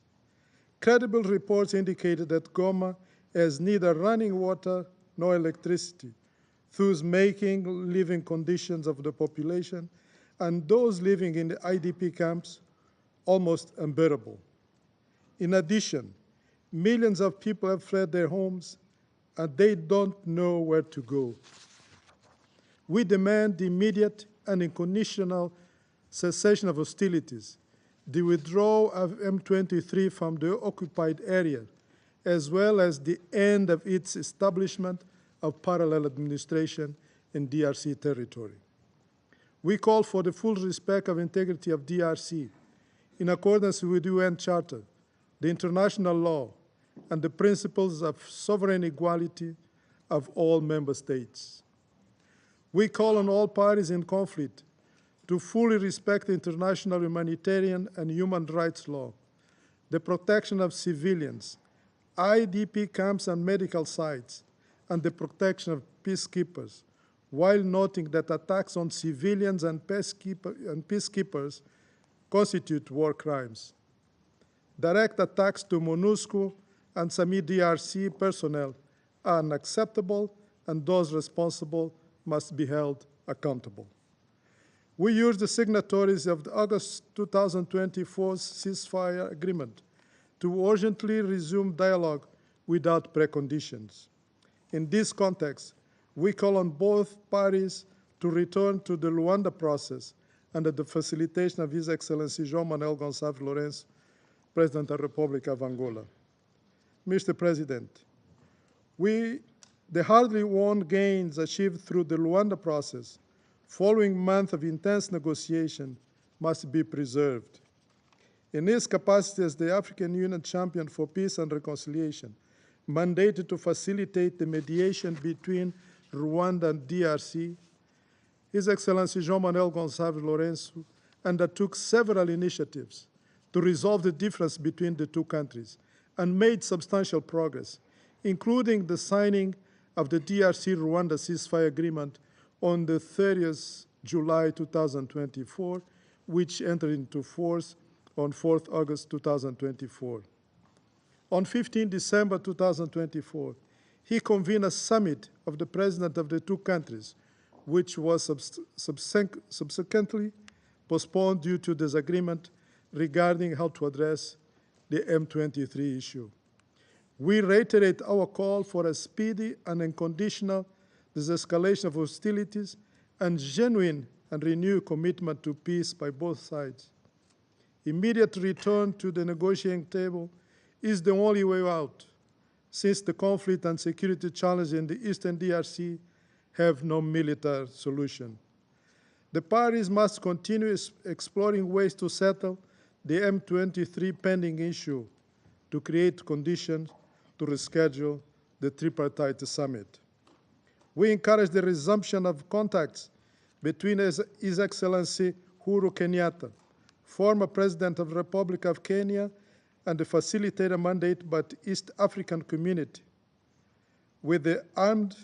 Credible reports indicated that Goma has neither running water nor electricity, thus making living conditions of the population and those living in the IDP camps almost unbearable. In addition, millions of people have fled their homes and they don't know where to go. We demand the immediate and unconditional cessation of hostilities, the withdrawal of M23 from the occupied area, as well as the end of its establishment of parallel administration in DRC territory. We call for the full respect of integrity of DRC in accordance with the UN Charter, the international law, and the principles of sovereign equality of all member states. We call on all parties in conflict to fully respect international humanitarian and human rights law, the protection of civilians, IDP camps and medical sites, and the protection of peacekeepers, while noting that attacks on civilians and peacekeepers constitute war crimes. Direct attacks to MONUSCO and some DRC personnel are unacceptable, and those responsible must be held accountable. We urge the signatories of the August 2024 ceasefire agreement to urgently resume dialogue without preconditions. In this context, we call on both parties to return to the Luanda process under the facilitation of His Excellency João Manuel Gonçalves Lourenço, President of the Republic of Angola. Mr. President, the hardly won gains achieved through the Luanda process following months of intense negotiation must be preserved. In his capacity as the African Union Champion for Peace and Reconciliation, mandated to facilitate the mediation between Rwanda and DRC, His Excellency João Manuel Gonçalves Lourenço undertook several initiatives to resolve the difference between the two countries and made substantial progress, including the signing of the DRC-Rwanda ceasefire agreement on the 30th July 2024, which entered into force on 4th August 2024. On 15 December 2024, he convened a summit of the presidents of the two countries, which was subsequently postponed due to disagreement regarding how to address the M23 issue. We reiterate our call for a speedy and unconditional disescalation of hostilities and genuine and renewed commitment to peace by both sides. Immediate return to the negotiating table is the only way out, since the conflict and security challenges in the eastern DRC have no military solution. The parties must continue exploring ways to settle the M23 pending issue to create conditions to reschedule the tripartite summit. We encourage the resumption of contacts between His Excellency Uhuru Kenyatta, former President of the Republic of Kenya, and the facilitator mandate by the East African Community, with the armed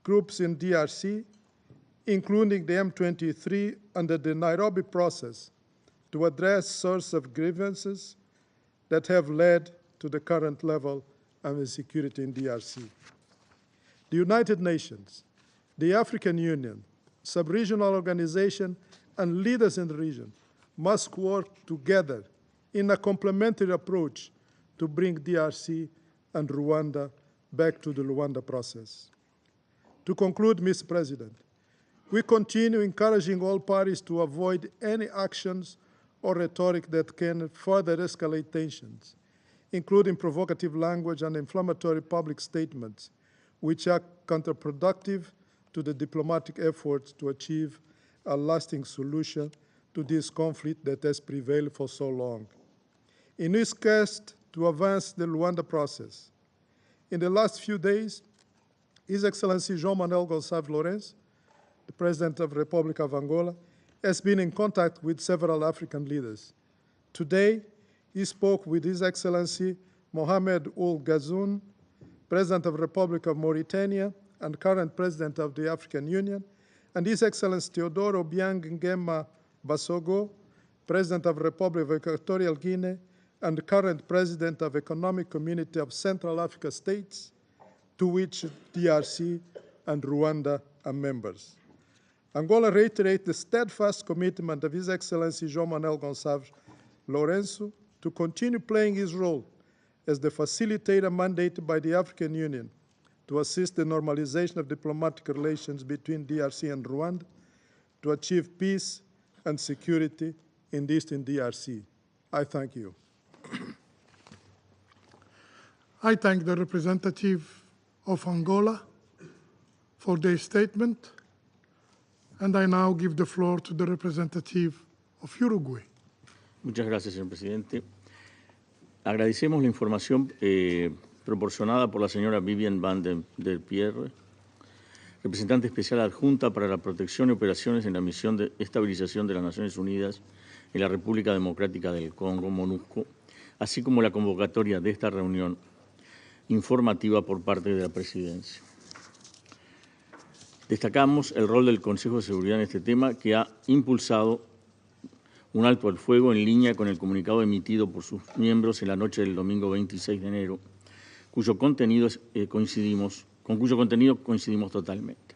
groups in DRC, including the M23, under the Nairobi process to address sources of grievances that have led to the current level of insecurity in DRC. The United Nations, the African Union, sub-regional organizations, and leaders in the region must work together in a complementary approach to bring DRC and Rwanda back to the Luanda process. To conclude, Mr. President, we continue encouraging all parties to avoid any actions or rhetoric that can further escalate tensions, including provocative language and inflammatory public statements, which are counterproductive to the diplomatic efforts to achieve a lasting solution to this conflict that has prevailed for so long. In his quest to advance the Luanda process, in the last few days, His Excellency João Manuel Gonçalves Lourenço, the President of the Republic of Angola, has been in contact with several African leaders. Today, he spoke with His Excellency Mohamed Ould Ghazouani, President of the Republic of Mauritania, and current President of the African Union, and His Excellency Teodoro Obiang Nguema Basogo, President of the Republic of Equatorial Guinea, and current President of Economic Community of Central Africa States, to which DRC and Rwanda are members. Angola reiterates the steadfast commitment of His Excellency João Manuel Gonçalves Lourenço to continue playing his role as the facilitator mandated by the African Union to assist the normalization of diplomatic relations between DRC and Rwanda to achieve peace and security in the Eastern DRC. I thank you. I thank the representative of Angola for their statement, and I now give the floor to the representative of Uruguay. Muchas gracias, señor presidente. Agradecemos la información proporcionada por la señora Vivian van der Pierre, representante especial adjunta para la protección y operaciones en la misión de estabilización de las Naciones Unidas en la República Democrática del Congo, MONUSCO, así como la convocatoria de esta reunión informativa por parte de la Presidencia. Destacamos el rol del Consejo de Seguridad en este tema, que ha impulsado un alto al fuego en línea con el comunicado emitido por sus miembros en la noche del domingo 26 de enero, con cuyo contenido coincidimos totalmente.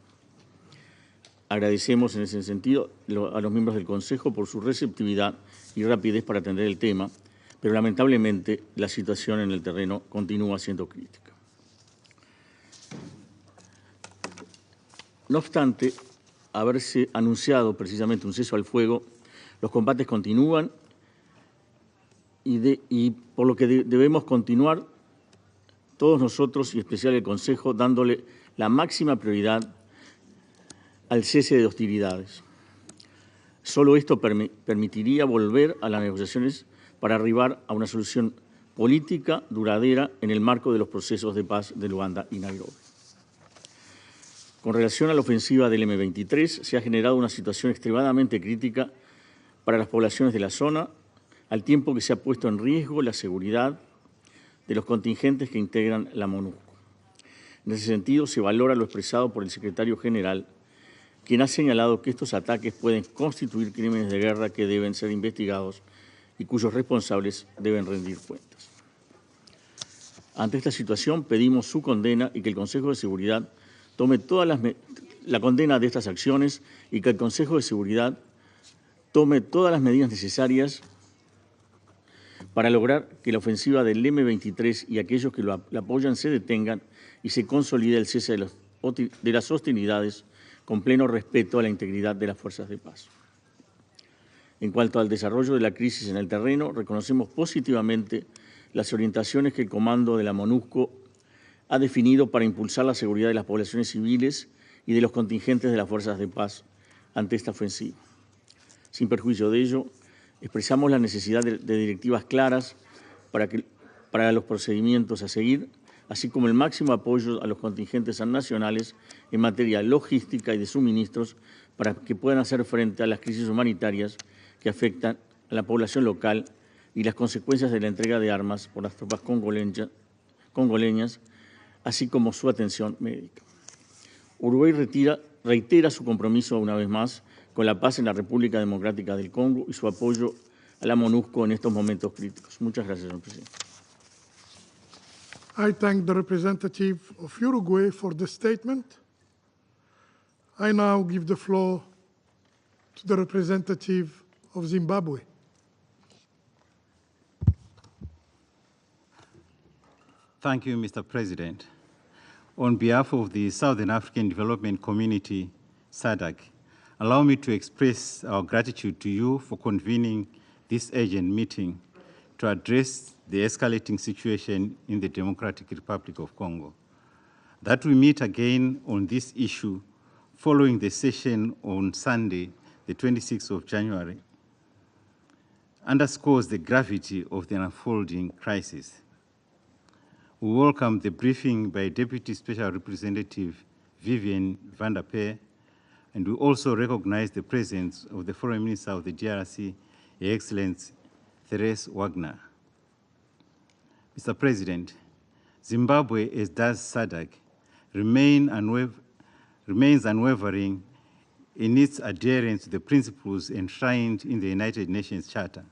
Agradecemos en ese sentido a los miembros del Consejo por su receptividad y rapidez para atender el tema, pero lamentablemente la situación en el terreno continúa siendo crítica. No obstante haberse anunciado precisamente un cese al fuego, los combates continúan y por lo que debemos continuar todos nosotros, y en especial el Consejo, dándole la máxima prioridad al cese de hostilidades. Solo esto permitiría volver a las negociaciones para arribar a una solución política duradera en el marco de los procesos de paz de Luanda y Nairobi. Con relación a la ofensiva del M23, se ha generado una situación extremadamente crítica para las poblaciones de la zona, al tiempo que se ha puesto en riesgo la seguridad de los contingentes que integran la MONUSCO. En ese sentido, se valora lo expresado por el secretario general, quien ha señalado que estos ataques pueden constituir crímenes de guerra que deben ser investigados y cuyos responsables deben rendir cuentas. Ante esta situación, pedimos su condena y que el Consejo de Seguridad tome la condena de estas acciones y que el Consejo de Seguridad tome todas las medidas necesarias para lograr que la ofensiva del M23 y aquellos que la apoyan se detengan y se consolide el cese de las hostilidades con pleno respeto a la integridad de las fuerzas de paz. En cuanto al desarrollo de la crisis en el terreno, reconocemos positivamente las orientaciones que el Comando de la MONUSCO ha definido para impulsar la seguridad de las poblaciones civiles y de los contingentes de las fuerzas de paz ante esta ofensiva. Sin perjuicio de ello, expresamos la necesidad de directivas claras para los procedimientos a seguir, así como el máximo apoyo a los contingentes nacionales en materia logística y de suministros para que puedan hacer frente a las crisis humanitarias que afectan a la población local y las consecuencias de la entrega de armas por las tropas congoleñas, así como su atención médica. Uruguay reitera su compromiso una vez más con la paz en la República Democrática del Congo y su apoyo a la MONUSCO en estos momentos críticos. Muchas gracias, señor presidente. I thank the representative of Uruguay for the statement. I now give the floor to the representative of Zimbabwe. Thank you, Mr. President. On behalf of the Southern African Development Community, SADC, allow me to express our gratitude to you for convening this urgent meeting to address the escalating situation in the Democratic Republic of Congo. That we meet again on this issue following the session on Sunday, the 26th of January, underscores the gravity of the unfolding crisis. We welcome the briefing by Deputy Special Representative Vivian van der Peer, and we also recognize the presence of the Foreign Minister of the DRC, Her Excellency Therese Wagner. Mr. President, Zimbabwe, as does SADC, remains unwavering in its adherence to the principles enshrined in the United Nations Charter,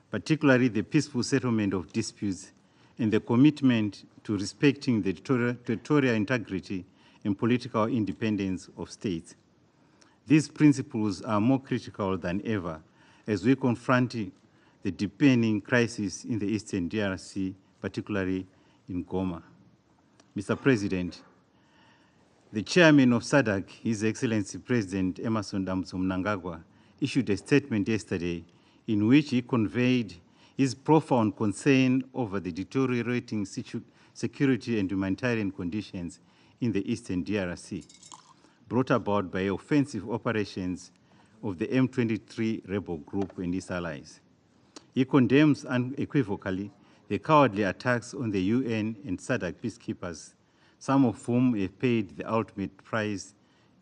particularly the peaceful settlement of disputes and the commitment to respecting the territorial integrity and political independence of states. These principles are more critical than ever as we confront the deepening crisis in the Eastern DRC, particularly in Goma. Mr. President, the chairman of SADC, His Excellency President Emerson Mnangagwa, issued a statement yesterday in which he conveyed his profound concern over the deteriorating security and humanitarian conditions in the Eastern DRC, brought about by offensive operations of the M23 rebel group and its allies. He condemns unequivocally the cowardly attacks on the UN and SADC peacekeepers, some of whom have paid the ultimate price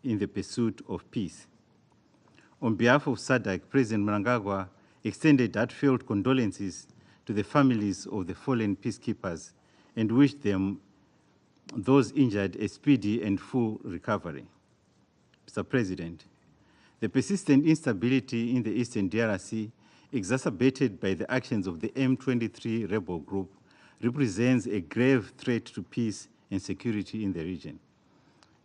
in the pursuit of peace. On behalf of SADC, President Mnangagwa extended heartfelt condolences to the families of the fallen peacekeepers and wished them, those injured, a speedy and full recovery. Mr. President, the persistent instability in the Eastern DRC, exacerbated by the actions of the M23 rebel group, represents a grave threat to peace and security in the region.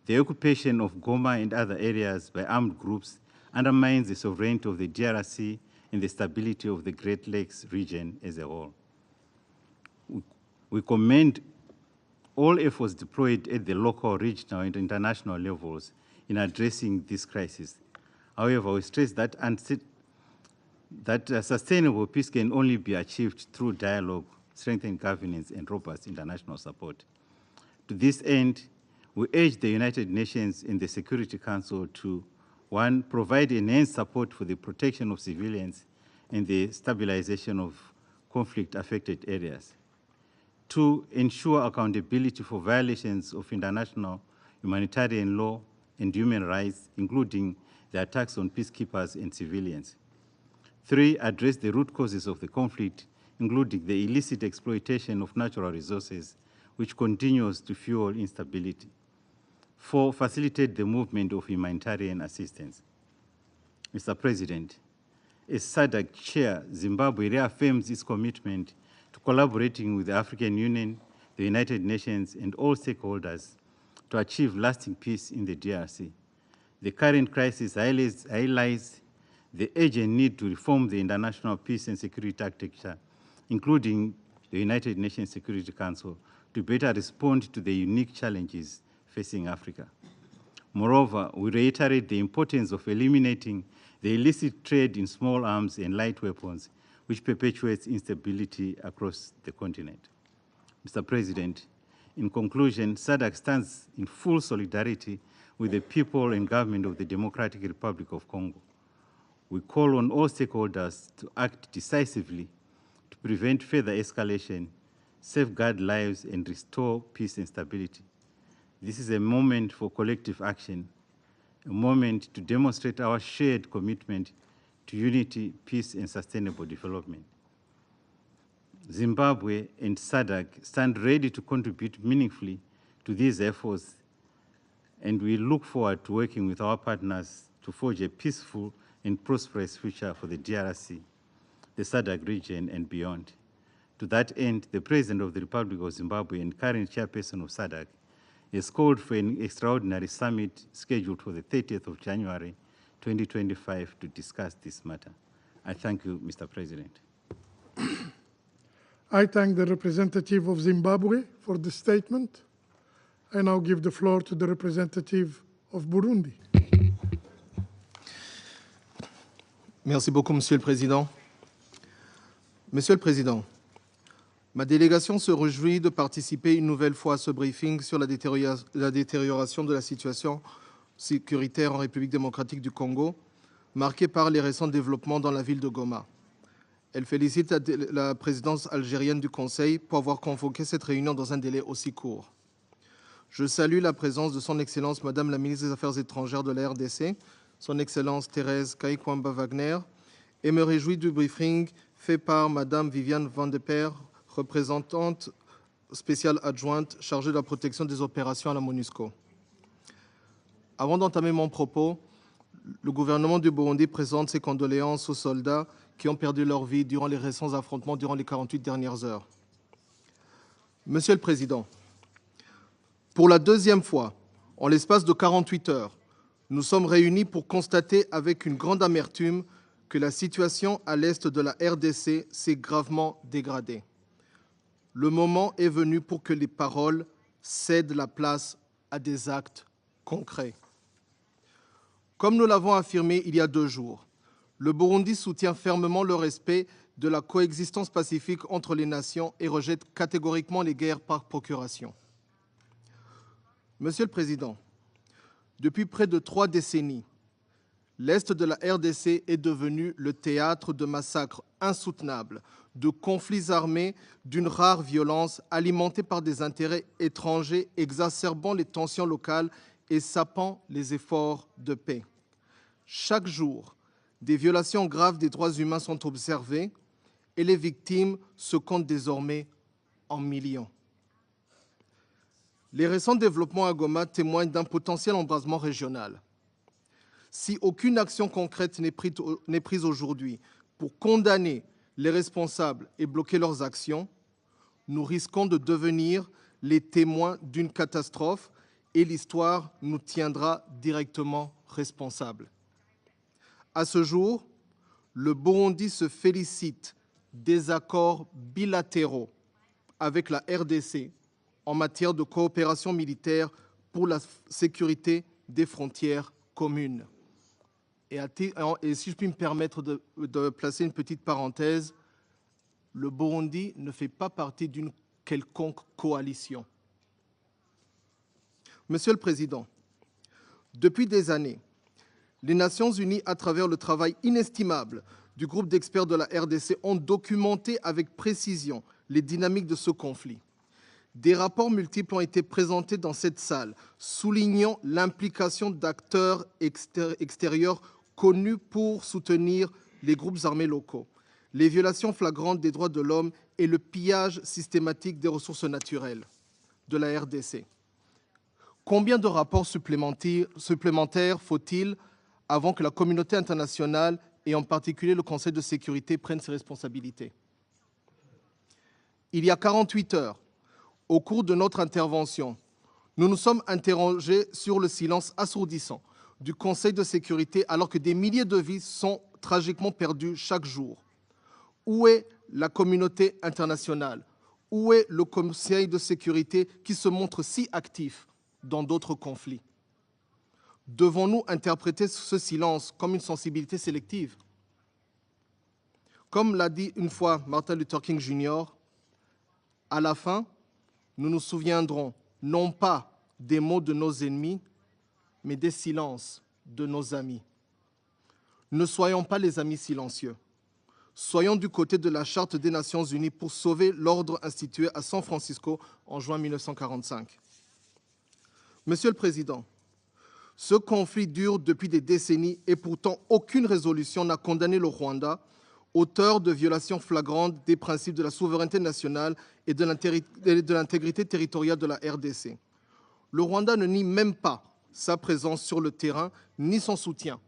The occupation of Goma and other areas by armed groups undermines the sovereignty of the DRC and the stability of the Great Lakes region as a whole. We commend all efforts deployed at the local, regional, and international levels in addressing this crisis. However, we stress that sustainable peace can only be achieved through dialogue, strengthened governance, and robust international support. To this end, we urge the United Nations and the Security Council to, 1, provide enhanced support for the protection of civilians and the stabilization of conflict-affected areas. 2, ensure accountability for violations of international humanitarian law and human rights, including the attacks on peacekeepers and civilians. 3, address the root causes of the conflict, including the illicit exploitation of natural resources, which continues to fuel instability. 4, facilitate the movement of humanitarian assistance. Mr. President, as SADC chair, Zimbabwe reaffirms its commitment to collaborating with the African Union, the United Nations, and all stakeholders to achieve lasting peace in the DRC. The current crisis highlights the urgent need to reform the international peace and security architecture, including the United Nations Security Council, to better respond to the unique challenges facing Africa. Moreover, we reiterate the importance of eliminating the illicit trade in small arms and light weapons, which perpetuates instability across the continent. Mr. President, in conclusion, SADC stands in full solidarity with the people and government of the Democratic Republic of Congo. We call on all stakeholders to act decisively to prevent further escalation, safeguard lives, and restore peace and stability. This is a moment for collective action, a moment to demonstrate our shared commitment to unity, peace, and sustainable development. Zimbabwe and SADC stand ready to contribute meaningfully to these efforts, and we look forward to working with our partners to forge a peaceful and prosperous future for the DRC, the SADC region, and beyond. To that end, the President of the Republic of Zimbabwe and current chairperson of SADC has called for an extraordinary summit scheduled for the 30th of January, 2025 to discuss this matter. I thank you, Mr. President. I thank the representative of Zimbabwe for the statement. I now give the floor to the representative of Burundi. Merci beaucoup, Monsieur le Président. Monsieur le Président, ma délégation se réjouit de participer une nouvelle fois à ce briefing sur la détérioration de la situation sécuritaire en République démocratique du Congo, marquée par les récents développements dans la ville de Goma. Elle félicite la présidence algérienne du Conseil pour avoir convoqué cette réunion dans un délai aussi court. Je salue la présence de son Excellence Madame la ministre des Affaires étrangères de la RDC, son Excellence Thérèse Kayikwamba-Wagner, et me réjouis du briefing fait par Madame Viviane Van de Peer, représentante spéciale adjointe chargée de la protection des opérations à la MONUSCO. Avant d'entamer mon propos, le gouvernement du Burundi présente ses condoléances aux soldats qui ont perdu leur vie durant les récents affrontements durant les 48 dernières heures. Monsieur le Président, pour la deuxième fois, en l'espace de 48 heures, nous sommes réunis pour constater avec une grande amertume que la situation à l'est de la RDC s'est gravement dégradée. Le moment est venu pour que les paroles cèdent la place à des actes concrets. Comme nous l'avons affirmé il y a 2 jours, le Burundi soutient fermement le respect de la coexistence pacifique entre les nations et rejette catégoriquement les guerres par procuration. Monsieur le Président, depuis près de 3 décennies, l'Est de la RDC est devenu le théâtre de massacres insoutenables, de conflits armés d'une rare violence alimentés par des intérêts étrangers exacerbant les tensions locales et sapant les efforts de paix. Chaque jour, des violations graves des droits humains sont observées et les victimes se comptent désormais en millions. Les récents développements à Goma témoignent d'un potentiel embrasement régional. Si aucune action concrète n'est prise aujourd'hui pour condamner les responsables et bloquer leurs actions, nous risquons de devenir les témoins d'une catastrophe et l'histoire nous tiendra directement responsables. À ce jour, le Burundi se félicite des accords bilatéraux avec la RDC en matière de coopération militaire pour la sécurité des frontières communes. Et si je puis me permettre de placer une petite parenthèse, le Burundi ne fait pas partie d'une quelconque coalition. Monsieur le Président, depuis des années, les Nations Unies, à travers le travail inestimable du groupe d'experts de la RDC, ont documenté avec précision les dynamiques de ce conflit. Des rapports multiples ont été présentés dans cette salle, soulignant l'implication d'acteurs extérieurs connus pour soutenir les groupes armés locaux, les violations flagrantes des droits de l'homme et le pillage systématique des ressources naturelles de la RDC. Combien de rapports supplémentaires faut-il avant que la communauté internationale et en particulier le Conseil de sécurité prenne ses responsabilités? Il y a 48 heures, au cours de notre intervention, nous nous sommes interrogés sur le silence assourdissant du Conseil de sécurité alors que des milliers de vies sont tragiquement perdues chaque jour. Où est la communauté internationale? Où est le Conseil de sécurité qui se montre si actif dans d'autres conflits? Devons-nous interpréter ce silence comme une sensibilité sélective? Comme l'a dit une fois Martin Luther King Jr., à la fin, nous nous souviendrons non pas des mots de nos ennemis, mais des silences de nos amis. Ne soyons pas les amis silencieux. Soyons du côté de la Charte des Nations Unies pour sauver l'ordre institué à San Francisco en juin 1945. Monsieur le Président, ce conflit dure depuis des décennies et pourtant aucune résolution n'a condamné le Rwanda, auteur de violations flagrantes des principes de la souveraineté nationale et de l'intégrité territoriale de la RDC. Le Rwanda ne nie même pas sa présence sur le terrain ni son soutien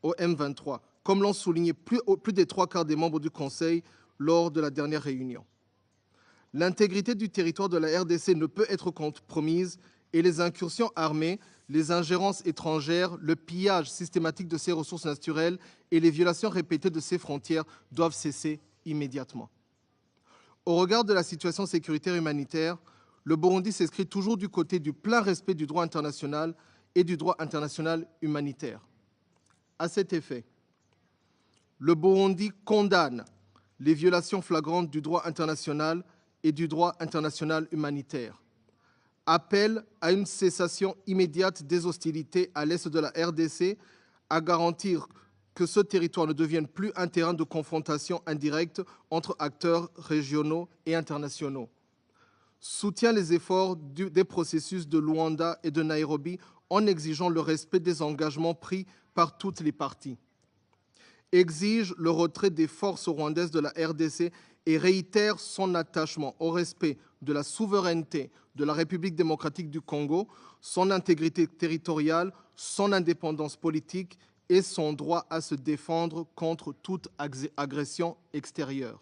au M23, comme l'ont souligné plus des 3/4 des membres du Conseil lors de la dernière réunion. L'intégrité du territoire de la RDC ne peut être compromise et les incursions armées, les ingérences étrangères, le pillage systématique de ses ressources naturelles et les violations répétées de ses frontières doivent cesser immédiatement. Au regard de la situation sécuritaire humanitaire, le Burundi s'inscrit toujours du côté du plein respect du droit international et du droit international humanitaire. À cet effet, le Burundi condamne les violations flagrantes du droit international et du droit international humanitaire, appelle à une cessation immédiate des hostilités à l'est de la RDC, à garantir que ce territoire ne devienne plus un terrain de confrontation indirecte entre acteurs régionaux et internationaux, soutient les efforts des processus de Luanda et de Nairobi en exigeant le respect des engagements pris par toutes les parties, exige le retrait des forces rwandaises de la RDC et réitère son attachement au respect de la souveraineté de la République démocratique du Congo, son intégrité territoriale, son indépendance politique et son droit à se défendre contre toute agression extérieure.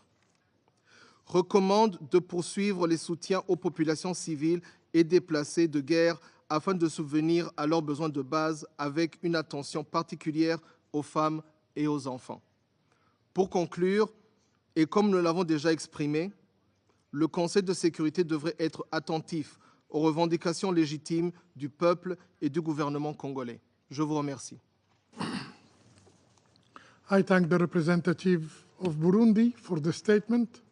Recommande de poursuivre les soutiens aux populations civiles et déplacées de guerre afin de subvenir à leurs besoins de base avec une attention particulière aux femmes et aux enfants. Pour conclure, et comme nous l'avons déjà exprimé, le Conseil de sécurité devrait être attentif aux revendications légitimes du peuple et du gouvernement congolais. Je vous remercie. I thank the representative of Burundi for the statement.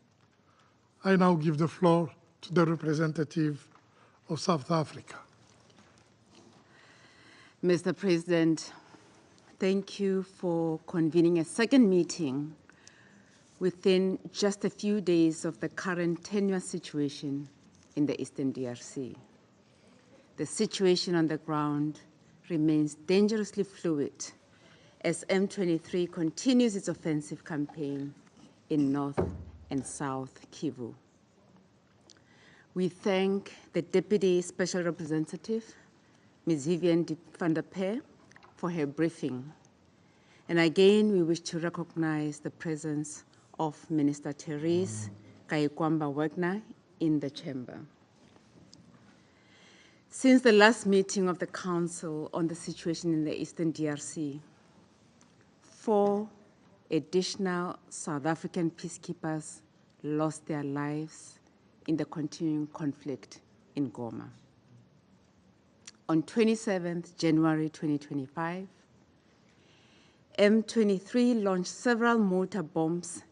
I now give the floor to the representative of South Africa. Mr. President, thank you for convening a second meeting within just a few days of the current tenuous situation in the Eastern DRC. The situation on the ground remains dangerously fluid as M23 continues its offensive campaign in North and South Kivu. We thank the Deputy Special Representative, Ms. Vivian van der Peer, for her briefing. And again, we wish to recognize the presence of Minister Therese Kayikwamba-Wagner in the chamber. Since the last meeting of the Council on the situation in the Eastern DRC, 4 additional South African peacekeepers lost their lives in the continuing conflict in Goma. On 27th January 2025, M23 launched several mortar bombs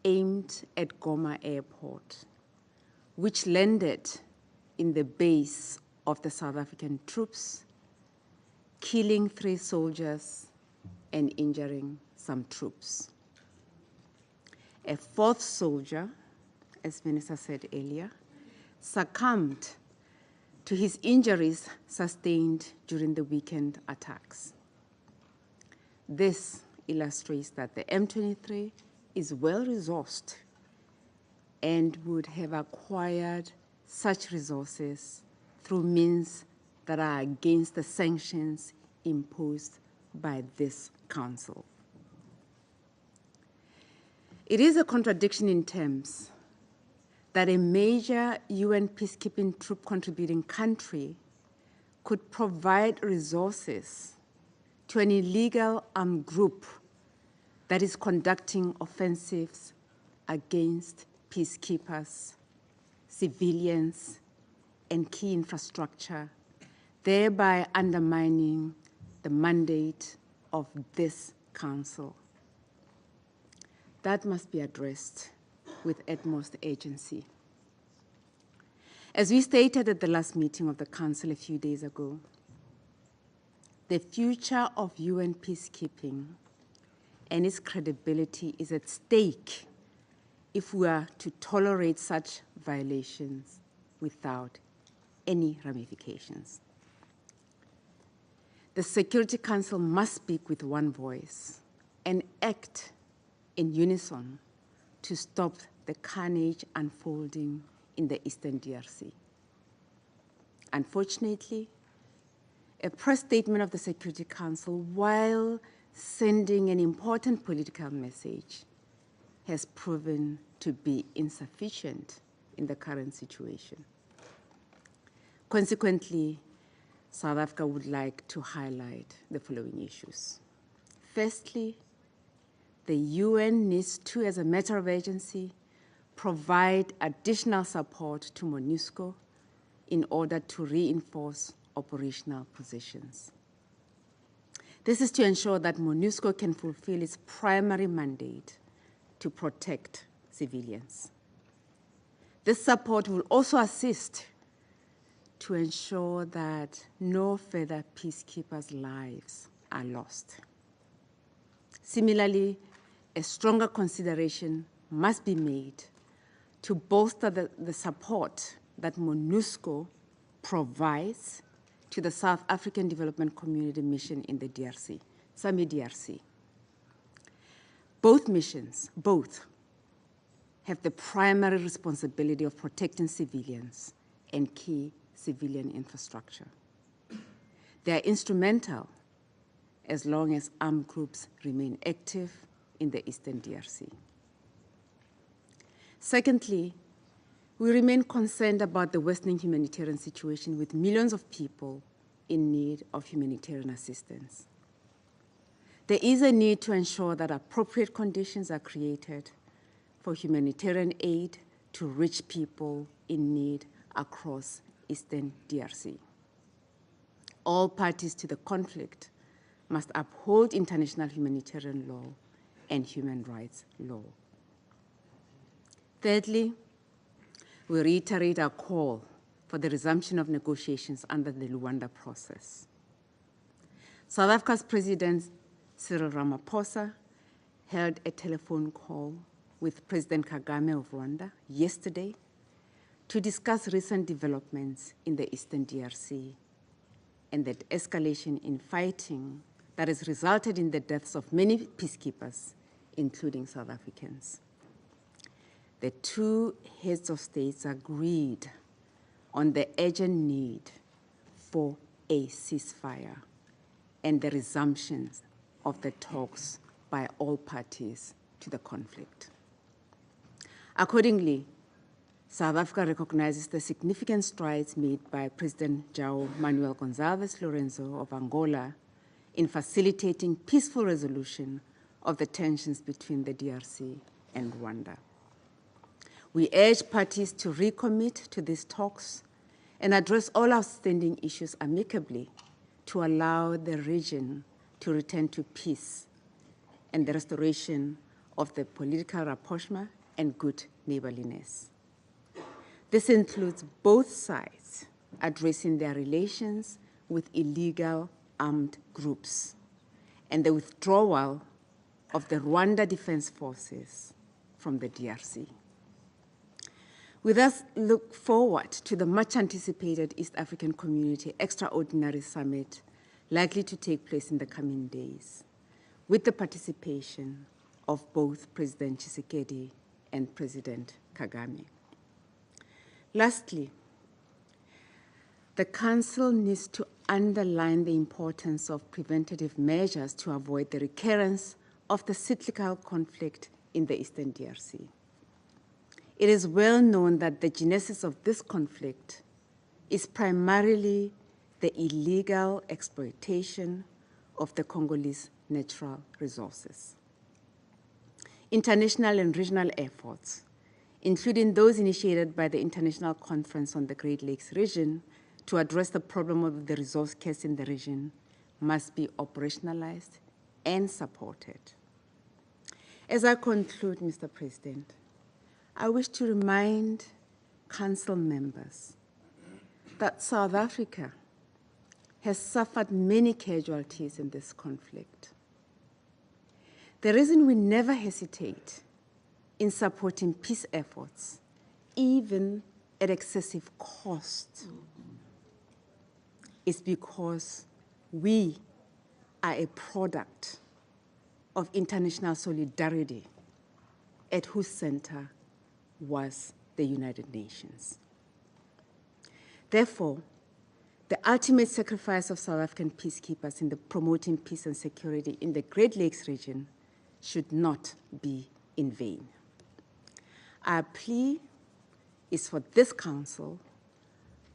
aimed at Goma Airport, which landed in the base of the South African troops, killing 3 soldiers and injuring some troops. A 4th soldier, as Minister said earlier, succumbed to his injuries sustained during the weekend attacks. This illustrates that the M23 is well-resourced and would have acquired such resources through means that are against the sanctions imposed by this Council. It is a contradiction in terms that a major UN peacekeeping troop contributing country could provide resources to an illegal armed group that is conducting offensives against peacekeepers, civilians, and key infrastructure, thereby undermining the mandate of this Council. That must be addressed with utmost urgency. As we stated at the last meeting of the Council a few days ago, the future of UN peacekeeping and its credibility is at stake if we are to tolerate such violations without any ramifications. The Security Council must speak with one voice and act in unison to stop the carnage unfolding in the Eastern DRC. Unfortunately, a press statement of the Security Council, while sending an important political message, has proven to be insufficient in the current situation. Consequently, South Africa would like to highlight the following issues. Firstly, the UN needs to, as a matter of urgency, provide additional support to MONUSCO in order to reinforce operational positions. This is to ensure that MONUSCO can fulfill its primary mandate to protect civilians. This support will also assist to ensure that no further peacekeepers' lives are lost. Similarly, a stronger consideration must be made to bolster the support that MONUSCO provides to the South African Development Community Mission in the DRC, SAMI DRC. Both missions, have the primary responsibility of protecting civilians and key civilian infrastructure. They are instrumental as long as armed groups remain active in the Eastern DRC. Secondly, we remain concerned about the worsening humanitarian situation with millions of people in need of humanitarian assistance. There is a need to ensure that appropriate conditions are created for humanitarian aid to reach people in need across Eastern DRC. All parties to the conflict must uphold international humanitarian law and human rights law. Thirdly, we reiterate our call for the resumption of negotiations under the Luanda process. South Africa's President Cyril Ramaphosa held a telephone call with President Kagame of Rwanda yesterday to discuss recent developments in the Eastern DRC and the escalation in fighting that has resulted in the deaths of many peacekeepers, including South Africans. The two heads of states agreed on the urgent need for a ceasefire and the resumption of the talks by all parties to the conflict. Accordingly, South Africa recognizes the significant strides made by President João Manuel Gonçalves Lourenço of Angola in facilitating peaceful resolution of the tensions between the DRC and Rwanda. We urge parties to recommit to these talks and address all outstanding issues amicably to allow the region to return to peace and the restoration of the political rapprochement and good neighborliness. This includes both sides addressing their relations with illegal armed groups and the withdrawal of the Rwanda Defense Forces from the DRC. We thus look forward to the much-anticipated East African Community Extraordinary Summit likely to take place in the coming days, with the participation of both President Tshisekedi and President Kagame. Lastly, the Council needs to underline the importance of preventative measures to avoid the recurrence of the cyclical conflict in the Eastern DRC. It is well known that the genesis of this conflict is primarily the illegal exploitation of the Congolese natural resources. International and regional efforts, including those initiated by the International Conference on the Great Lakes region to address the problem of the resource curse in the region, must be operationalized and supported. As I conclude, Mr. President, I wish to remind Council members that South Africa has suffered many casualties in this conflict. The reason we never hesitate in supporting peace efforts, even at excessive cost, is because we are a product of international solidarity at whose center was the United Nations. Therefore, the ultimate sacrifice of South African peacekeepers in the promoting peace and security in the Great Lakes region should not be in vain. Our plea is for this Council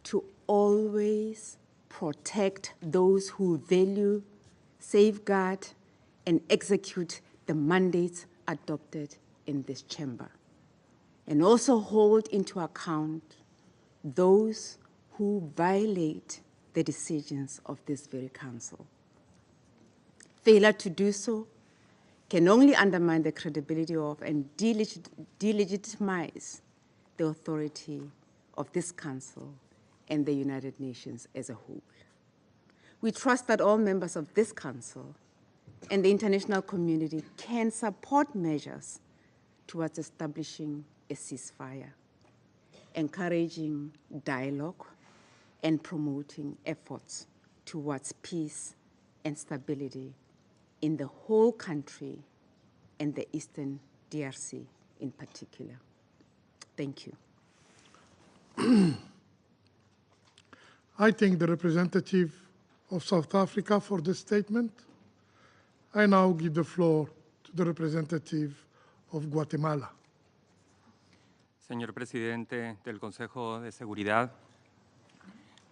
to always protect those who value, safeguard, and execute the mandates adopted in this chamber, and also hold into account those who violate the decisions of this very Council. Failure to do so can only undermine the credibility of and delegitimize the authority of this Council and the United Nations as a whole. We trust that all members of this Council and the international community can support measures towards establishing a ceasefire, encouraging dialogue, and promoting efforts towards peace and stability in the whole country and the Eastern DRC in particular. Thank you. I thank the representative of South Africa for the statement. I now give the floor to the representative of Guatemala. Señor presidente del Consejo de Seguridad,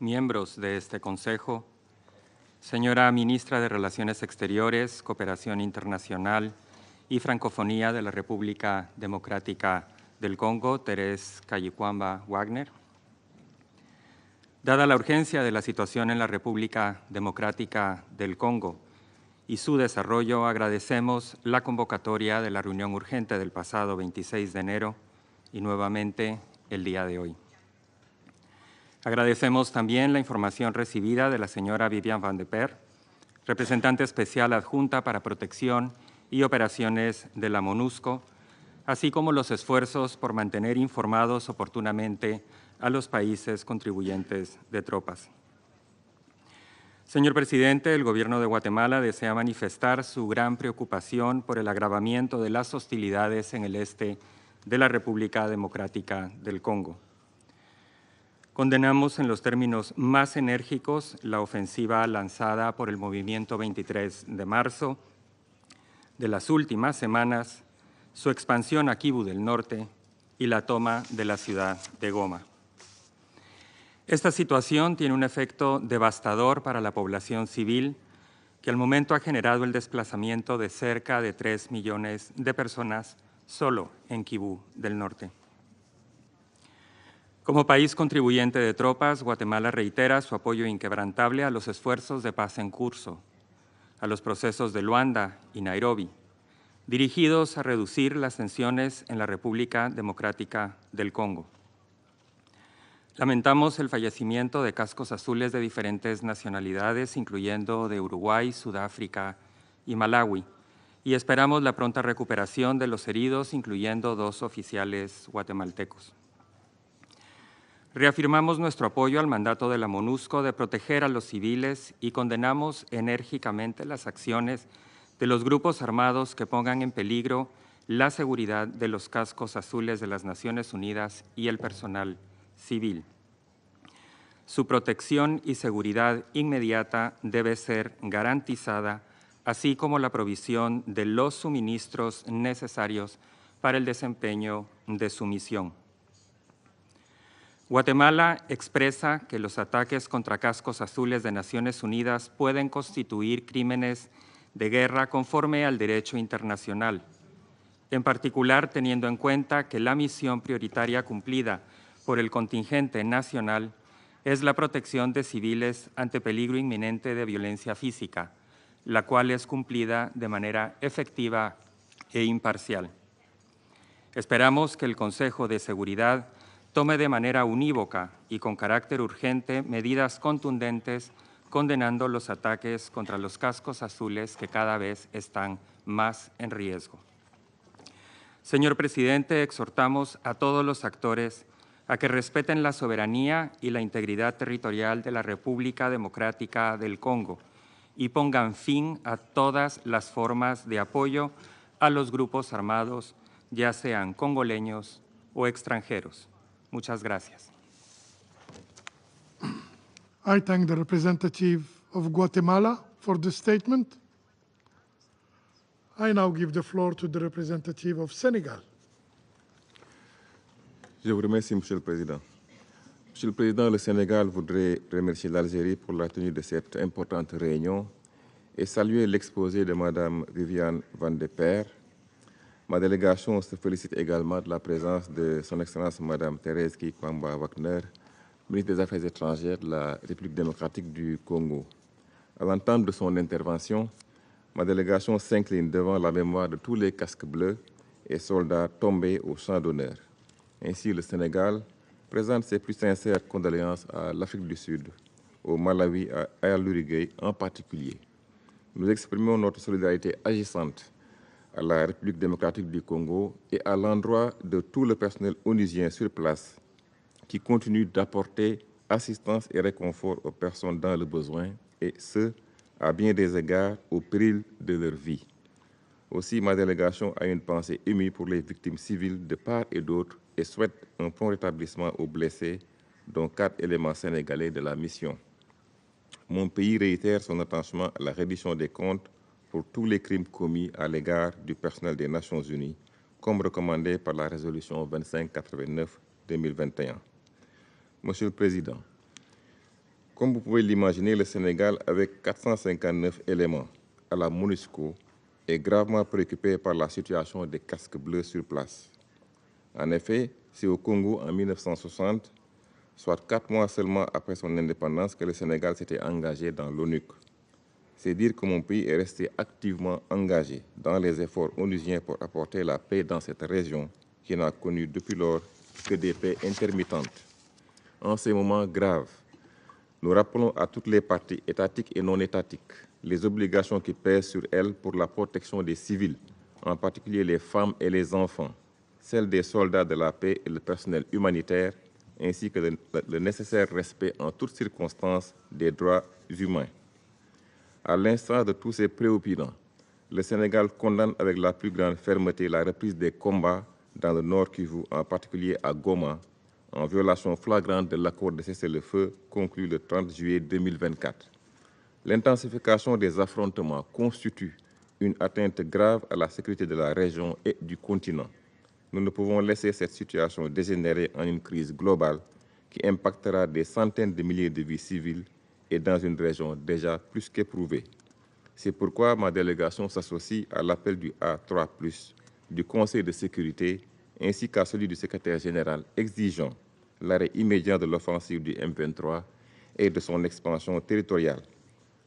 miembros de este Consejo, señora ministra de Relaciones Exteriores, Cooperación Internacional y Francofonía de la República Democrática del Congo, Thérèse Kayikwamba Wagner. Dada la urgencia de la situación en la República Democrática del Congo y su desarrollo, agradecemos la convocatoria de la reunión urgente del pasado 26 de enero y nuevamente el día de hoy. Agradecemos también la información recibida de la señora Viviane Van de Per, representante especial adjunta para protección y operaciones de la MONUSCO, así como los esfuerzos por mantener informados oportunamente a los países contribuyentes de tropas. Señor presidente, el Gobierno de Guatemala desea manifestar su gran preocupación por el agravamiento de las hostilidades en el este de la República Democrática del Congo. Condenamos en los términos más enérgicos la ofensiva lanzada por el Movimiento 23 de marzo de las últimas semanas, su expansión a Kivu del Norte y la toma de la ciudad de Goma. Esta situación tiene un efecto devastador para la población civil, que al momento ha generado el desplazamiento de cerca de 3 millones de personas solo en Kivu del Norte. Como país contribuyente de tropas, Guatemala reitera su apoyo inquebrantable a los esfuerzos de paz en curso, a los procesos de Luanda y Nairobi, dirigidos a reducir las tensiones en la República Democrática del Congo. Lamentamos el fallecimiento de cascos azules de diferentes nacionalidades, incluyendo de Uruguay, Sudáfrica y Malawi, y esperamos la pronta recuperación de los heridos, incluyendo 2 oficiales guatemaltecos. Reafirmamos nuestro apoyo al mandato de la MONUSCO de proteger a los civiles y condenamos enérgicamente las acciones de los grupos armados que pongan en peligro la seguridad de los cascos azules de las Naciones Unidas y el personal civil. Su protección y seguridad inmediata debe ser garantizada, así como la provisión de los suministros necesarios para el desempeño de su misión. Guatemala expresa que los ataques contra cascos azules de Naciones Unidas pueden constituir crímenes de guerra conforme al derecho internacional, en particular teniendo en cuenta que la misión prioritaria cumplida por el contingente nacional es la protección de civiles ante peligro inminente de violencia física, la cual es cumplida de manera efectiva e imparcial. Esperamos que el Consejo de Seguridad tome de manera unívoca y con carácter urgente medidas contundentes condenando los ataques contra los cascos azules que cada vez están más en riesgo. Señor presidente, exhortamos a todos los actores a que respeten la soberanía y la integridad territorial de la República Democrática del Congo y pongan fin a todas las formas de apoyo a los grupos armados, ya sean congoleños o extranjeros. Muchas gracias. I thank the representative of Guatemala for the statement. I now give the floor to the representative of Senegal. Je vous remercie, Monsieur le Président. Monsieur le Président, le Sénégal voudrait remercier l'Algérie pour la tenue de cette importante réunion et saluer l'exposé de Mme Viviane Van de Per. Ma délégation se félicite également de la présence de Son Excellence Mme Thérèse Kayikwamba Wagner, ministre des Affaires étrangères de la République démocratique du Congo. À l'entente de son intervention, ma délégation s'incline devant la mémoire de tous les casques bleus et soldats tombés au champ d'honneur. Ainsi, le Sénégal présente ses plus sincères condoléances à l'Afrique du Sud, au Malawi et à l'Uruguay en particulier. Nous exprimons notre solidarité agissante à la République démocratique du Congo et à l'endroit de tout le personnel onusien sur place qui continue d'apporter assistance et réconfort aux personnes dans le besoin, et ce, à bien des égards, au péril de leur vie. Aussi, ma délégation a une pensée émue pour les victimes civiles de part et d'autre et souhaite un prompt rétablissement aux blessés, dont 4 éléments sénégalais de la mission. Mon pays réitère son attachement à la reddition des comptes pour tous les crimes commis à l'égard du personnel des Nations Unies, comme recommandé par la résolution 2589-2021. Monsieur le Président, comme vous pouvez l'imaginer, le Sénégal, avec 459 éléments à la MONUSCO, est gravement préoccupé par la situation des casques bleus sur place. En effet, c'est au Congo en 1960, soit 4 mois seulement après son indépendance, que le Sénégal s'était engagé dans l'ONU. C'est dire que mon pays est resté activement engagé dans les efforts onusiens pour apporter la paix dans cette région qui n'a connu depuis lors que des paix intermittentes. En ces moments graves, nous rappelons à toutes les parties étatiques et non étatiques les obligations qui pèsent sur elles pour la protection des civils, en particulier les femmes et les enfants, celles des soldats de la paix et le personnel humanitaire, ainsi que le nécessaire respect en toutes circonstances des droits humains. À l'instar de tous ces préoccupants, le Sénégal condamne avec la plus grande fermeté la reprise des combats dans le Nord Kivu, en particulier à Goma, en violation flagrante de l'accord de cessez-le-feu conclu le 30 juillet 2024. L'intensification des affrontements constitue une atteinte grave à la sécurité de la région et du continent. Nous ne pouvons laisser cette situation dégénérer en une crise globale qui impactera des centaines de milliers de vies civiles et dans une région déjà plus qu'éprouvée. C'est pourquoi ma délégation s'associe à l'appel du A3+, du Conseil de sécurité, ainsi qu'à celui du secrétaire général, exigeant l'arrêt immédiat de l'offensive du M23 et de son expansion territoriale.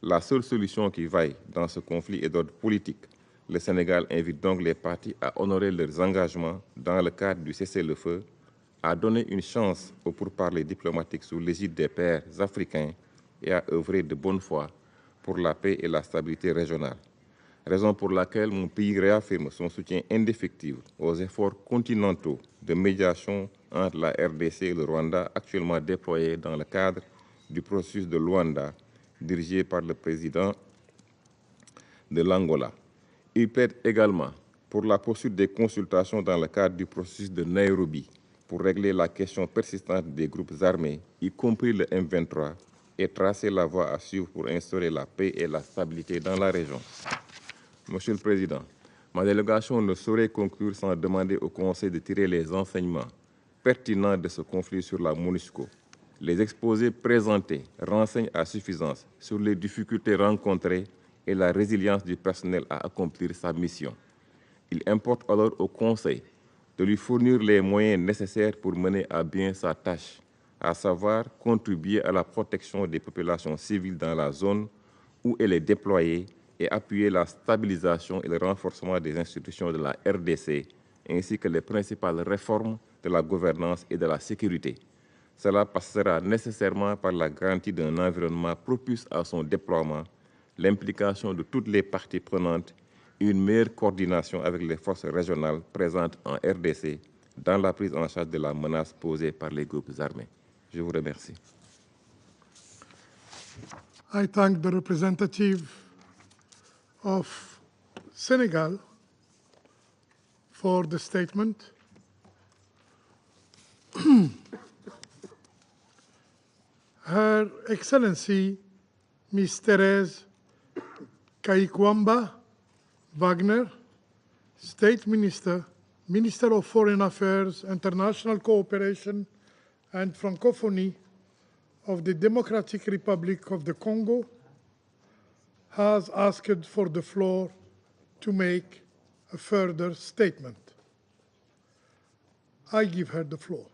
La seule solution qui vaille dans ce conflit est d'ordre politique. Le Sénégal invite donc les parties à honorer leurs engagements dans le cadre du cessez-le-feu, à donner une chance aux pourparlers diplomatiques sous l'égide des pairs africains et à œuvrer de bonne foi pour la paix et la stabilité régionale. Raison pour laquelle mon pays réaffirme son soutien indéfectible aux efforts continentaux de médiation entre la RDC et le Rwanda, actuellement déployés dans le cadre du processus de Luanda, dirigé par le président de l'Angola. Il plaide également pour la poursuite des consultations dans le cadre du processus de Nairobi pour régler la question persistante des groupes armés, y compris le M23, et tracer la voie à suivre pour instaurer la paix et la stabilité dans la région. Monsieur le Président, ma délégation ne saurait conclure sans demander au Conseil de tirer les enseignements pertinents de ce conflit sur la MONUSCO. Les exposés présentés renseignent à suffisance sur les difficultés rencontrées et la résilience du personnel à accomplir sa mission. Il importe alors au Conseil de lui fournir les moyens nécessaires pour mener à bien sa tâche, à savoir contribuer à la protection des populations civiles dans la zone où elle est déployée et appuyer la stabilisation et le renforcement des institutions de la RDC, ainsi que les principales réformes de la gouvernance et de la sécurité. Cela passera nécessairement par la garantie d'un environnement propice à son déploiement, l'implication de toutes les parties prenantes et une meilleure coordination avec les forces régionales présentes en RDC dans la prise en charge de la menace posée par les groupes armés. Je vous remercie. I thank the representative of Senegal for the statement. Her Excellency Ms. Thérèse Kaikwamba Wagner, State Minister, Minister of Foreign Affairs, International Cooperation and Francophonie of the Democratic Republic of the Congo, has asked for the floor to make a further statement. I give her the floor.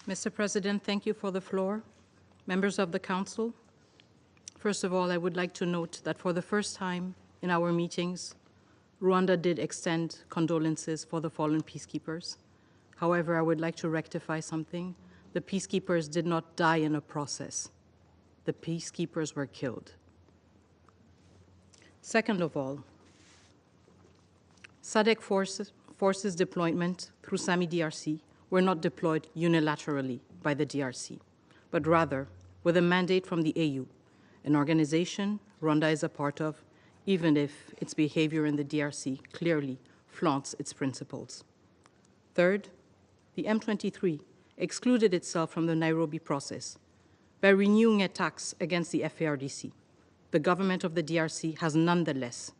Mr. President, thank you for the floor. Members of the Council, first of all, I would like to note that for the first time in our meetings, Rwanda did extend condolences for the fallen peacekeepers. However, I would like to rectify something. The peacekeepers did not die in a process. The peacekeepers were killed. Second of all, SADC forces deployment through SAMI DRC were not deployed unilaterally by the DRC, but rather with a mandate from the AU, an organization Rwanda is a part of, even if its behavior in the DRC clearly flaunts its principles. Third, the M23 excluded itself from the Nairobi process by renewing attacks against the FARDC. The government of the DRC has nonetheless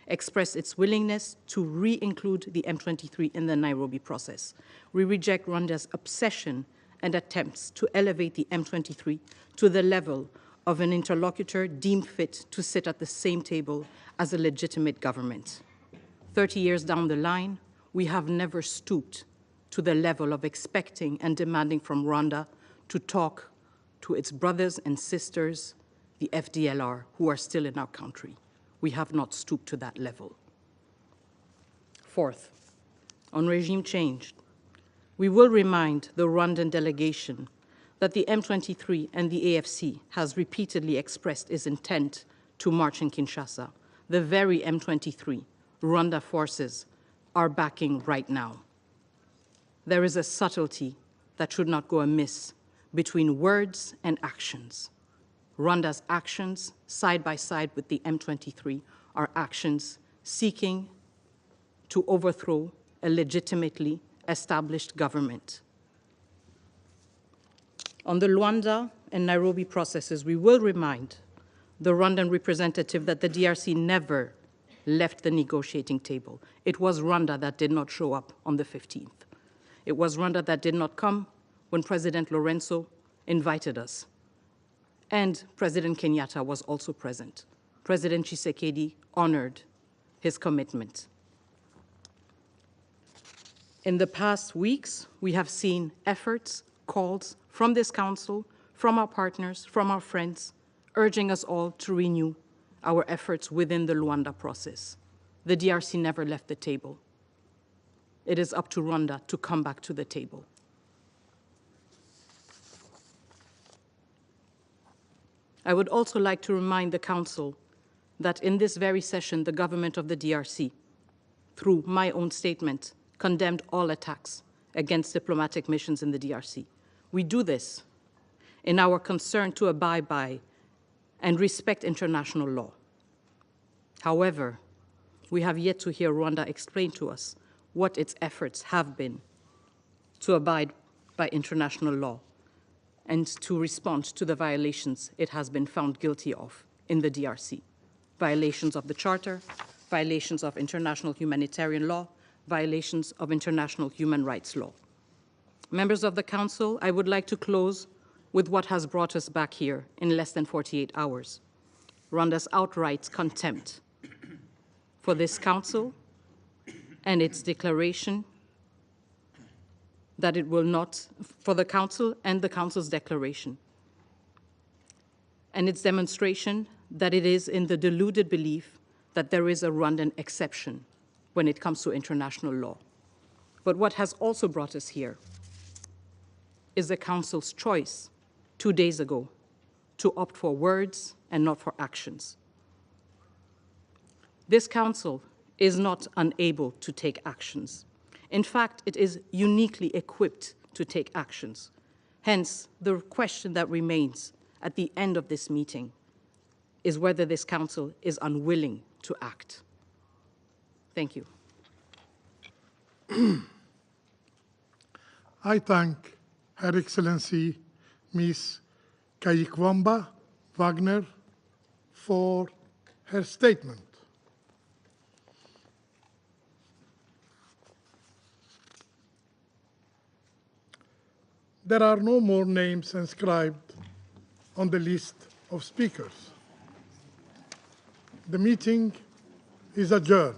expressed its willingness to re-include the M23 in the Nairobi process. We reject Rwanda's obsession and attempts to elevate the M23 to the level of an interlocutor deemed fit to sit at the same table as a legitimate government. 30 years down the line, we have never stooped to the level of expecting and demanding from Rwanda to talk to its brothers and sisters, the FDLR, who are still in our country. We have not stooped to that level. Fourth, on regime change, we will remind the Rwandan delegation that the M23 and the AFC has repeatedly expressed its intent to march in Kinshasa. The very M23 Rwanda forces are backing right now. There is a subtlety that should not go amiss between words and actions. Rwanda's actions, side by side with the M23, are actions seeking to overthrow a legitimately established government. On the Luanda and Nairobi processes, we will remind the Rwandan representative that the DRC never left the negotiating table. It was Rwanda that did not show up on the 15th. It was Rwanda that did not come when President Lorenzo invited us. And President Kenyatta was also present. President Tshisekedi honored his commitment. In the past weeks, we have seen efforts, calls from this council, from our partners, from our friends, urging us all to renew our efforts within the Luanda process. The DRC never left the table. It is up to Rwanda to come back to the table. I would also like to remind the Council that in this very session, the government of the DRC, through my own statement, condemned all attacks against diplomatic missions in the DRC. We do this in our concern to abide by and respect international law. However, we have yet to hear Rwanda explain to us what its efforts have been to abide by international law and to respond to the violations it has been found guilty of in the DRC. Violations of the Charter, violations of international humanitarian law, violations of international human rights law. Members of the Council, I would like to close with what has brought us back here in less than 48 hours. Rwanda's outright contempt for this Council and its declaration that it will not, for the Council and the Council's declaration, and its demonstration that it is in the deluded belief that there is a Rwandan exception when it comes to international law. But what has also brought us here is the Council's choice 2 days ago to opt for words and not for actions. This Council is not unable to take actions. In fact, it is uniquely equipped to take actions. Hence, the question that remains at the end of this meeting is whether this Council is unwilling to act. Thank you. I thank Her Excellency Ms. Kayikwamba Wagner for her statement. There are no more names inscribed on the list of speakers. The meeting is adjourned.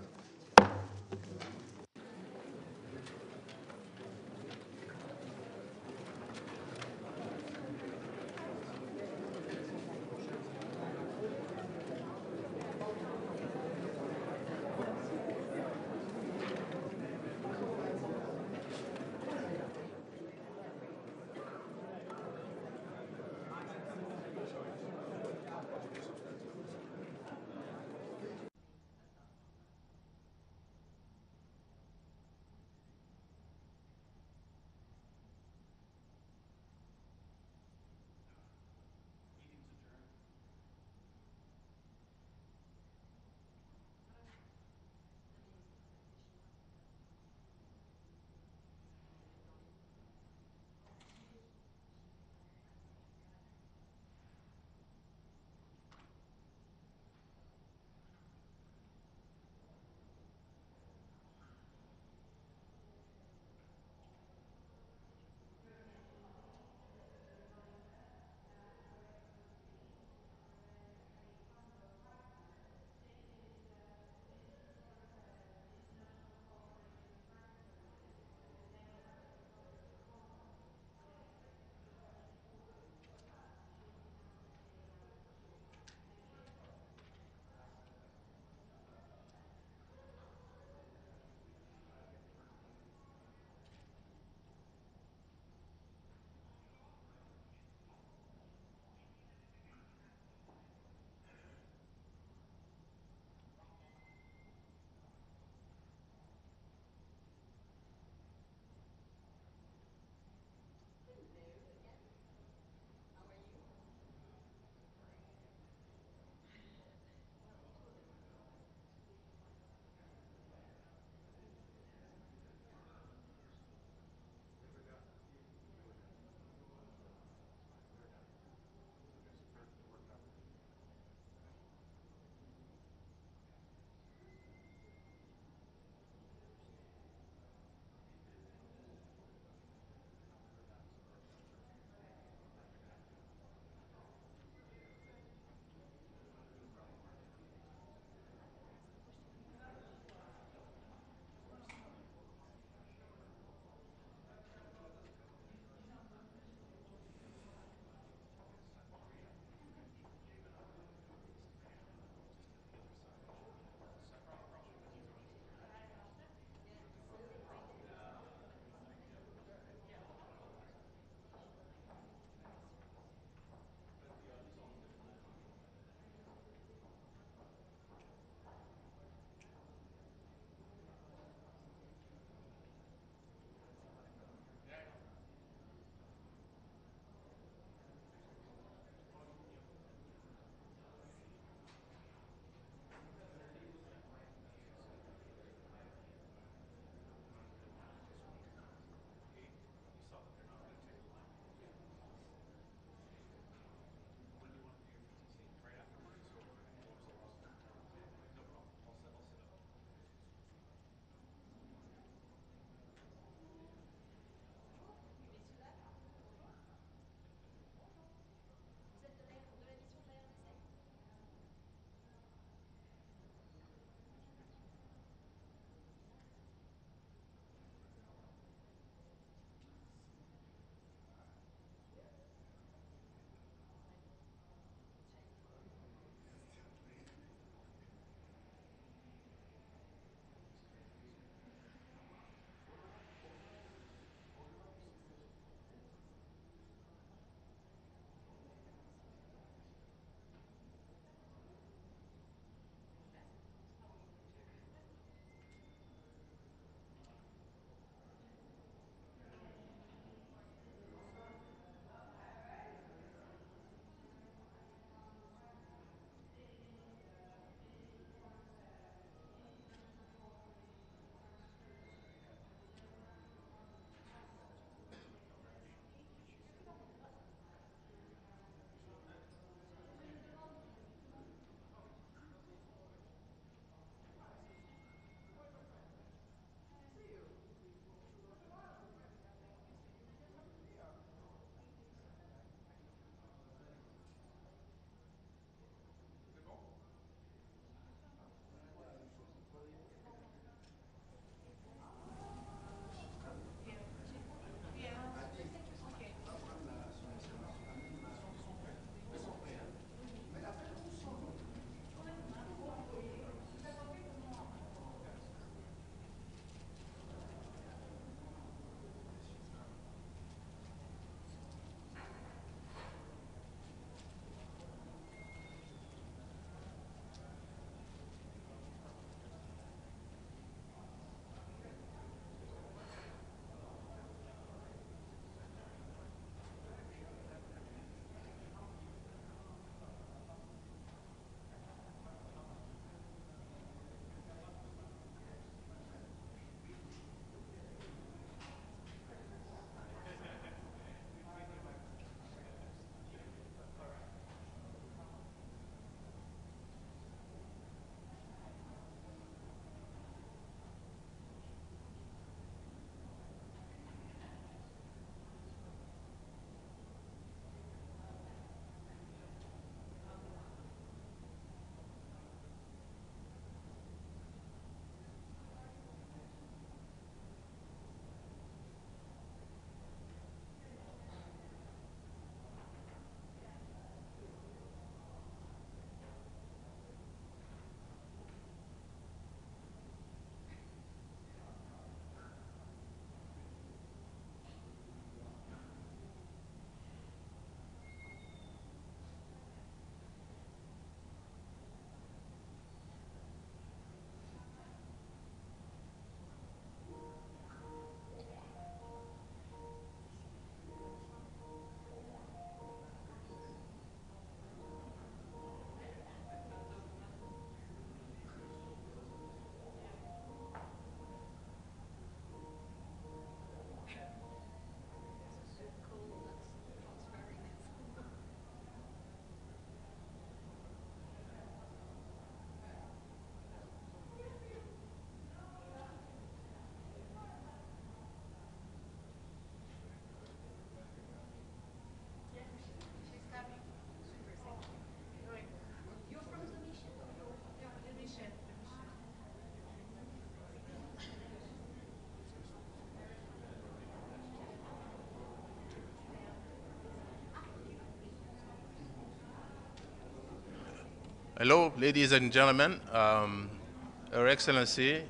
Hello, ladies and gentlemen. Her Excellency,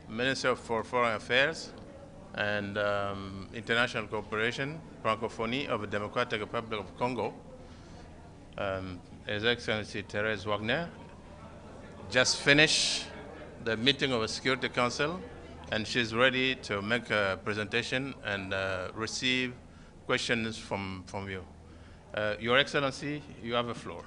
Minister for Foreign Affairs and International Cooperation, Francophonie of the Democratic Republic of Congo, His Excellency Therese Wagner, just finished the meeting of the Security Council, and she's ready to make a presentation and receive questions from you. Your Excellency, you have the floor.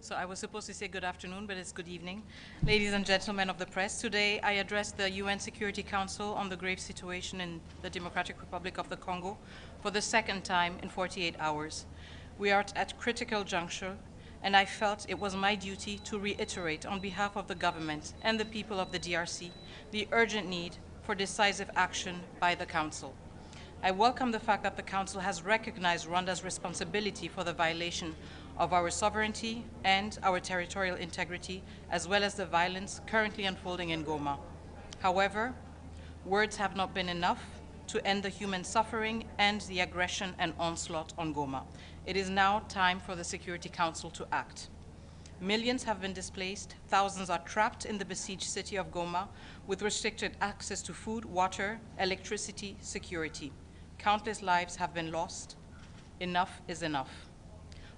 So I was supposed to say good afternoon, but it's good evening. Ladies and gentlemen of the press, today I address the UN Security Council on the grave situation in the Democratic Republic of the Congo for the second time in 48 hours. We are at a critical juncture, and I felt it was my duty to reiterate on behalf of the government and the people of the DRC the urgent need for decisive action by the Council. I welcome the fact that the Council has recognized Rwanda's responsibility for the violation of our sovereignty and our territorial integrity, as well as the violence currently unfolding in Goma. However, words have not been enough to end the human suffering and the aggression and onslaught on Goma. It is now time for the Security Council to act. Millions have been displaced, thousands are trapped in the besieged city of Goma with restricted access to food, water, electricity, security. Countless lives have been lost. Enough is enough.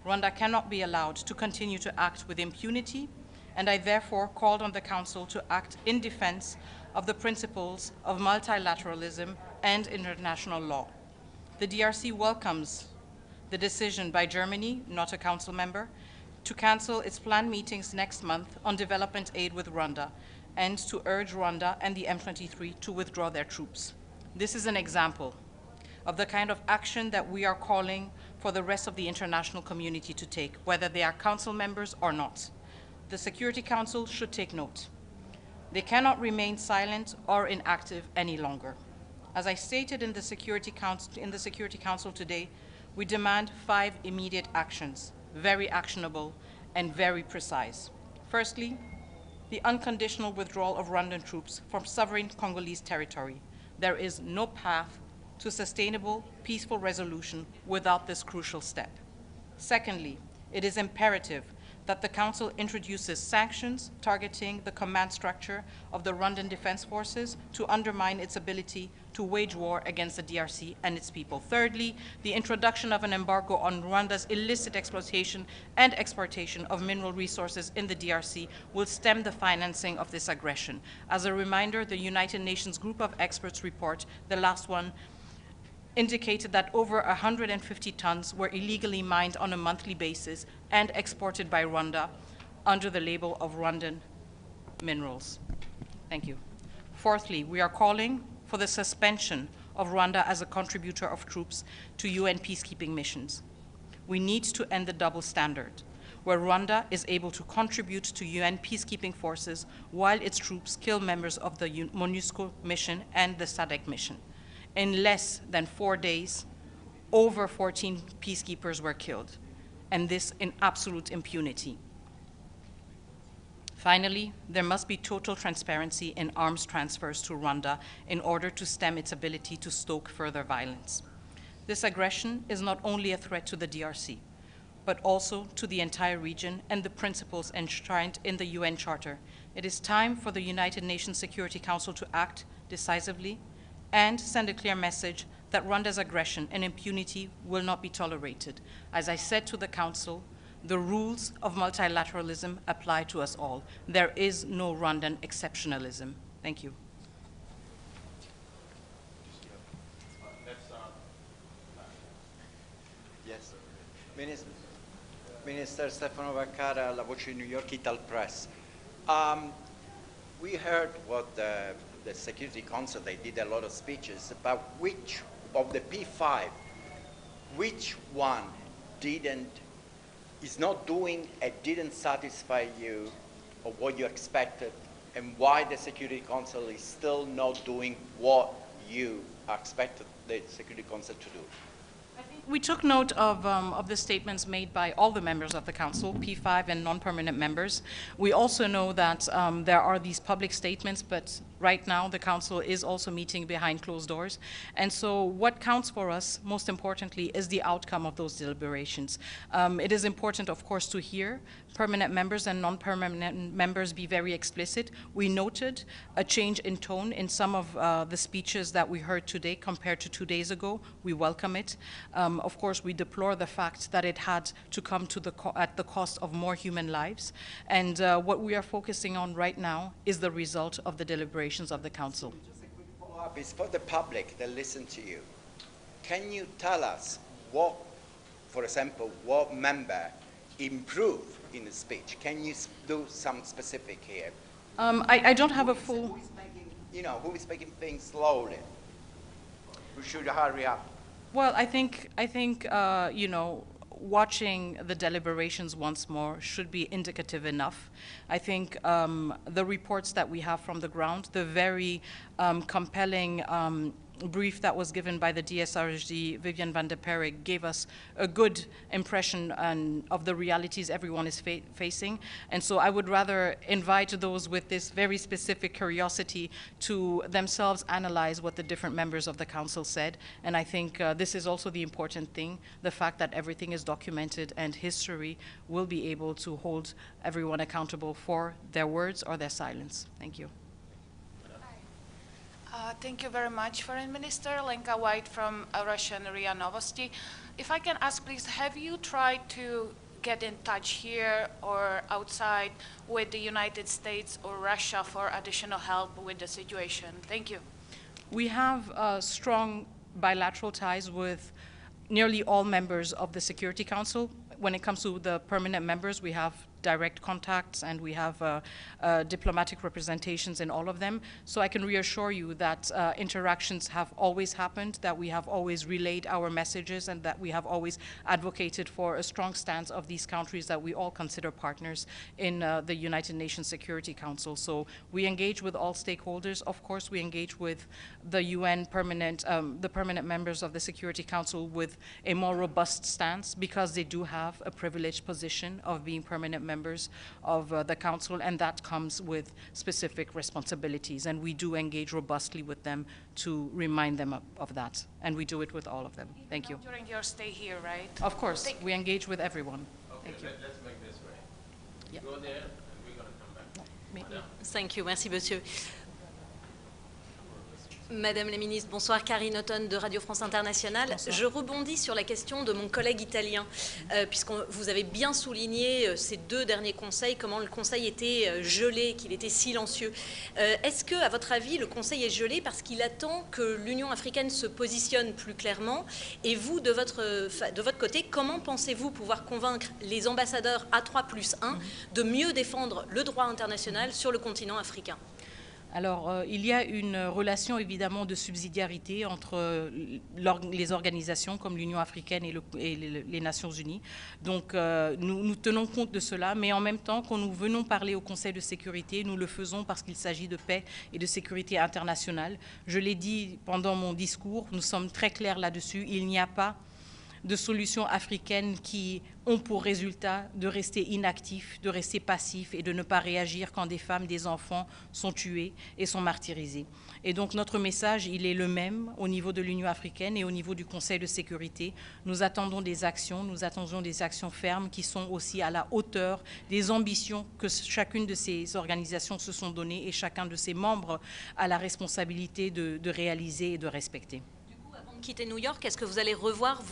Rwanda cannot be allowed to continue to act with impunity, and I therefore called on the Council to act in defense of the principles of multilateralism and international law. The DRC welcomes the decision by Germany, not a Council member, to cancel its planned meetings next month on development aid with Rwanda and to urge Rwanda and the M23 to withdraw their troops. This is an example of the kind of action that we are calling for the rest of the international community to take, whether they are Council members or not. The Security Council should take note. They cannot remain silent or inactive any longer. As I stated in the Security Council today, we demand 5 immediate actions, very actionable and very precise. Firstly, the unconditional withdrawal of Rwandan troops from sovereign Congolese territory. There is no path to sustainable, peaceful resolution without this crucial step. Secondly, it is imperative that the Council introduces sanctions targeting the command structure of the Rwandan Defense Forces to undermine its ability to wage war against the DRC and its people. Thirdly, the introduction of an embargo on Rwanda's illicit exploitation and exportation of mineral resources in the DRC will stem the financing of this aggression. As a reminder, the United Nations Group of Experts report, the last one, indicated that over 150 tons were illegally mined on a monthly basis and exported by Rwanda under the label of Rwandan minerals. Thank you. Fourthly, we are calling for the suspension of Rwanda as a contributor of troops to UN peacekeeping missions. We need to end the double standard, where Rwanda is able to contribute to UN peacekeeping forces while its troops kill members of the MONUSCO mission and the SADC mission. In less than 4 days, over 14 peacekeepers were killed, and this in absolute impunity. Finally, there must be total transparency in arms transfers to Rwanda in order to stem its ability to stoke further violence. This aggression is not only a threat to the DRC, but also to the entire region and the principles enshrined in the UN Charter. It is time for the United Nations Security Council to act decisively and send a clear message that Rwanda's aggression and impunity will not be tolerated. As I said to the Council, the rules of multilateralism apply to us all. There is no Rwandan exceptionalism. Thank you. Yes. Minister Stefano Vaccara, La Voce New York Ital Press. We heard what the Security Council, they did a lot of speeches about which of the P5, which one is not doing and didn't satisfy you or what you expected, and why the Security Council is still not doing what you expected the Security Council to do? I think We took note of the statements made by all the members of the Council, P5 and non-permanent members. We also know that there are these public statements, but right now the Council is also meeting behind closed doors. And so what counts for us, most importantly, is the outcome of those deliberations. It is important, of course, to hear permanent members and non-permanent members be very explicit. We noted a change in tone in some of the speeches that we heard today compared to 2 days ago. We welcome it. Of course, we deplore the fact that it had to come to at the cost of more human lives. And what we are focusing on right now is the result of the deliberations of the Council. Just a quick follow-up is for the public that listen to you. Can you tell us what, for example, what member improved in the speech? Can you do some specific here? I don't have a full... Who is making, who is making things slowly? Who should hurry up? Well, I think watching the deliberations once more should be indicative enough. I think the reports that we have from the ground, the very compelling brief that was given by the DSRG, Viviane van der Perre, gave us a good impression of the realities everyone is facing. And so I would rather invite those with this very specific curiosity to themselves analyze what the different members of the Council said. And I think this is also the important thing, the fact that everything is documented and history will be able to hold everyone accountable for their words or their silence. Thank you. Thank you very much, Foreign Minister. Lenka White from Russian RIA Novosti. If I can ask, please, have you tried to get in touch here or outside with the United States or Russia for additional help with the situation? Thank you. We have strong bilateral ties with nearly all members of the Security Council. When it comes to the permanent members, we have direct contacts and we have diplomatic representations in all of them. So I can reassure you that interactions have always happened, that we have always relayed our messages, and that we have always advocated for a strong stance of these countries that we all consider partners in the United Nations Security Council. So we engage with all stakeholders. Of course, we engage with the UN permanent, the permanent members of the Security Council with a more robust stance because they do have a privileged position of being permanent members of the Council, and that comes with specific responsibilities. And we do engage robustly with them to remind them of that. And we do it with all of them. Thank you. During your stay here, right? Of course, we engage with everyone. Okay, Thank you. Let's make this way. Yeah. Go there, and we're going to come back. Madame. Thank you. Merci, monsieur. Madame la ministre, bonsoir. Karine Autonne de Radio France Internationale. Bonsoir. Je rebondis sur la question de mon collègue italien, puisque vous avez bien souligné ces deux derniers conseils, comment le Conseil était gelé, qu'il était silencieux. Est-ce que, à votre avis, le Conseil est gelé parce qu'il attend que l'Union africaine se positionne plus clairement? Et vous, de votre côté, comment pensez-vous pouvoir convaincre les ambassadeurs A3+1 de mieux défendre le droit international sur le continent africain? Alors, il y a une relation évidemment de subsidiarité entre les organisations comme l'Union africaine et les Nations unies. Donc, nous tenons compte de cela, mais en même temps, quand nous venons parler au Conseil de sécurité, nous le faisons parce qu'il s'agit de paix et de sécurité internationale. Je l'ai dit pendant mon discours, nous sommes très clairs là-dessus. Il n'y a pas de solutions africaines qui ont pour résultat de rester inactifs, de rester passifs et de ne pas réagir quand des femmes, des enfants sont tués et sont martyrisés. Et donc notre message, il est le même au niveau de l'Union africaine et au niveau du Conseil de sécurité. Nous attendons des actions fermes qui sont aussi à la hauteur des ambitions que chacune de ces organisations se sont données et chacun de ses membres a la responsabilité de réaliser et de respecter. Quitter New York, est-ce que vous allez revoir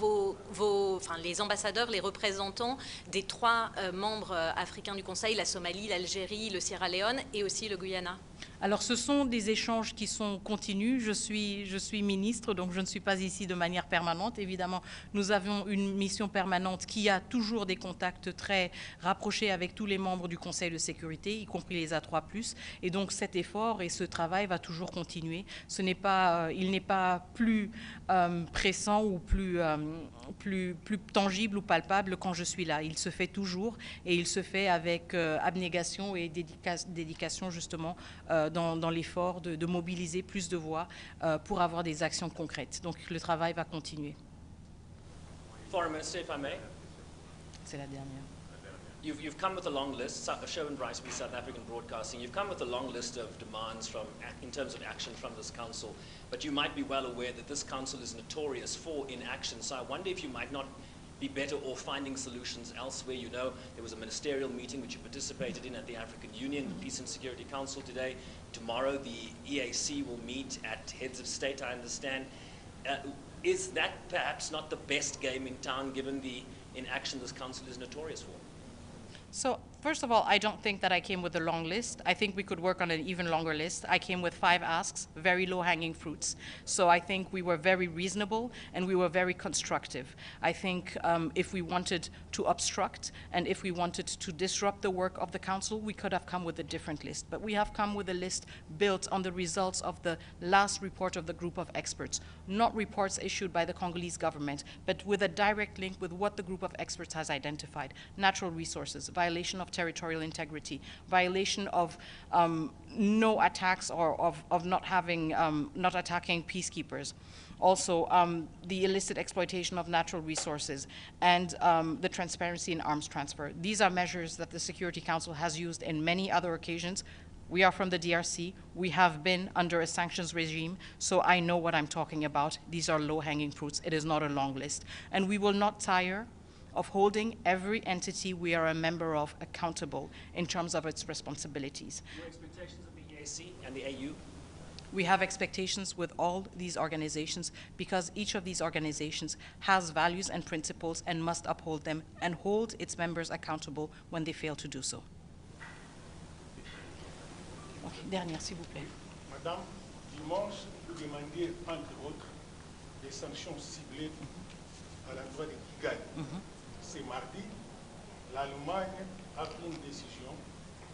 les ambassadeurs, les représentants des 3 membres africains du Conseil, la Somalie, l'Algérie, le Sierra Leone et aussi le Guyana? Alors, ce sont des échanges qui sont continus. Je suis ministre, donc je ne suis pas ici de manière permanente. Évidemment, nous avons une mission permanente qui a toujours des contacts très rapprochés avec tous les membres du Conseil de sécurité, y compris les A3+. Et donc, cet effort et ce travail va toujours continuer. Il n'est pas plus pressant ou plus tangible ou palpable quand je suis là. Il se fait toujours et il se fait avec abnégation et dédication justement dans l'effort de mobiliser plus de voix pour avoir des actions concrètes. Donc le travail va continuer. Foreign Minister, if I may. C'est la dernière. You've come with a long list, Sherwin Rice, South African Broadcasting. You've come with a long list of demands in terms of action from this council, but you might be well aware that this council is notorious for inaction. So I wonder if you might not be better off finding solutions elsewhere. You know, there was a ministerial meeting which you participated in at the African Union, the Peace and Security Council today. Tomorrow, the EAC will meet at heads of state, I understand. Is that perhaps not the best game in town, given the inaction this council is notorious for? So, first of all, I don't think that I came with a long list. I think we could work on an even longer list. I came with 5 asks, very low-hanging fruits. So I think we were very reasonable and we were very constructive. I think if we wanted to obstruct and if we wanted to disrupt the work of the council, we could have come with a different list. But we have come with a list built on the results of the last report of the group of experts, not reports issued by the Congolese government, but with a direct link with what the group of experts has identified: natural resources, violation of territorial integrity, violation of no attacks or of not attacking peacekeepers. Also, the illicit exploitation of natural resources and the transparency in arms transfer. These are measures that the Security Council has used in many other occasions. We are from the DRC. We have been under a sanctions regime, so I know what I'm talking about. These are low-hanging fruits. It is not a long list. And we will not tire of holding every entity we are a member of accountable in terms of its responsibilities. Your expectations of the EAC and the AU? We have expectations with all these organizations because each of these organizations has values and principles and must uphold them and hold its members accountable when they fail to do so. Dernière, s'il vous plaît. Madame, dimanche, vous demandiez, entre autres, des sanctions ciblées à l'endroit de Kigali. Ce mardi, l'Allemagne a pris une décision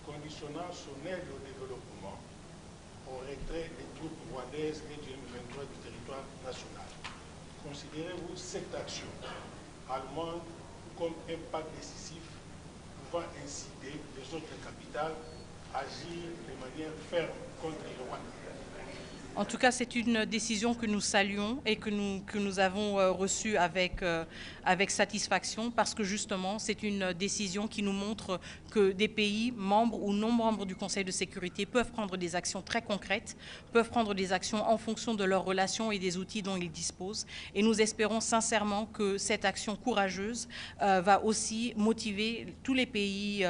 conditionnant son aide au développement au retrait des troupes rwandaises et du M23 du territoire national. Considérez-vous cette action allemande comme un pas décisif pouvant inciter les autres capitales à agir de manière ferme contre le Rwanda? En tout cas, c'est une décision que nous saluons et que nous avons reçue avec satisfaction parce que justement, c'est une décision qui nous montre que des pays, membres ou non membres du Conseil de sécurité, peuvent prendre des actions très concrètes, peuvent prendre des actions en fonction de leurs relations et des outils dont ils disposent. Et nous espérons sincèrement que cette action courageuse va aussi motiver tous les pays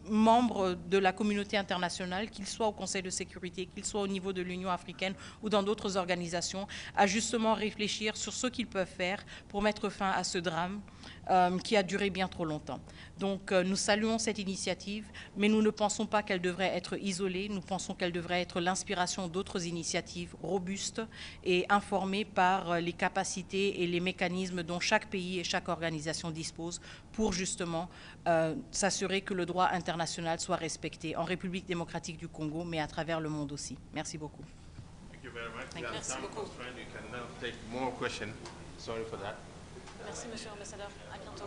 membres de la communauté internationale, qu'ils soient au Conseil de sécurité, qu'ils soient au niveau de l'Union africaine ou dans d'autres organisations, à justement réfléchir sur ce qu'ils peuvent faire pour mettre fin à ce drame qui a duré bien trop longtemps. Donc nous saluons cette initiative, mais nous ne pensons pas qu'elle devrait être isolée, nous pensons qu'elle devrait être l'inspiration d'autres initiatives robustes et informées par les capacités et les mécanismes dont chaque pays et chaque organisation dispose pour justement s'assurer que le droit international soit respecté en République démocratique du Congo, mais à travers le monde aussi. Merci beaucoup. Thank you very much. Merci beaucoup. You can now take more questions. Sorry for that. Merci, Monsieur l'Ambassadeur. À bientôt.